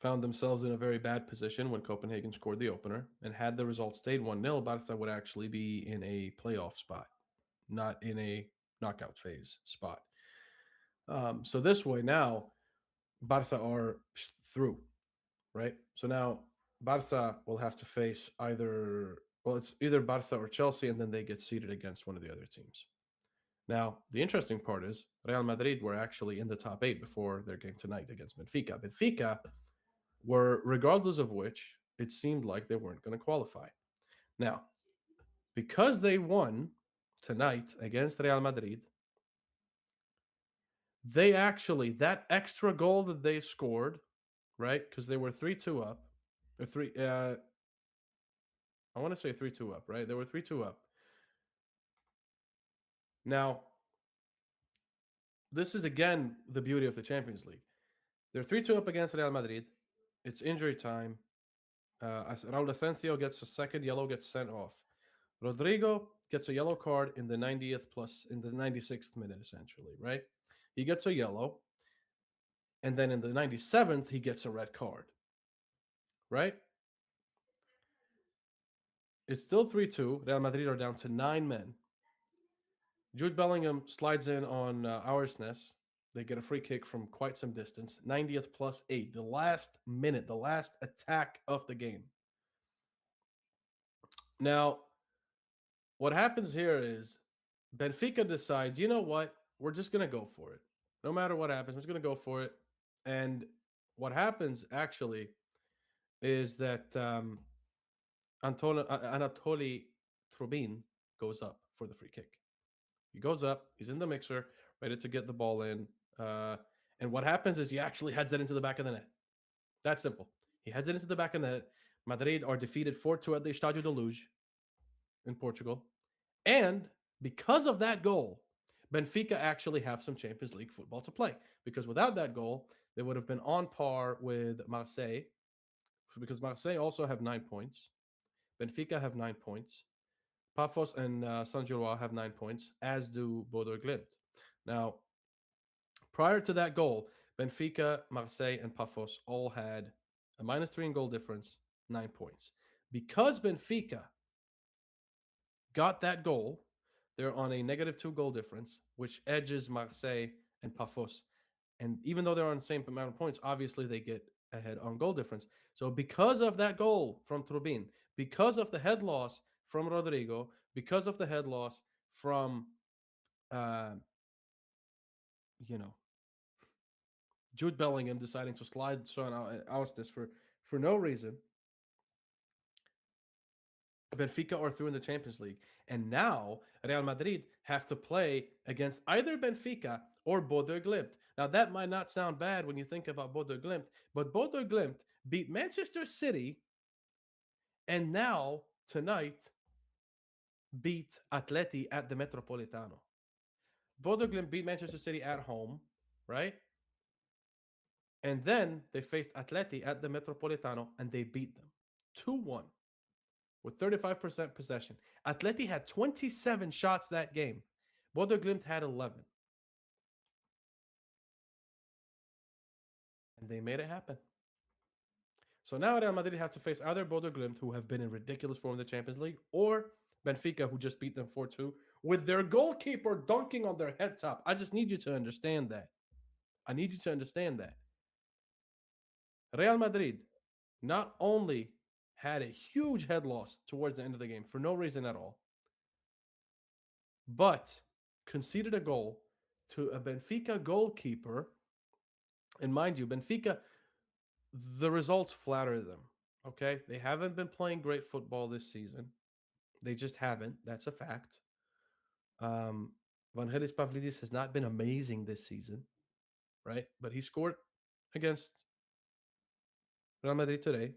found themselves in a very bad position when Copenhagen scored the opener, and had the result stayed 1-0, Barca would actually be in a playoff spot, not in a knockout phase spot. So this way now, Barca are through, right? So now Barca will have to face it's either Barca or Chelsea, and then they get seeded against one of the other teams. Now, the interesting part is Real Madrid were actually in the top eight before their game tonight against Benfica. Benfica were, regardless of which, it seemed like they weren't going to qualify. Now, because they won tonight against Real Madrid, they actually, that extra goal that they scored, right? Because they were 3-2 up, or I want to say 3-2 up, right? They were 3-2 up. Now, this is again the beauty of the Champions League. They're 3-2 up against Real Madrid. It's injury time. Raul Asensio gets a second yellow, gets sent off. Rodrigo gets a yellow card in the 90th plus in the 96th minute, essentially, right? He gets a yellow. And then in the 97th, he gets a red card, right? It's still 3-2. Real Madrid are down to 9 men. Jude Bellingham slides in on Auersness. They get a free kick from quite some distance. 90th plus 8, the last minute, the last attack of the game. Now, what happens here is Benfica decides, you know what? we're just gonna go for it. No matter what happens, we're just gonna go for it. And what happens actually is that Anatoly Trubin goes up for the free kick. He goes up, he's in the mixer, ready to get the ball in. Uh, and what happens is he actually heads it into the back of the net. That's simple. He heads it into the back of the net. Madrid are defeated 4-2 at the Estádio da Luz in Portugal. And because of that goal, Benfica actually have some Champions League football to play. Because without that goal, they would have been on par with Marseille. Because Marseille also have 9 points. Benfica have 9 points. Pafos and Saint Gilloise have 9 points, as do Bodo Glimt. Now, prior to that goal, Benfica, Marseille, and Pafos all had a -3 in goal difference, 9 points. Because Benfica got that goal, they're on a -2 goal difference, which edges Marseille and Pafos. And even though they're on the same amount of points, obviously they get ahead on goal difference. So because of that goal from Turbin, because of the head loss from Rodrigo, because of the head loss from, uh, you know, Jude Bellingham deciding to slide Son Austis for no reason, Benfica are through in the Champions League. And now Real Madrid have to play against either Benfica or Bodo Glimt. Now, that might not sound bad when you think about Bodo Glimt, but Bodo Glimt beat Manchester City and now, tonight, beat Atleti at the Metropolitano. Bodo Glimt beat Manchester City at home, right? And then they faced Atleti at the Metropolitano and they beat them 2-1 with 35% possession. Atleti had 27 shots that game. Bodo Glimt had 11. And they made it happen. So now Real Madrid have to face either Bodo Glimt, who have been in ridiculous form in the Champions League, or Benfica, who just beat them 4-2, with their goalkeeper dunking on their head top. I just need you to understand that. I need you to understand that. Real Madrid not only had a huge head loss towards the end of the game for no reason at all, but conceded a goal to a Benfica goalkeeper. And mind you, Benfica, the results flatter them. Okay. They haven't been playing great football this season. They just haven't. That's a fact. Um, Vangelis Pavlidis has not been amazing this season, right? But he scored against Real Madrid today.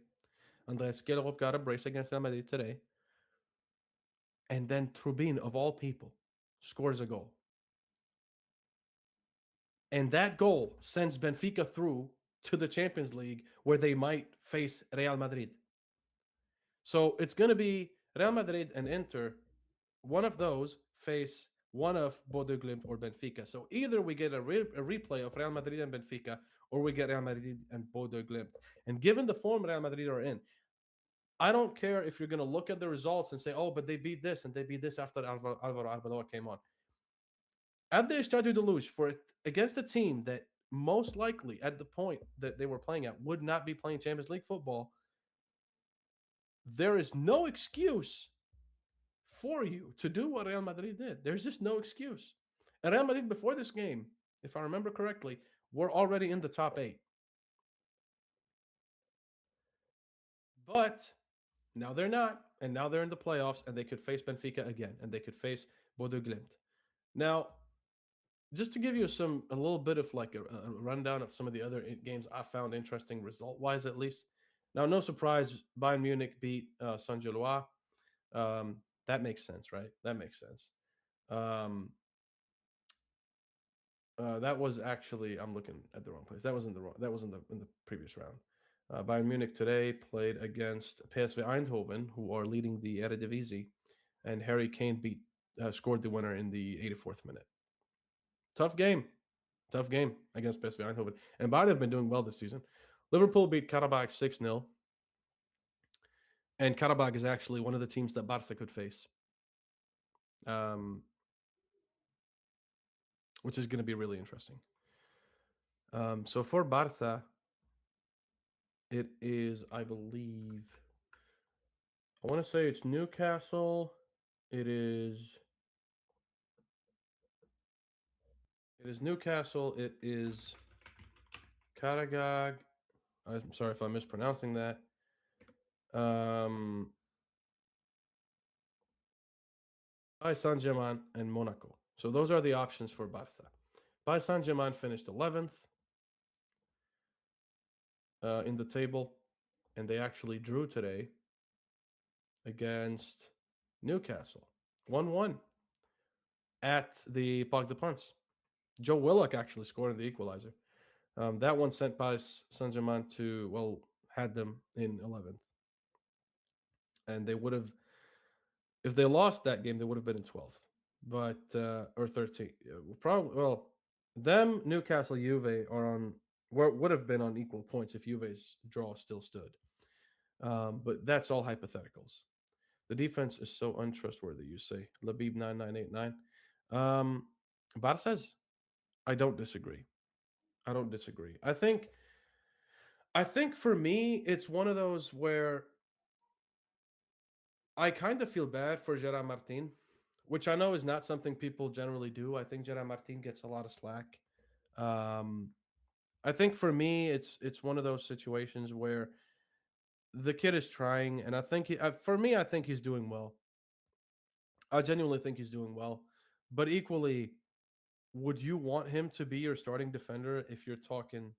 Andreas Skellerup got a brace against Real Madrid today. And then Trubin, of all people, scores a goal. And that goal sends Benfica through to the Champions League where they might face Real Madrid. So it's going to be Real Madrid and Inter. One of those face one of Bodo Glimt or Benfica. So either we get a replay of Real Madrid and Benfica, or we get Real Madrid and Bodo Glimt. And given the form Real Madrid are in, I don't care if you're going to look at the results and say, oh, but they beat this and they beat this after Alvaro Arbeloa came on. At the Estadio de Luz, for it against a team that most likely at the point that they were playing at would not be playing Champions League football, there is no excuse for you to do what Real Madrid did. There's just no excuse. And Real Madrid, before this game, if I remember correctly, were already in the top 8. But now they're not, and now they're in the playoffs, and they could face Benfica again, and they could face Bodo Glimt. Now, just to give you a little bit of like a rundown of some of the other games I found interesting result-wise, at least. Now, no surprise, Bayern Munich beat Saint Gilloise. That makes sense, right? That makes sense. That was actually, I'm looking at the wrong place. That was in the previous round. Bayern Munich today played against PSV Eindhoven, who are leading the Eredivisie, and Harry Kane scored the winner in the 84th minute. Tough game against PSV Eindhoven, and Bayern have been doing well this season. Liverpool beat Karabakh 6-0, and Karabakh is actually one of the teams that Barca could face. Which is going to be really interesting. So for Barca, it is, I believe, I want to say it's Newcastle. It is It is Newcastle. It is Karagag. I'm sorry if I'm mispronouncing that. Um, Paris Saint-Germain and Monaco. So those are the options for Barca. Paris Saint-Germain finished 11th in the table, and they actually drew today against Newcastle. 1-1 at the Parc des Princes. Joe Willock actually scored in the equalizer. That one sent Paris Saint-Germain to, well, had them in 11th. And they would have, if they lost that game, they would have been in 12th. But, or 13th. Probably, well, them, Newcastle, Juve are on, would have been on equal points if Juve's draw still stood. But that's all hypotheticals. The defense is so untrustworthy, you say. Labib9989. Bar says, I don't disagree. I don't disagree. I think for me, it's one of those where I kind of feel bad for Gerard Martin, which I know is not something people generally do. I think Gerard Martin gets a lot of slack. Um, I think for me, it's one of those situations where the kid is trying, and I think for me, I think he's doing well. I genuinely think he's doing well, but equally, would you want him to be your starting defender if you're talking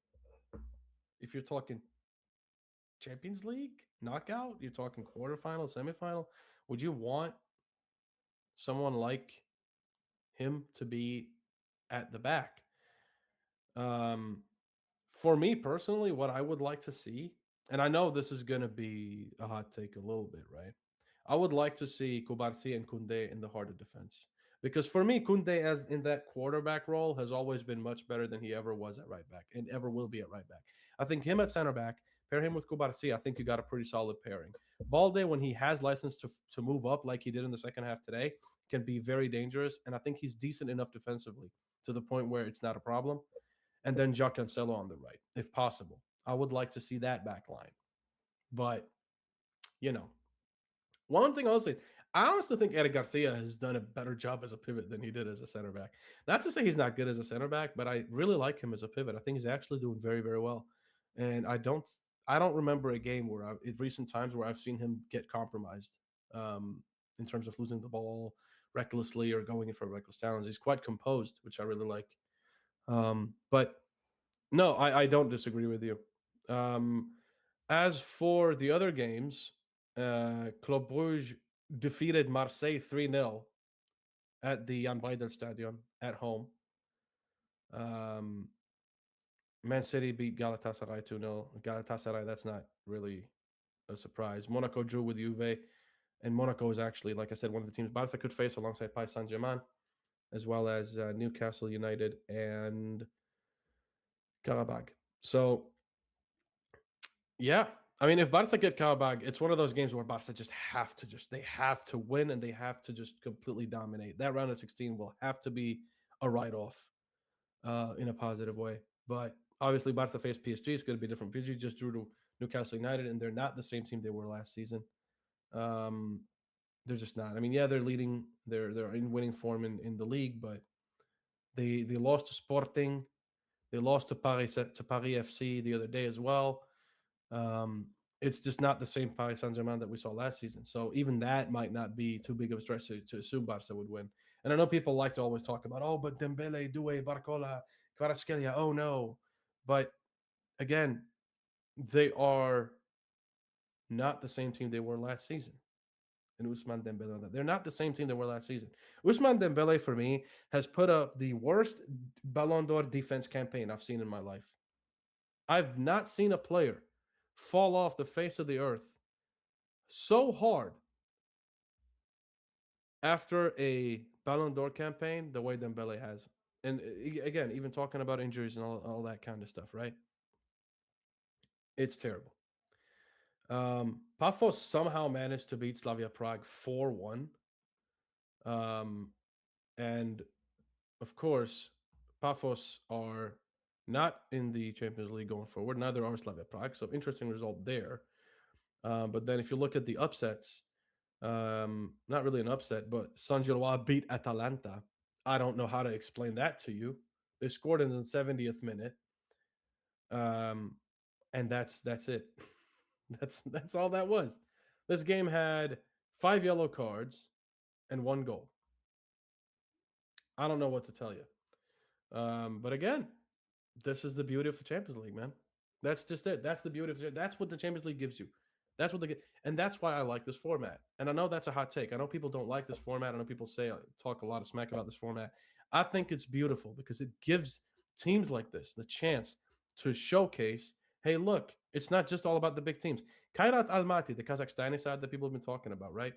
Champions League knockout? You're talking quarterfinal, semifinal. Would you want someone like him to be at the back? Um, for me personally, what I would like to see, and I know this is going to be a hot take a little bit, right? I would like to see Kubarsi and Kunde in the heart of defense. Because for me, Kunde as in that quarterback role has always been much better than he ever was at right back and ever will be at right back. I think him at center back, pair him with Kubarsi, I think you got a pretty solid pairing. Balde, when he has license to move up like he did in the second half today, can be very dangerous. And I think he's decent enough defensively to the point where it's not a problem. And then Jacques Cancelo on the right, if possible. I would like to see that back line. But, you know, one thing I'll say, I honestly think Eric Garcia has done a better job as a pivot than he did as a center back. Not to say he's not good as a center back, but I really like him as a pivot. I think he's actually doing very, very well. And I don't remember a game where in recent times where I've seen him get compromised in terms of losing the ball recklessly or going in for a reckless challenge. He's quite composed, which I really like. But no, I don't disagree with you. Um, as for the other games, Club Brugge defeated Marseille 3-0 at the Jan Breidel Stadion at home. Um, Man City beat Galatasaray 2-0. Galatasaray, that's not really a surprise. Monaco drew with Juve, and Monaco is actually, like I said, one of the teams Barca could face alongside Paris Saint-Germain, as well as Newcastle United and Karabakh. So yeah. I mean, if Barca get Karabakh, it's one of those games where Barca they have to win and they have to just completely dominate. That round of 16 will have to be a write-off in a positive way. But obviously, Barca face PSG. It's going to be different. PSG just drew to Newcastle United, and they're not the same team they were last season. Um, they're just not. I mean, yeah, they're leading. They're in winning form in the league, but they lost to Sporting. They lost to Paris FC the other day as well. It's just not the same Paris Saint-Germain that we saw last season. So even that might not be too big of a stretch to assume Barca would win. And I know people like to always talk about, oh, but Dembele, Doué, Barcola, Kvaratskhelia, oh no. But again, they are not the same team they were last season. And Ousmane Dembele on that. They're not the same team they were last season. Ousmane Dembele, for me, has put up the worst Ballon d'Or defense campaign I've seen in my life. I've not seen a player fall off the face of the earth so hard after a Ballon d'Or campaign the way Dembele has. And again, even talking about injuries and all that kind of stuff, right? It's terrible. Pafos somehow managed to beat Slavia Prague 4-1. And of course, Pafos are not in the Champions League going forward. Neither are Slavia Prague. So interesting result there. But then if you look at the upsets, not really an upset, but San Gilloise beat Atalanta. I don't know how to explain that to you. They scored in the 70th minute, um, and that's it. That's all that was. This game had 5 yellow cards and 1 goal. I don't know what to tell you. But again, this is the beauty of the Champions League, man. That's just it. That's the beauty of it. That's what the Champions League gives you. That's what they get, and that's why I like this format. And I know that's a hot take. I know people don't like this format. I know people say talk a lot of smack about this format. I think it's beautiful because it gives teams like this the chance to showcase. Hey, look, it's not just all about the big teams. Kairat Almaty, the Kazakhstani side that people have been talking about, right?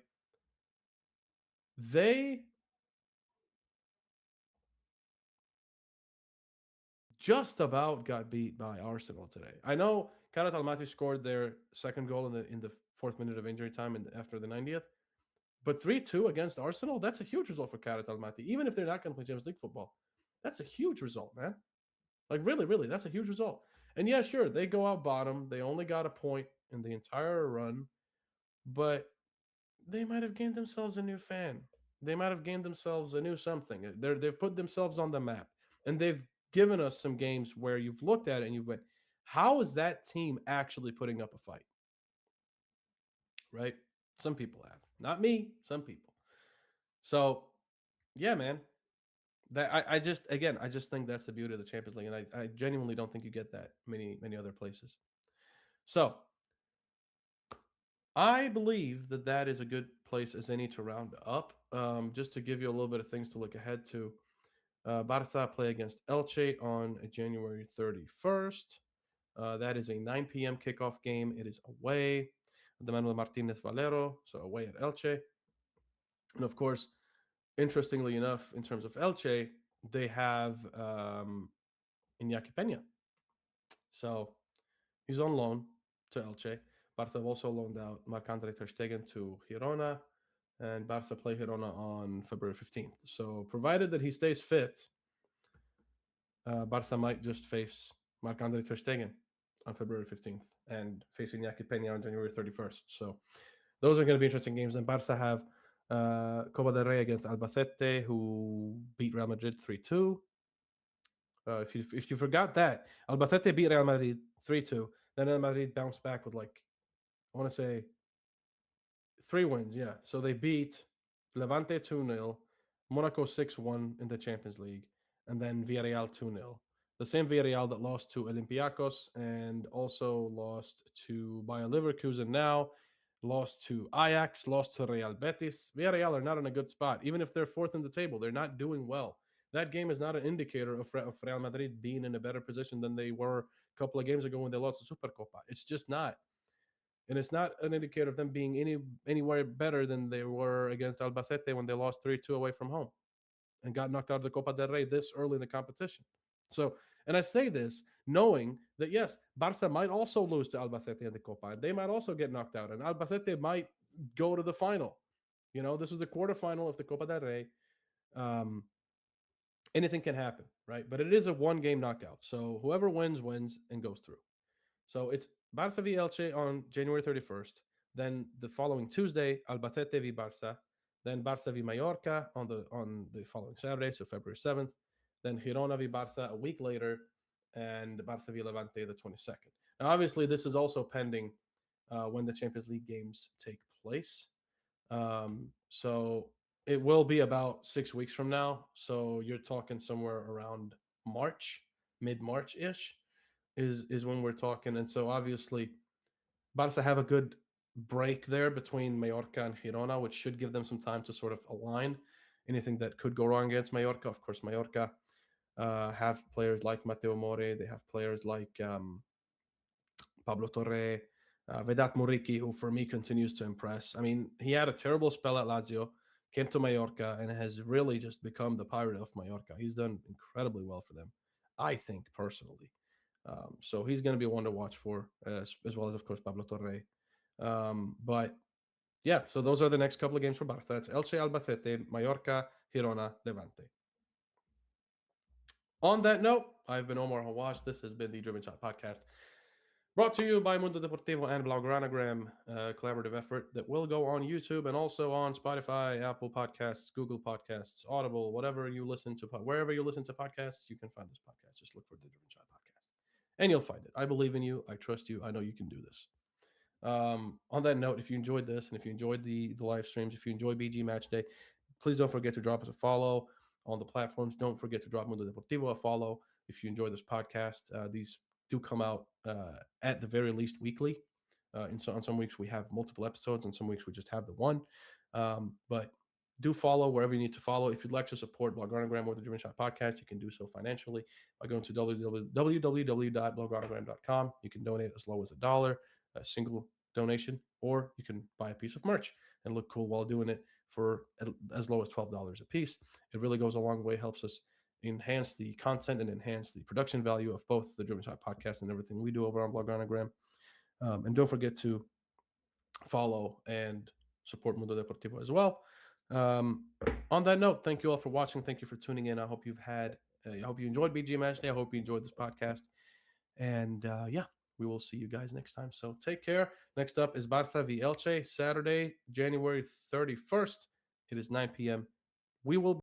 They just about got beat by Arsenal today. I know Kairat Almaty scored their second goal in the fourth minute of injury time and after the 90th. But 3-2 against Arsenal, that's a huge result for Kairat Almaty. Even if they're not going to play Champions League football, that's a huge result, man. Like, really, really, that's a huge result. And yeah, sure, they go out bottom. They only got a point in the entire run, but they might have gained themselves a new fan. They might have gained themselves a new something. They've put themselves on the map, and they've given us some games where you've looked at it and you've went, how is that team actually putting up a fight? Right? Some people have, not me. Some people. So yeah, man. That I just again I just think that's the beauty of the Champions League, and I genuinely don't think you get that many other places. So I believe that that is a good place as any to round up. Just to give you a little bit of things to look ahead to. Barca play against Elche on January 31st. That is a 9 p.m. kickoff game. It is away. The Manuel Martinez Valero, so away at Elche. And of course, interestingly enough, in terms of Elche, they have Iñaki Peña. So he's on loan to Elche. Barca also loaned out Marc-Andre Ter Stegen to Girona, and Barca play Girona on February 15th. So provided that he stays fit, Barca might just face Marc-Andre Ter Stegen on February 15th and face Iñaki Peña on January 31st. So those are going to be interesting games. And Barca have Copa del Rey against Albacete, who beat Real Madrid 3-2. If you forgot that, Albacete beat Real Madrid 3-2. Then Real Madrid bounced back with like, I want to say 3 wins. Yeah. So they beat Levante 2-0, Monaco 6-1 in the Champions League, and then Villarreal 2-0. The same Villarreal that lost to Olympiacos and also lost to Bayer Leverkusen now, lost to Ajax, lost to Real Betis. Villarreal are not in a good spot. Even if they're fourth in the table, they're not doing well. That game is not an indicator of Real Madrid being in a better position than they were a couple of games ago when they lost the Supercopa. It's just not. And it's not an indicator of them being anywhere better than they were against Albacete when they lost 3-2 away from home and got knocked out of the Copa del Rey this early in the competition. So, and I say this knowing that, yes, Barca might also lose to Albacete in the Copa. And they might also get knocked out. And Albacete might go to the final. You know, this is the quarterfinal of the Copa del Rey. Anything can happen, right? But it is a one-game knockout. So whoever wins, wins and goes through. So it's Barça v Elche on January 31st. Then the following Tuesday, Albacete v Barça. Then Barça v Mallorca on the following Saturday, so February 7th. Then Girona v Barça a week later, and Barça v Levante the 22nd. Now, obviously, this is also pending when the Champions League games take place. So it will be about 6 weeks from now. So you're talking somewhere around March, mid-March ish is when we're talking. And so obviously Barca have a good break there between Mallorca and Girona, which should give them some time to sort of align anything that could go wrong against Mallorca. Of course, Mallorca have players like Matteo More. They have players like Pablo Torre, Vedat Muriqi, who for me continues to impress. I mean, he had a terrible spell at Lazio, came to Mallorca, and has really just become the pirate of Mallorca. He's done incredibly well for them, I think, personally. So he's going to be one to watch for, as well as, of course, Pablo Torre. But yeah, so those are the next couple of games for Barca. It's Elche, Albacete, Mallorca, Girona, Levante. On that note, I've been Omar Hawash. This has been the Driven Shot Podcast. Brought to you by Mundo Deportivo and Blaugranagram, collaborative effort that will go on YouTube and also on Spotify, Apple Podcasts, Google Podcasts, Audible, whatever you listen to, wherever you listen to podcasts, you can find this podcast. Just look for the Driven Shot Podcast, and you'll find it. I believe in you. I trust you. I know you can do this. On that note, if you enjoyed this and if you enjoyed the live streams, if you enjoy BG Match Day, please don't forget to drop us a follow on the platforms. Don't forget to drop Mundo Deportivo a follow if you enjoy this podcast. These do come out at the very least weekly. On some weeks we have multiple episodes, and some weeks we just have the one. But do follow wherever you need to follow. If you'd like to support Bloggernogram or the Driven Shot Podcast, you can do so financially by going to www.bloggernogram.com. You can donate as low as $1, a single donation, or you can buy a piece of merch and look cool while doing it for as low as $12 a piece. It really goes a long way, helps us enhance the content and enhance the production value of both the Driven Shot Podcast and everything we do over on Bloggernogram. And don't forget to follow and support Mundo Deportivo as well. On that note, thank you all for watching. Thank you for tuning in. I hope you enjoyed BG Match Day. I hope you enjoyed this podcast. And yeah, we will see you guys next time. So take care. Next up is Barça v Elche, Saturday, January 31st. It is 9 p.m. We will